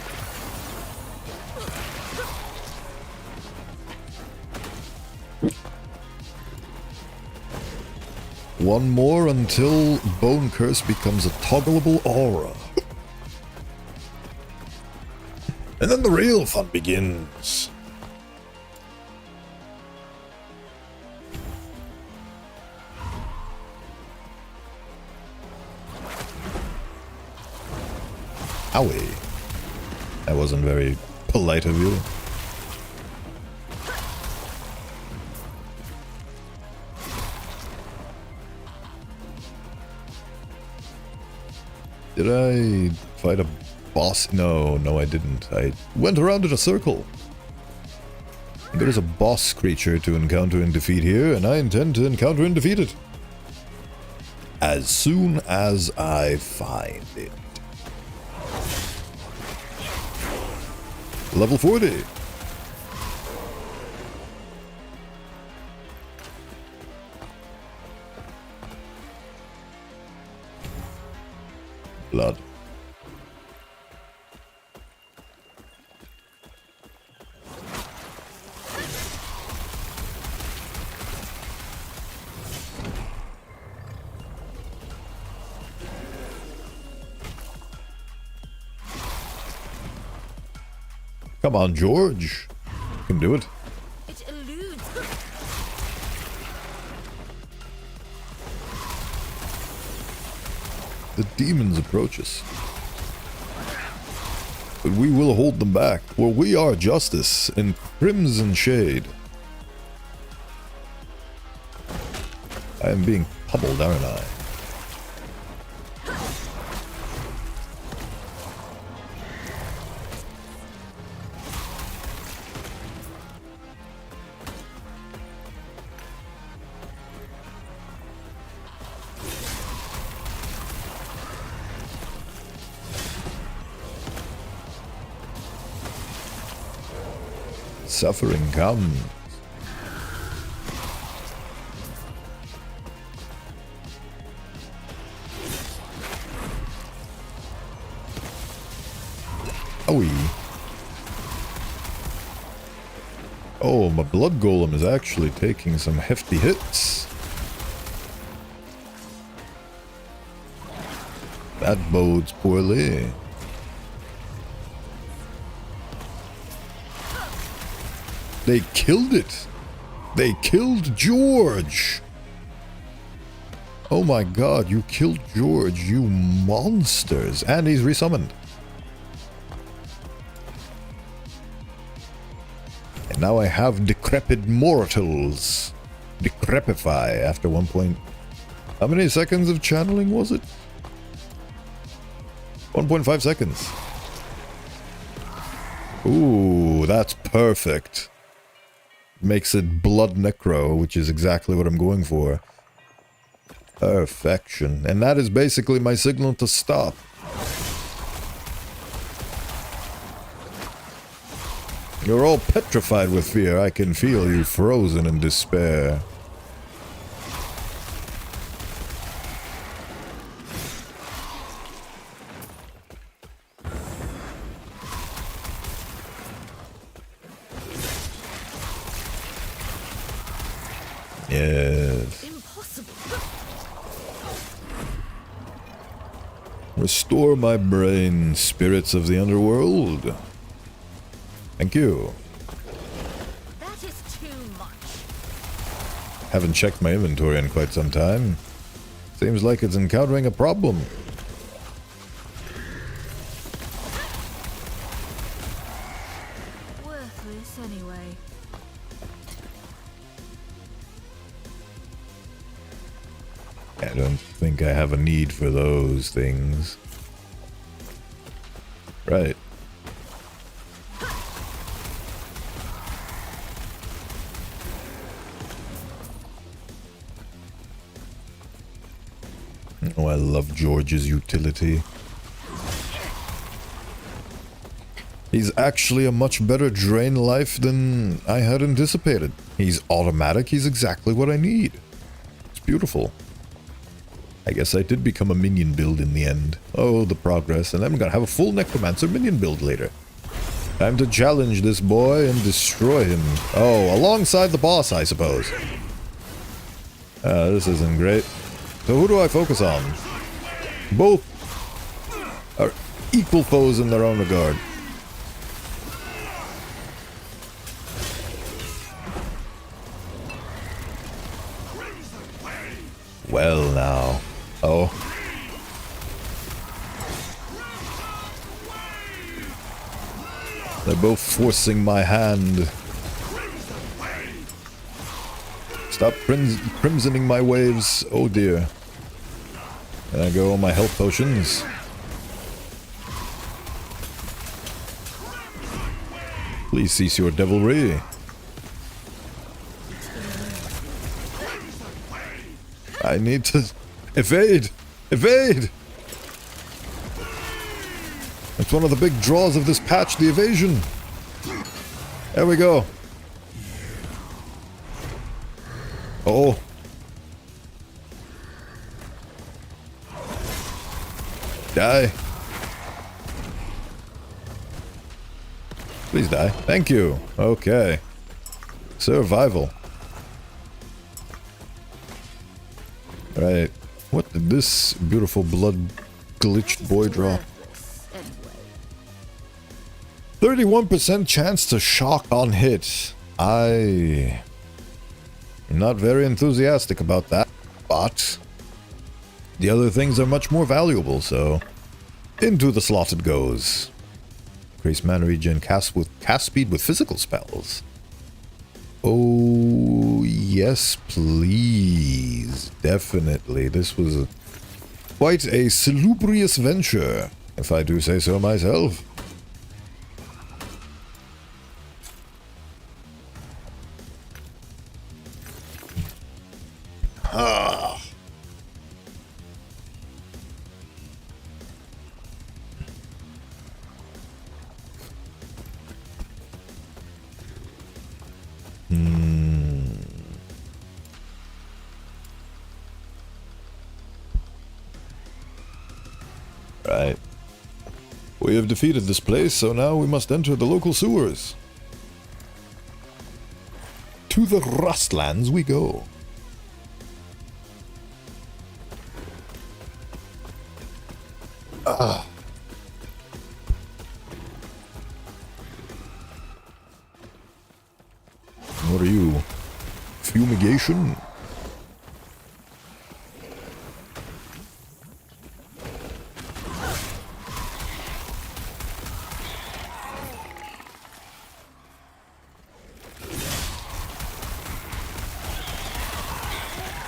S1: One more until Bone Curse becomes a toggleable aura. And then the real fun begins. Owie. That wasn't very polite of you. Did I fight a boss? No, I didn't. I went around in a circle. There is a boss creature to encounter and defeat here, and I intend to encounter and defeat it. As soon as I find it. Level 40. Blood. Come on, George. You can do it.
S2: It eludes.
S1: The demons approach us. But we will hold them back, for we are justice in crimson shade. I am being pummeled, aren't I? Suffering comes. Owie. Oh, my blood golem is actually taking some hefty hits. That bodes poorly. They killed it. They killed George. Oh my god, you killed George, you monsters. And he's resummoned. And now I have decrepit mortals. Decrepify after 1 point... How many seconds of channeling was it? 1.5 seconds. Ooh, that's perfect. Makes it blood necro, which is exactly what I'm going for. Perfection. And that is basically my signal to stop. You're all petrified with fear. I can feel you frozen in despair. Yes.
S2: Impossible.
S1: Restore my brain, spirits of the underworld. Thank you.
S2: That is too much.
S1: Haven't checked my inventory in quite some time. Seems like it's encountering a problem.
S2: Worthless anyway.
S1: I don't think I have a need for those things. Right. Oh, I love George's utility. He's actually a much better drain life than I had anticipated. He's automatic, he's exactly what I need. It's beautiful. I guess I did become a minion build in the end. Oh, the progress. And I'm gonna have a full Necromancer minion build later. Time to challenge this boy and destroy him. Oh, alongside the boss, I suppose. This isn't great. So who do I focus on? Both are equal foes in their own regard. Well now. Oh. They're both forcing my hand. Stop crimsoning my waves. Oh dear. There I go, all my health potions. Please cease your devilry. I need to evade! Evade! It's one of the big draws of this patch, the evasion. There we go. Oh. Die. Please die. Thank you. Okay. Survival. Right. What did this beautiful blood glitched boy drop? 31% chance to shock on hit. I'm not very enthusiastic about that, but the other things are much more valuable, so into the slot it goes. Increase mana regen, cast speed with physical spells. Oh, yes, please. Definitely. This was quite a salubrious venture, if I do say so myself. Ah. Right. We have defeated this place, so now we must enter the local sewers. To the Rustlands we go. Ah. What are you? Fumigation?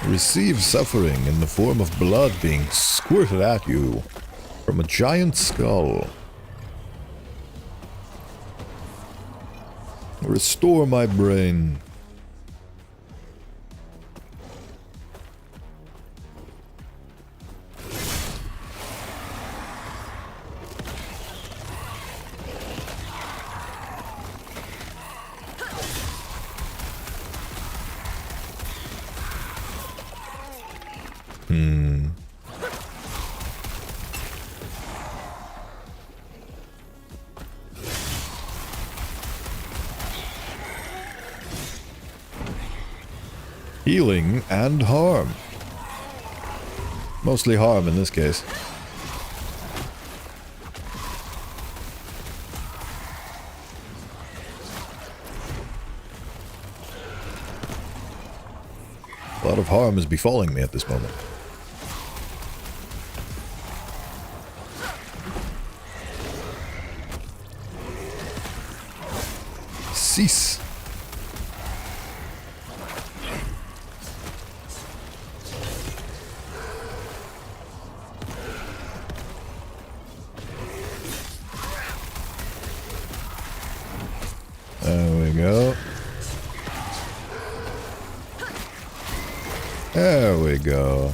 S1: Receive suffering in the form of blood being squirted at you from a giant skull. Restore my brain. Healing and harm. Mostly harm in this case. A lot of harm is befalling me at this moment. Cease. There we go. There we go.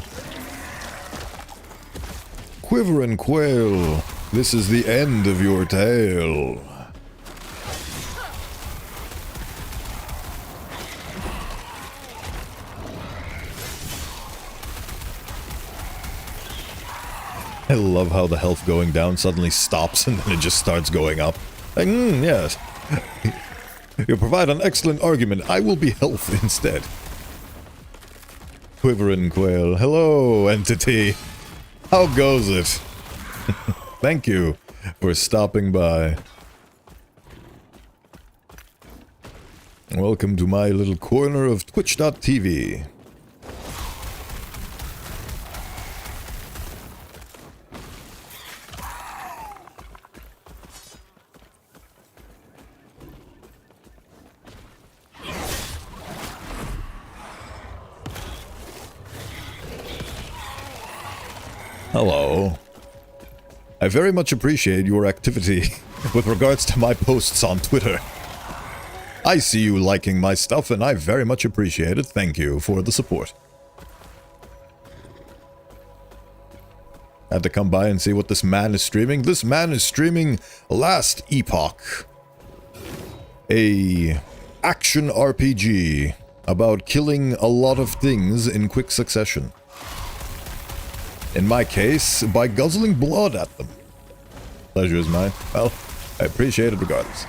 S1: Quiver and quail, this is the end of your tale. I love how the health going down suddenly stops and then it just starts going up. Like, yes. You provide an excellent argument. I will be health instead. Quivering Quail. Hello, entity. How goes it? Thank you for stopping by. Welcome to my little corner of Twitch.tv. Hello. I very much appreciate your activity with regards to my posts on Twitter. I see you liking my stuff and I very much appreciate it. Thank you for the support. Had to come by and see what this man is streaming. This man is streaming Last Epoch. A action RPG about killing a lot of things in quick succession. In my case, by guzzling blood at them. Pleasure is mine. Well, I appreciate it regardless.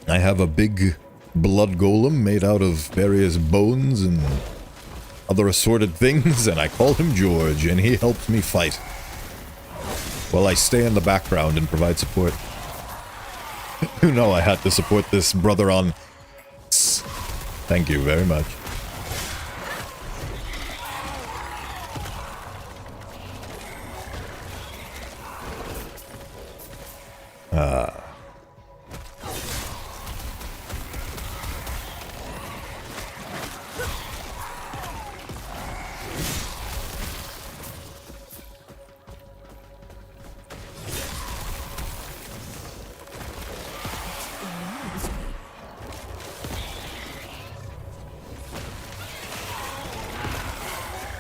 S1: I have a big blood golem made out of various bones and other assorted things, and I call him George, and he helps me fight. While I stay in the background and provide support. You know I had to support this brother on... Thank you very much.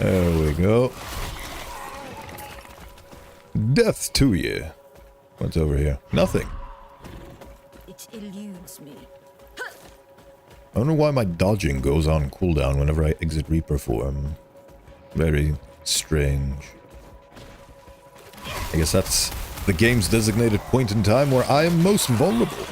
S1: There we go. Death to you. What's over here? Nothing.
S2: It eludes me.
S1: I don't know why my dodging goes on cooldown whenever I exit Reaper form. Very strange. I guess that's the game's designated point in time where I am most vulnerable.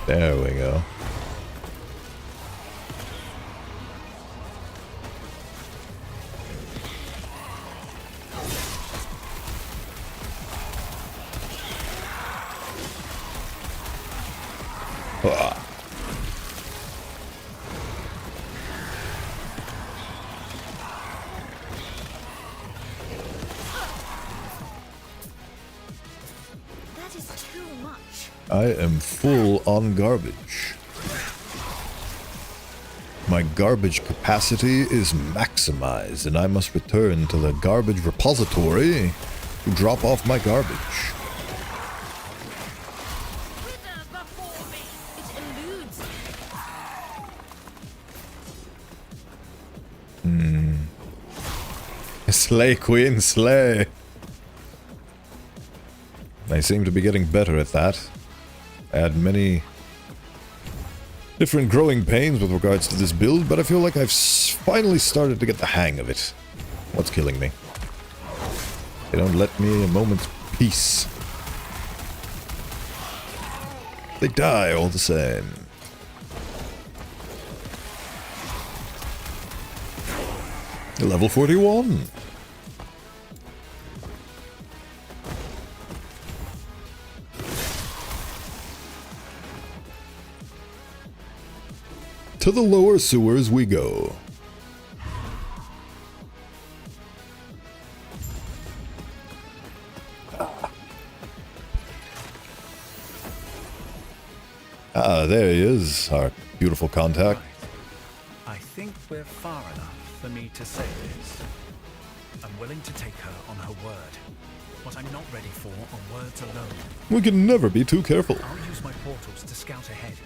S1: There we go. Ah.
S2: That is too much.
S1: I am full on garbage. My garbage capacity is maximized, and I must return to the garbage repository to drop off my garbage.
S2: Wither before me. It eludes me.
S1: Slay, Queen, slay! I seem to be getting better at that. I had many different growing pains with regards to this build, but I feel like I've finally started to get the hang of it. What's killing me? They don't let me a moment's peace. They die all the same. Level 41. To the lower sewers we go. Ah, there he is, our beautiful contact.
S3: I think we're far enough for me to say this. I'm willing to take her on her word. What I'm not ready for are words alone.
S1: We can never be too careful.
S3: I'll use my portals to scout ahead.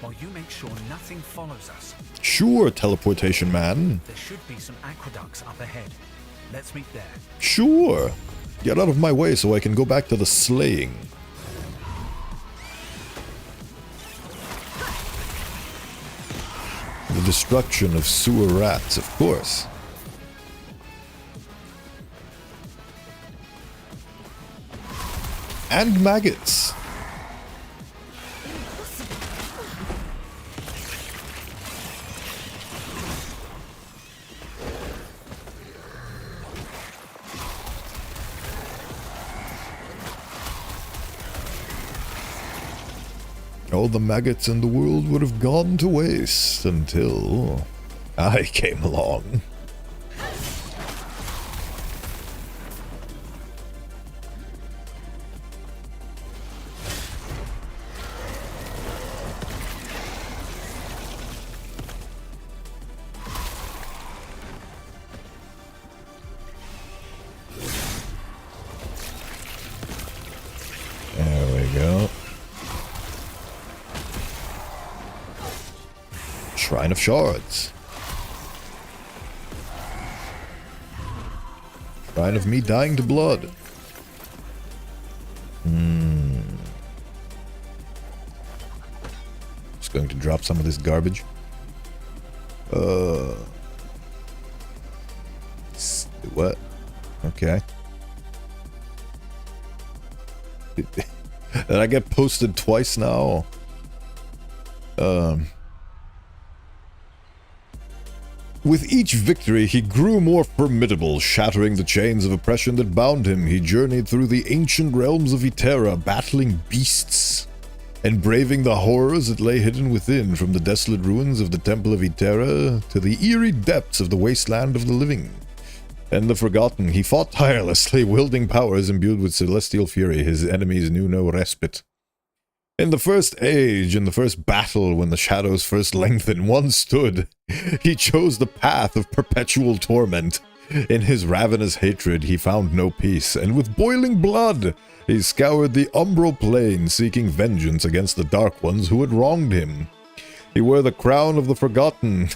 S3: while you make sure nothing follows us.
S1: Sure, teleportation man.
S3: There should be some aqueducts up ahead. Let's meet there.
S1: Sure. Get out of my way so I can go back to the slaying. The destruction of sewer rats, of course. And maggots. All the maggots in the world would have gone to waste until I came along. There we go. Shrine of Shards. Shrine of me dying to blood. Just going to drop some of this garbage. What? Okay. Did I get posted twice now? With each victory, he grew more formidable, shattering the chains of oppression that bound him. He journeyed through the ancient realms of Iterra, battling beasts and braving the horrors that lay hidden within, from the desolate ruins of the Temple of Iterra to the eerie depths of the wasteland of the living and the forgotten. He fought tirelessly, wielding powers imbued with celestial fury. His enemies knew no respite. In the first age, in the first battle, when the shadows first lengthened, one stood. He chose the path of perpetual torment. In his ravenous hatred, he found no peace, and with boiling blood, he scoured the umbral plane, seeking vengeance against the Dark Ones who had wronged him. He wore the crown of the forgotten,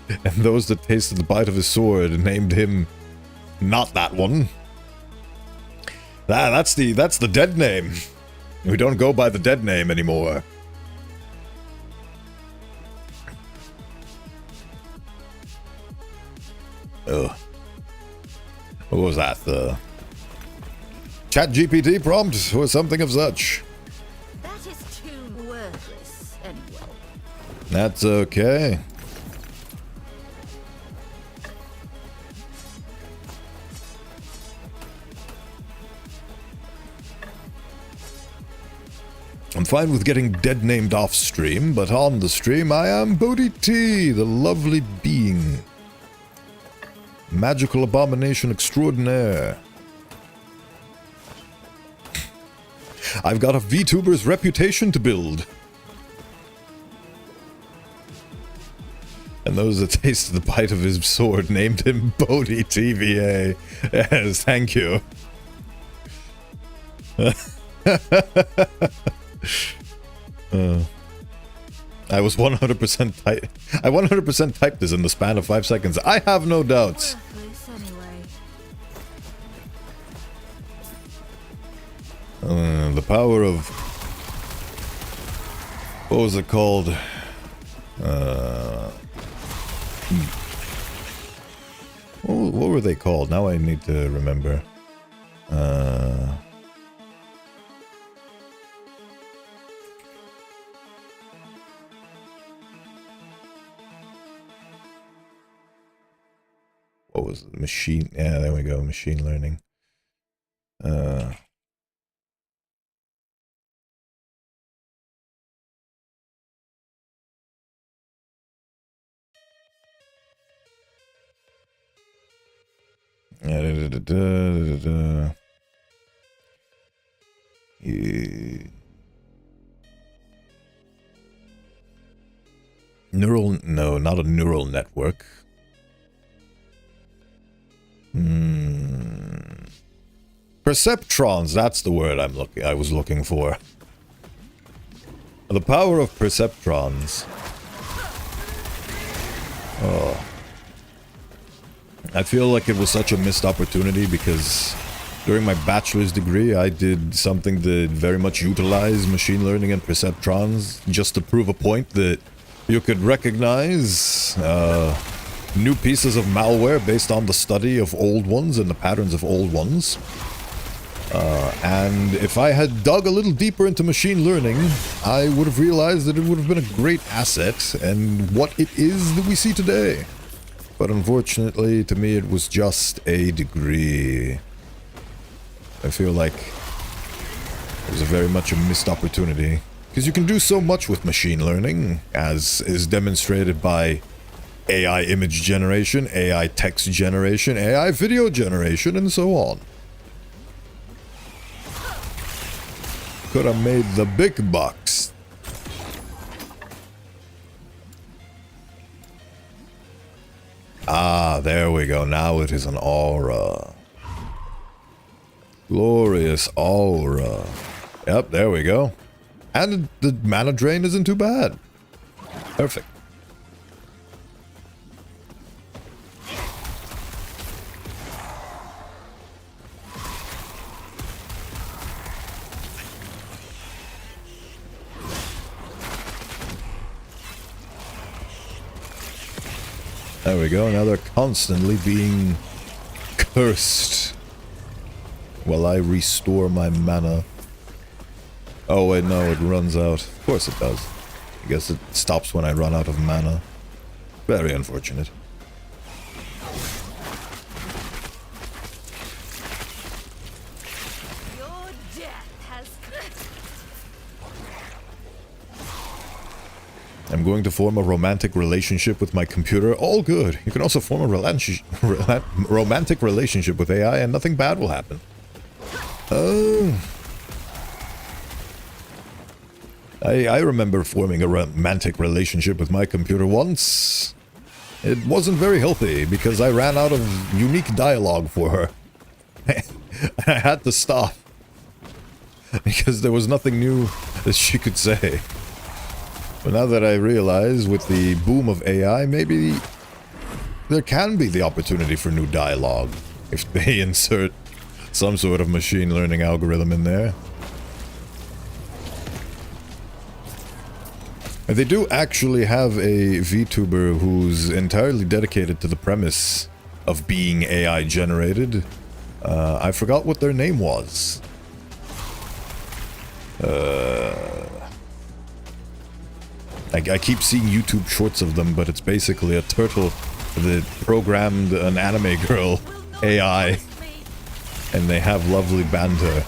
S1: and those that tasted the bite of his sword named him not that one. That's the dead name. We don't go by the dead name anymore. Ugh. What was that? The ChatGPT prompt or something of such?
S2: That is too worthless, anyway.
S1: That's okay. I'm fine with getting dead named off stream, but on the stream I am Bodhi T, the lovely being. Magical abomination extraordinaire. I've got a VTuber's reputation to build. And those that tasted the bite of his sword named him Bodhi TVA. Yes, thank you. I was 100% type. I 100% typed this in the span of 5 seconds. I have no doubts.
S2: Worthless, anyway.
S1: The power of... What was it called? What were they called? Now I need to remember. What was it? Machine? Yeah, there we go. Machine learning. Neural... No, not a neural network. Perceptrons, that's the word I was looking for. The power of perceptrons. Oh. I feel like it was such a missed opportunity because during my bachelor's degree I did something that very much utilized machine learning and perceptrons just to prove a point that you could recognize new pieces of malware based on the study of old ones and the patterns of old ones. And if I had dug a little deeper into machine learning, I would have realized that it would have been a great asset and what it is that we see today. But unfortunately, to me, it was just a degree. I feel like it was very much a missed opportunity. Because you can do so much with machine learning, as is demonstrated by AI image generation, AI text generation, AI video generation, and so on. Could have made the big bucks. Ah, there we go. Now it is an aura. Glorious aura. Yep, there we go. And the mana drain isn't too bad. Perfect. There we go, now they're constantly being cursed while I restore my mana. Oh wait, no, it runs out. Of course it does. I guess it stops when I run out of mana. Very unfortunate.
S2: Your death has
S1: I'm going to form a romantic relationship with my computer. All good. You can also form a romantic relationship with AI and nothing bad will happen. Oh. I remember forming a romantic relationship with my computer once. It wasn't very healthy because I ran out of unique dialogue for her. I had to stop. Because there was nothing new that she could say. But now that I realize with the boom of AI, maybe there can be the opportunity for new dialogue if they insert some sort of machine learning algorithm in there. And they do actually have a VTuber who's entirely dedicated to the premise of being AI generated. I forgot what their name was. I keep seeing YouTube shorts of them, but it's basically a turtle that programmed an anime girl AI, and they have lovely banter.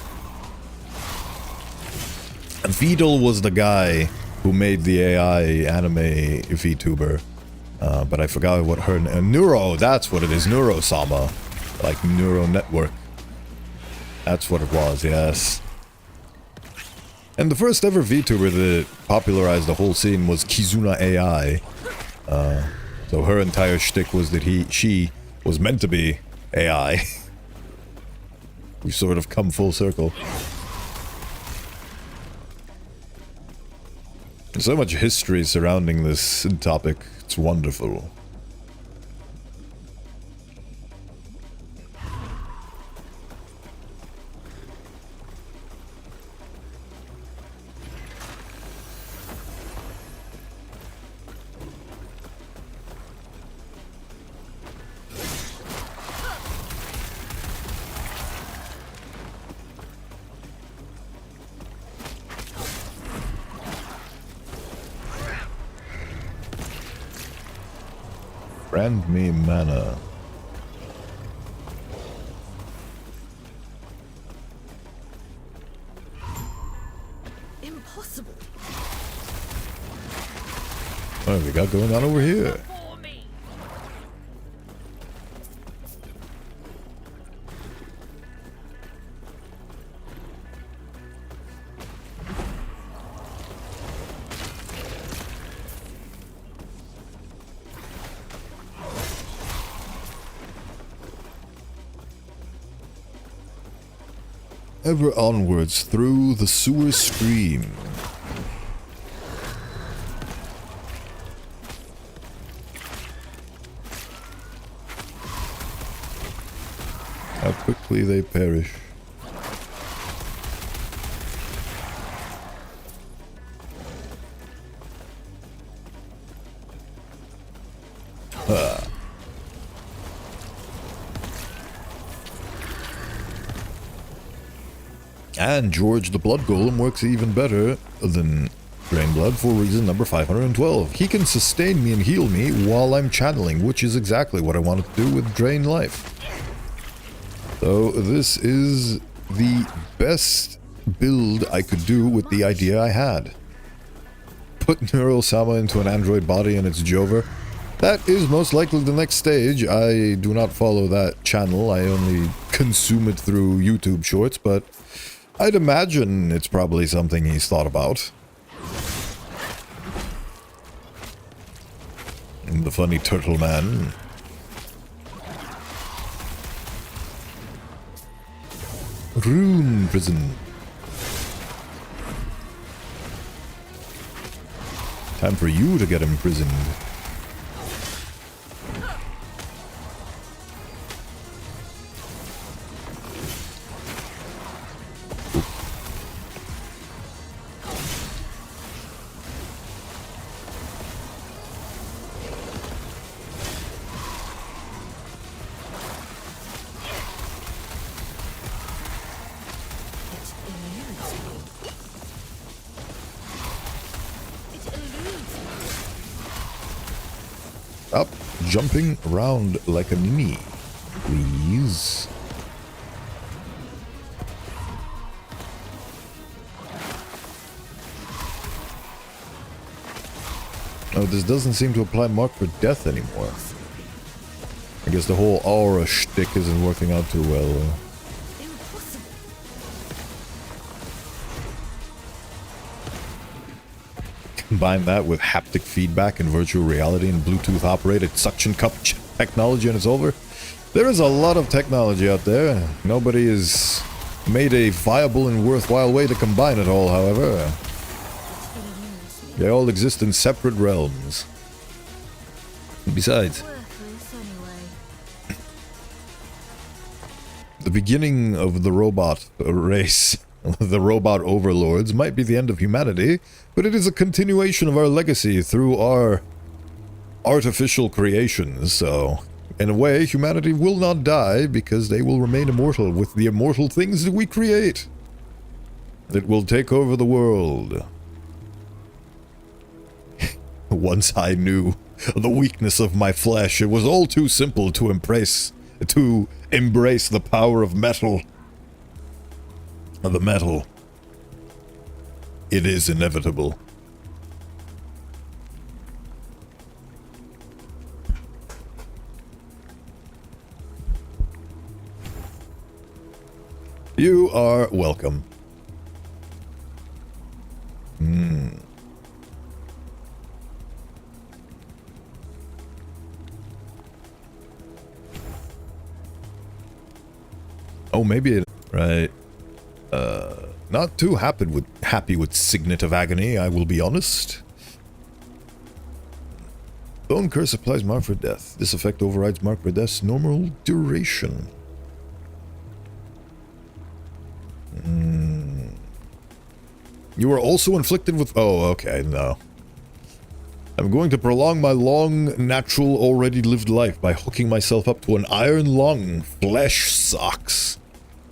S1: Vidal was the guy who made the AI anime VTuber, but I forgot what her Neuro, that's what it is, Neuro-sama, like neural network. That's what it was, yes. And the first ever VTuber that popularized the whole scene was Kizuna AI. So her entire shtick was that she was meant to be AI. We've sort of come full circle. There's so much history surrounding this topic. It's wonderful. Grant me mana.
S2: impossible.
S1: What have we got going on over here?
S2: For me.
S1: Ever onwards through the sewer stream. How quickly they perish. And George the Blood Golem works even better than Drain Blood for reason number 512. He can sustain me and heal me while I'm channeling, which is exactly what I wanted to do with Drain Life. So this is the best build I could do with the idea I had. Put Neuro-Sama into an android body and it's Jover. That is most likely the next stage. I do not follow that channel. I only consume it through YouTube shorts, but I'd imagine it's probably something he's thought about. And the funny turtle man. Rune prison. Time for you to get imprisoned. Up, jumping around like a ninny, please. Oh, this doesn't seem to apply mark for death anymore. I guess the whole aura shtick isn't working out too well. Combine that with haptic feedback and virtual reality and Bluetooth operated suction cup technology and it's over. There is a lot of technology out there. Nobody has made a viable and worthwhile way to combine it all, however. They all exist in separate realms. Besides, the beginning of the robot race, the robot overlords, might be the end of humanity, but it is a continuation of our legacy through our artificial creations, so in a way, humanity will not die because they will remain immortal with the immortal things that we create. It will take over the world. Once I knew the weakness of my flesh, it was all too simple to embrace the power of metal. The metal. It is inevitable. You are welcome. Oh, maybe it... Right. Not too happy with Signet of Agony, I will be honest. Bone Curse applies mark for death. This effect overrides mark for death's normal duration. You are also inflicted with... Oh, okay, no. I'm going to prolong my long, natural, already lived life by hooking myself up to an iron lung. Flesh sucks.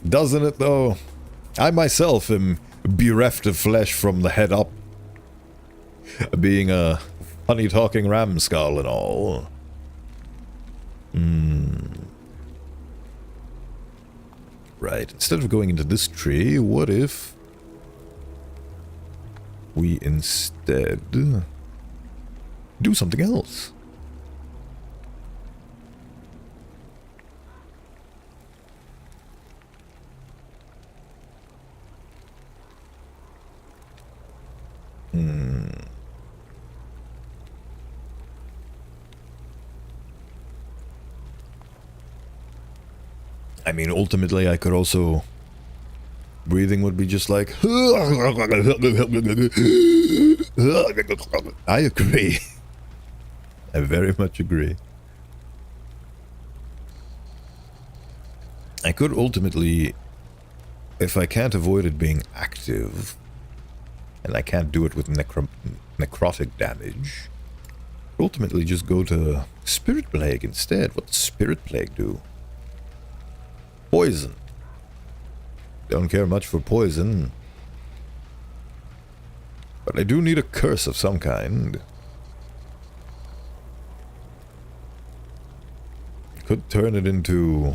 S1: Doesn't it, though? I myself am bereft of flesh from the head up. Being a funny-talking ram skull and all. Right, instead of going into this tree, what if we instead do something else? I mean, ultimately, I could also... Breathing would be just like... I agree. I very much agree. I could ultimately, if I can't avoid it being active, and I can't do it with necrotic damage, ultimately just go to Spirit Plague instead. What does Spirit Plague do? Poison. Don't care much for poison. But I do need a curse of some kind. Could turn it into...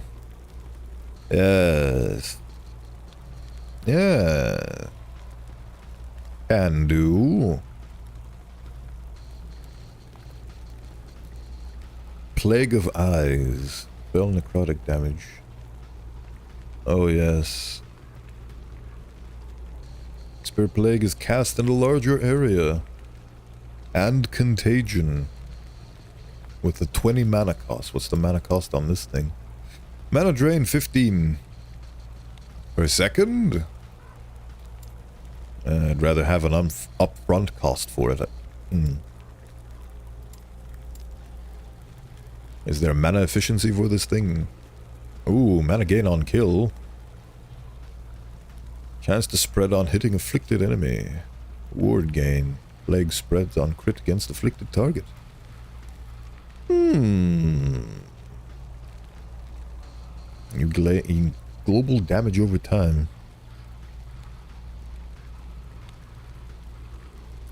S1: Yes. Yeah. Can do. Plague of Eyes. Spell necrotic damage. Oh yes. Spirit Plague is cast in a larger area. And Contagion. With the 20 mana cost. What's the mana cost on this thing? Mana drain 15 per second. I'd rather have an upfront cost for it. Is there mana efficiency for this thing? Ooh, mana gain on kill. Chance to spread on hitting afflicted enemy. Ward gain. Plague spreads on crit against afflicted target. You gain global damage over time.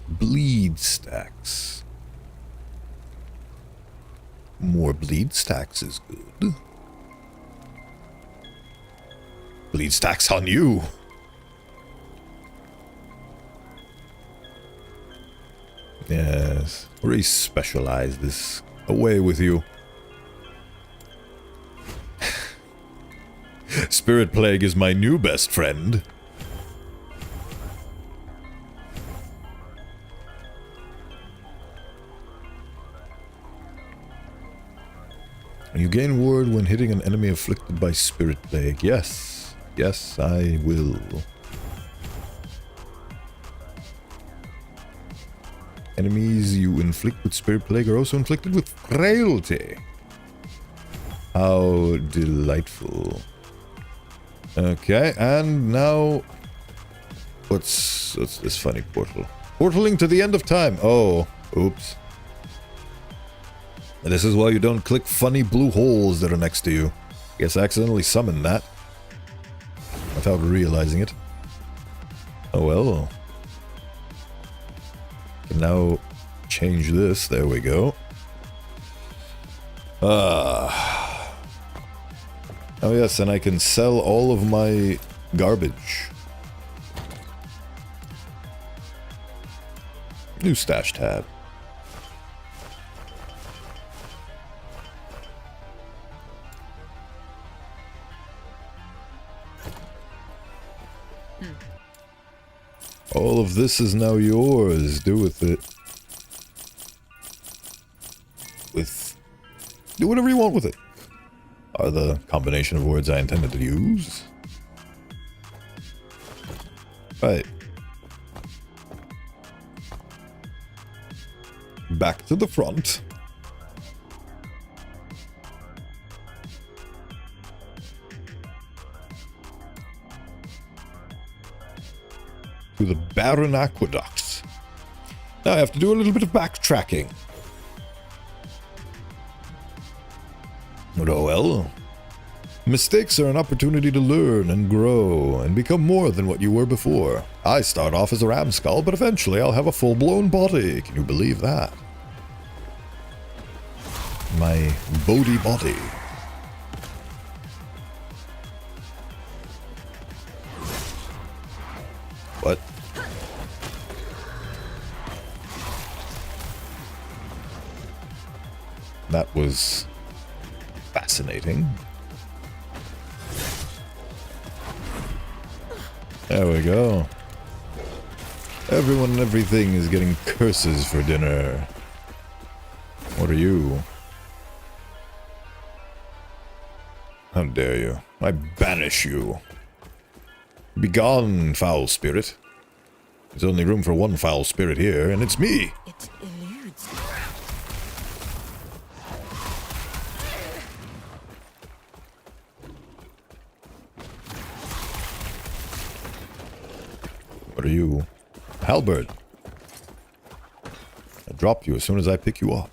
S1: Bleed stacks. More bleed stacks is good. Bleed stacks on you. Yes. Re-specialize this. Away with you. Spirit Plague is my new best friend. You gain ward when hitting an enemy afflicted by Spirit Plague. Yes. Yes, I will. Enemies you inflict with Spirit Plague are also inflicted with frailty. How delightful. Okay, and now... What's this funny portal? Portaling to the end of time. Oh, oops. This is why you don't click funny blue holes that are next to you. Guess I accidentally summoned that. Without realizing it. Oh well. Can now change this. There we go. Oh yes, and I can sell all of my garbage. New stash tab. All of this is now yours. Do with it. Do whatever you want with it. Are the combination of words I intended to use. Right. Back to the front. To the barren aqueducts. Now I have to do a little bit of backtracking. Oh well. Mistakes are an opportunity to learn and grow and become more than what you were before. I start off as a ram skull, but eventually I'll have a full-blown body. Can you believe that? My Bodhi body. What? That was fascinating. There we go. Everyone and everything is getting curses for dinner. What are you? How dare you? I banish you. Begone, foul spirit. There's only room for one foul spirit here, and it's me.
S2: It eludes.
S1: What are you? Halberd. I drop you as soon as I pick you up.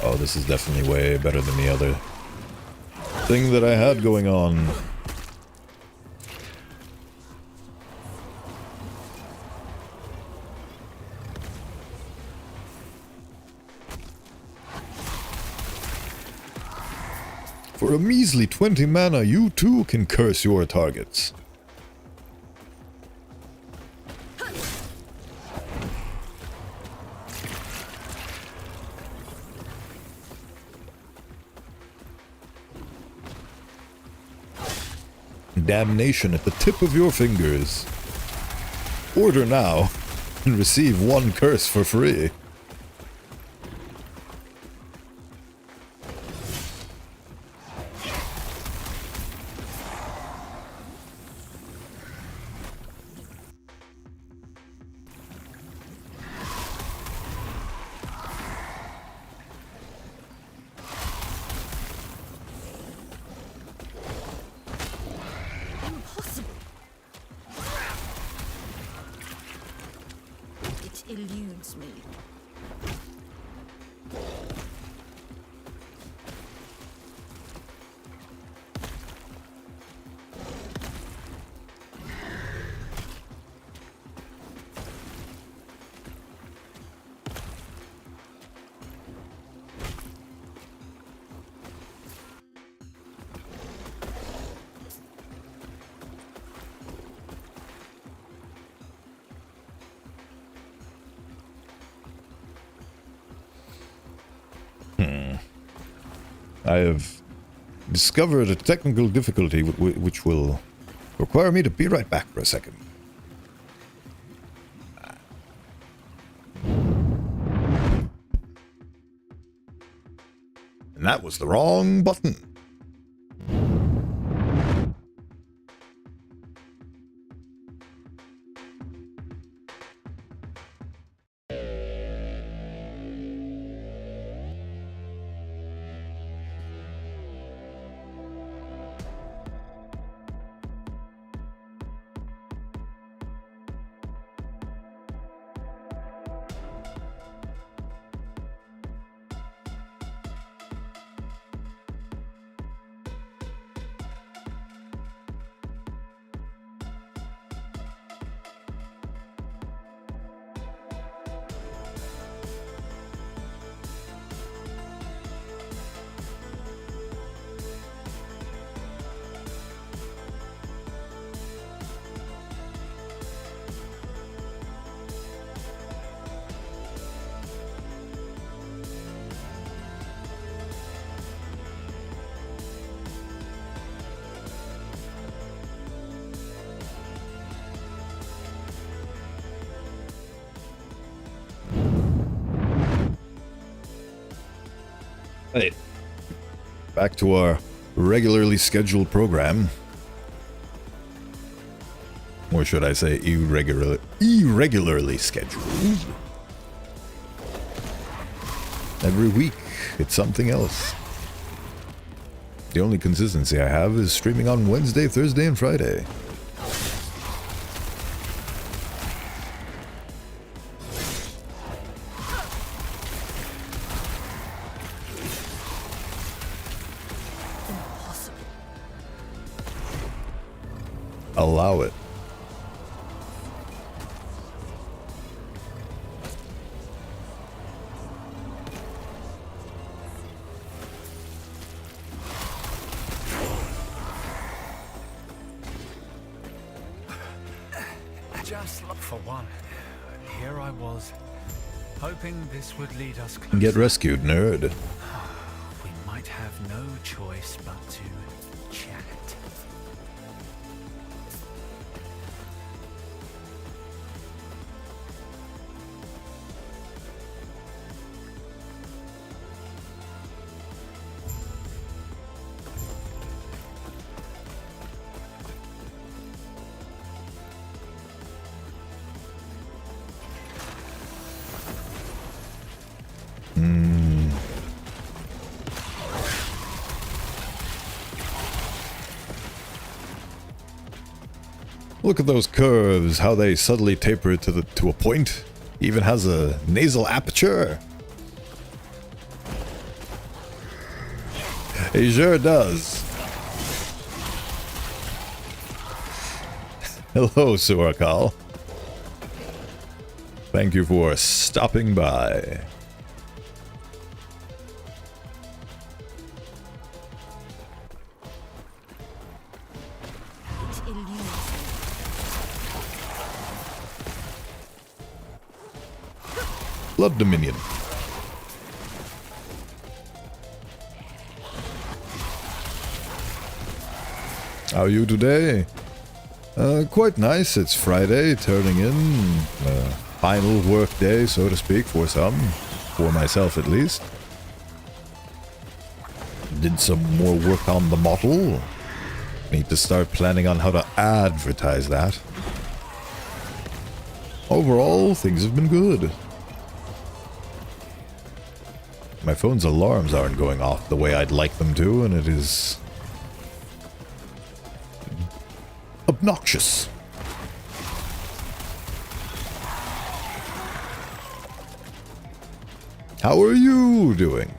S1: Oh, this is definitely way better than the other thing that I had going on. For a measly 20 mana, you too can curse your targets. Damnation at the tip of your fingers. Order now and receive 1 curse for free.
S2: Impossible. It eludes me.
S1: I have discovered a technical difficulty which will require me to be right back for a second. And that was the wrong button. Hey, back to our regularly scheduled program. Or should I say irregularly scheduled? Every week, it's something else. The only consistency I have is streaming on Wednesday, Thursday, and Friday. Allow it.
S3: Just look for one. Here I was, hoping this would lead us closer.
S1: Get rescued, nerd.
S3: We might have no choice but to chat.
S1: Look at those curves, how they subtly taper to a point. Even has a nasal aperture. He sure does. Hello, Surakal. Thank you for stopping by. Blood Dominion. How are you today? Quite nice. It's Friday, turning in. Final work day, so to speak, for some. For myself, at least. Did some more work on the model. Need to start planning on how to advertise that. Overall, things have been good. My phone's alarms aren't going off the way I'd like them to, and it is obnoxious. How are you doing?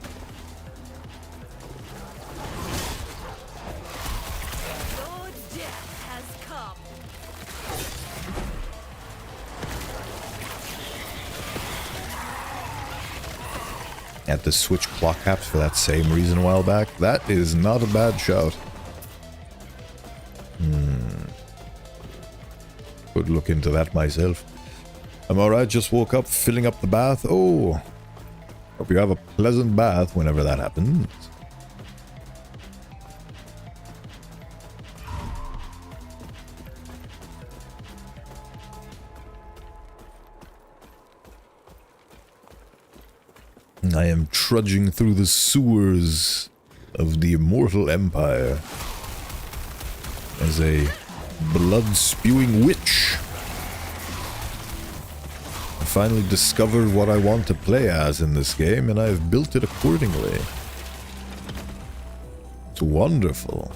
S2: Your death has come.
S1: Had to switch clock caps for that same reason a while back. That is not a bad shout. Could look into that myself. I'm alright, just woke up, filling up the bath. Oh, hope you have a pleasant bath whenever that happens. I am trudging through the sewers of the immortal empire as a blood-spewing witch. I finally discovered what I want to play as in this game, and I've built it accordingly. It's wonderful.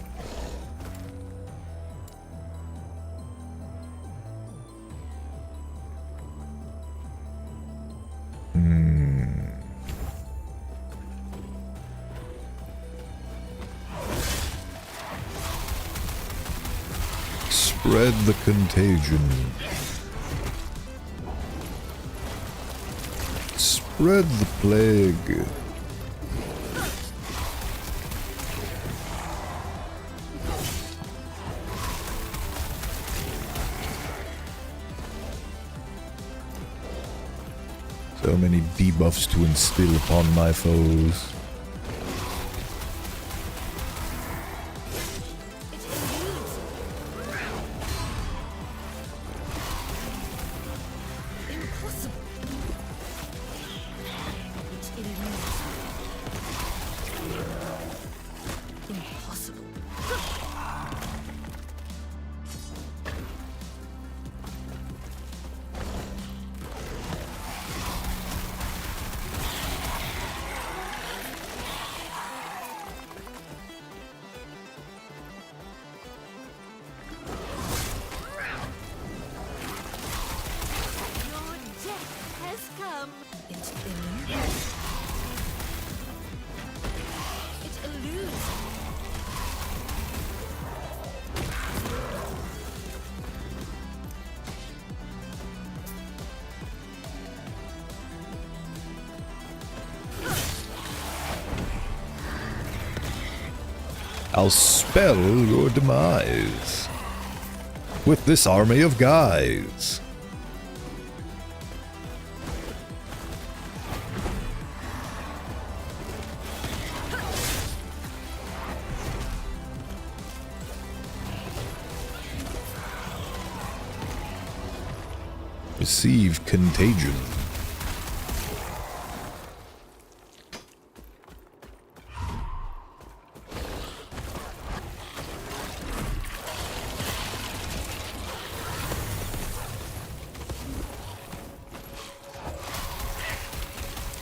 S1: Spread the contagion. Spread the plague. So many debuffs to instill upon my foes. I'll spell your demise with this army of guys. Receive contagion.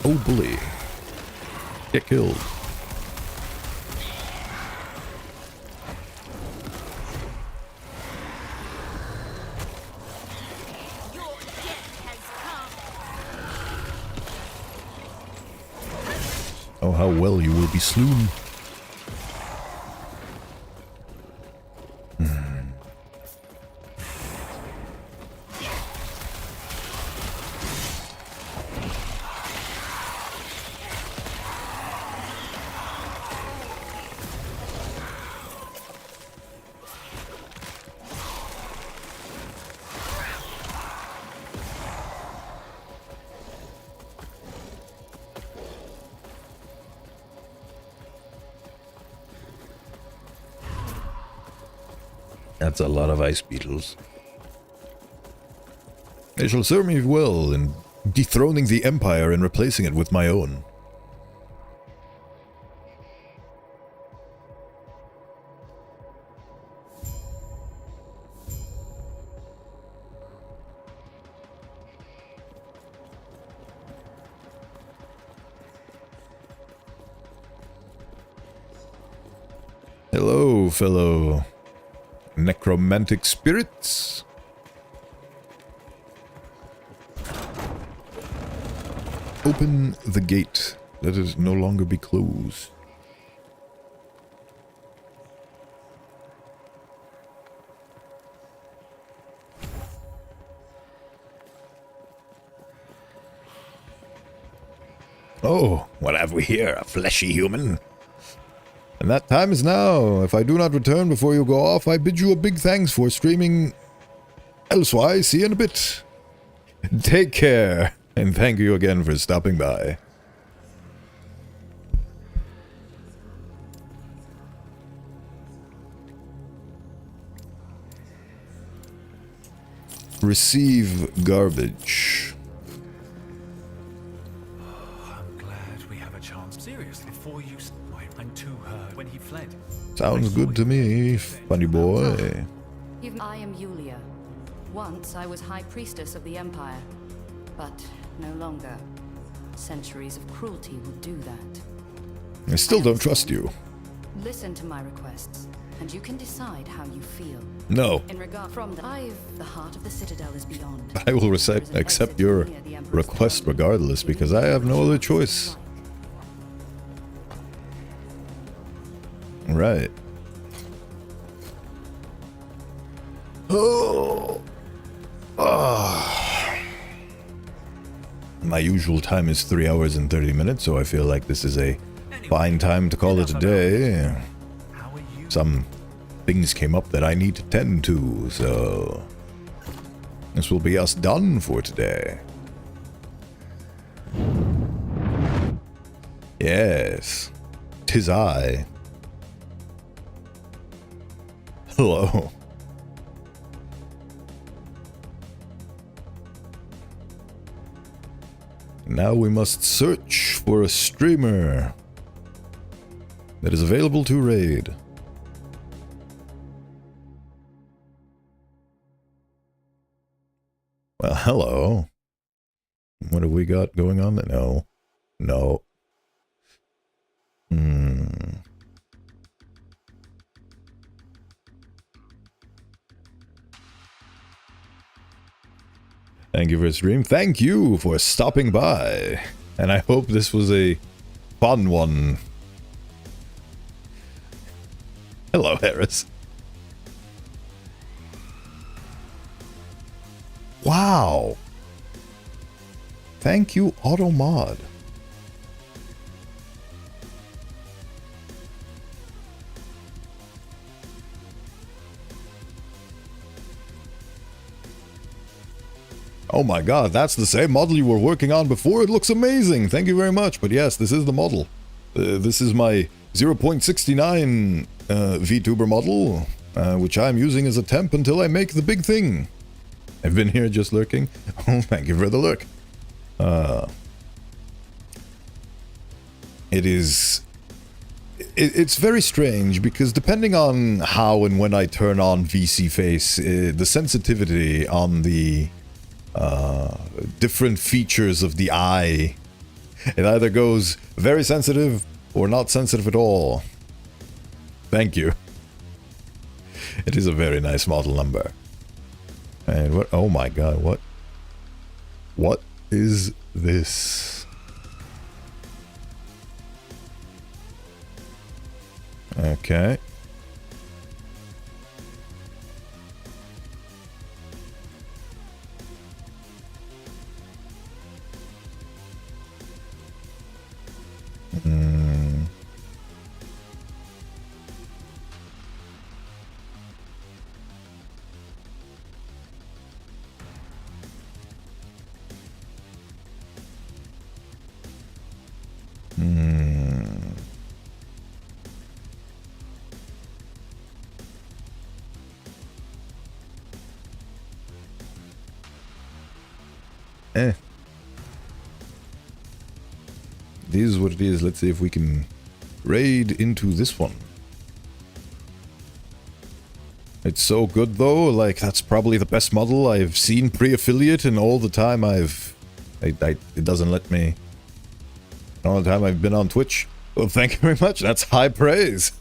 S1: Oh, bully. Get killed. Oh, how well you will be slewn. That's a lot of ice beetles. They shall serve me well in dethroning the Empire and replacing it with my own. Hello, fellow necromantic spirits. Open the gate. Let it no longer be closed. Oh, what have we here? A fleshy human? And that time is now. If I do not return before you go off, I bid you a big thanks for streaming. Elsewise, see you in a bit. Take care, and thank you again for stopping by. Receive garbage.
S3: I'm glad we have a chance. Seriously, before you... I'm too hurt when he fled.
S1: Sounds good to me, funny boy.
S6: I am Yulia. Once I was High Priestess of the Empire, but no longer. Centuries of cruelty will do that.
S1: I still don't trust you.
S6: Listen to my requests, and you can decide how you feel.
S1: No.
S6: In regard from the heart of the Citadel is beyond.
S1: I will accept your request regardless, because I have no other choice. Right. Oh. My usual time is 3 hours and 30 minutes, so I feel like this is a fine time to call it a day. Some things came up that I need to tend to, so this will be us done for today. Yes, 'tis I. Hello. Now we must search for a streamer that is available to raid. Well, hello. What have we got going on? No. No. Thank you for the stream. Thank you for stopping by. And I hope this was a fun one. Hello, Harris. Wow. Thank you, AutoMod. Oh my god, that's the same model you were working on before. It looks amazing. Thank you very much. But yes, this is the model. This is my 0.69 vtuber model, which I'm using as a temp until I make the big thing. I've been here just lurking. Oh, thank you for the lurk. It's very strange because depending on how and when I turn on VC Face, the sensitivity on the different features of the eye, it either goes very sensitive or not sensitive at all. Thank you. It is a very nice model number. And what? Oh my god! What is this? Okay. It is what it is. Let's see if we can raid into this one. It's so good though, like that's probably the best model I've seen pre-affiliate in all the time it doesn't let me, all the time I've been on Twitch. Well, thank you very much, that's high praise.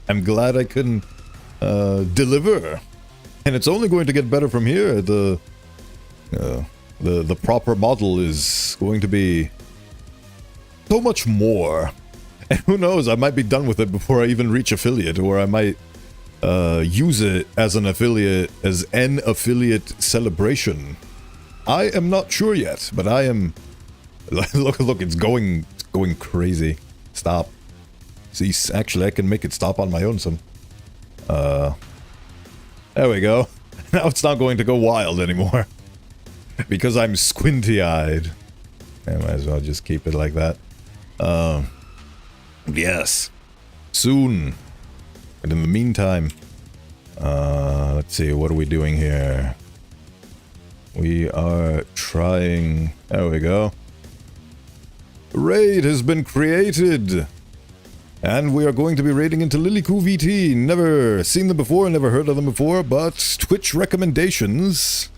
S1: I'm glad I can deliver. And it's only going to get better from here. The proper model is going to be so much more. And who knows, I might be done with it before I even reach affiliate, or I might use it as an affiliate celebration. I am not sure yet, but I am. Look, it's going crazy. Stop. See, actually, I can make it stop on my own. There we go. Now it's not going to go wild anymore because I'm squinty-eyed. I might as well just keep it like that. Yes. Soon. But in the meantime, let's see, what are we doing here? We are trying... There we go. Raid has been created! And we are going to be raiding into Lilyku VT. Never seen them before, never heard of them before, but Twitch recommendations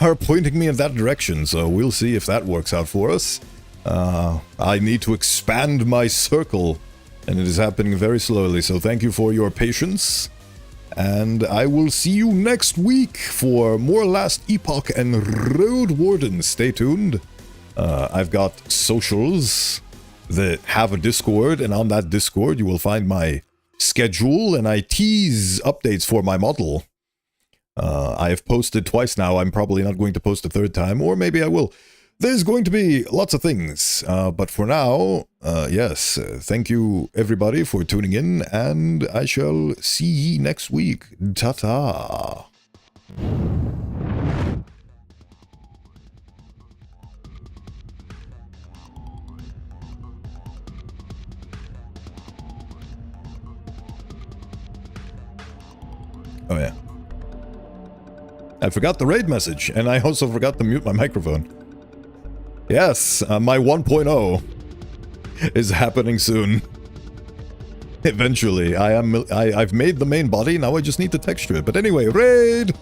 S1: are pointing me in that direction, so we'll see if that works out for us. I need to expand my circle, and it is happening very slowly, so thank you for your patience. And I will see you next week for more Last Epoch and Road Warden. Stay tuned. I've got socials that have a Discord, and on that Discord you will find my schedule, and I tease updates for my model. I have posted twice now. I'm probably not going to post a third time, or maybe I will. There's going to be lots of things, but for now, yes, thank you everybody for tuning in, and I shall see ye next week. Ta-ta! Oh yeah. I forgot the raid message, and I also forgot to mute my microphone. Yes, my 1.0 is happening soon. Eventually, I've made the main body, now I just need to texture it. But anyway, raid!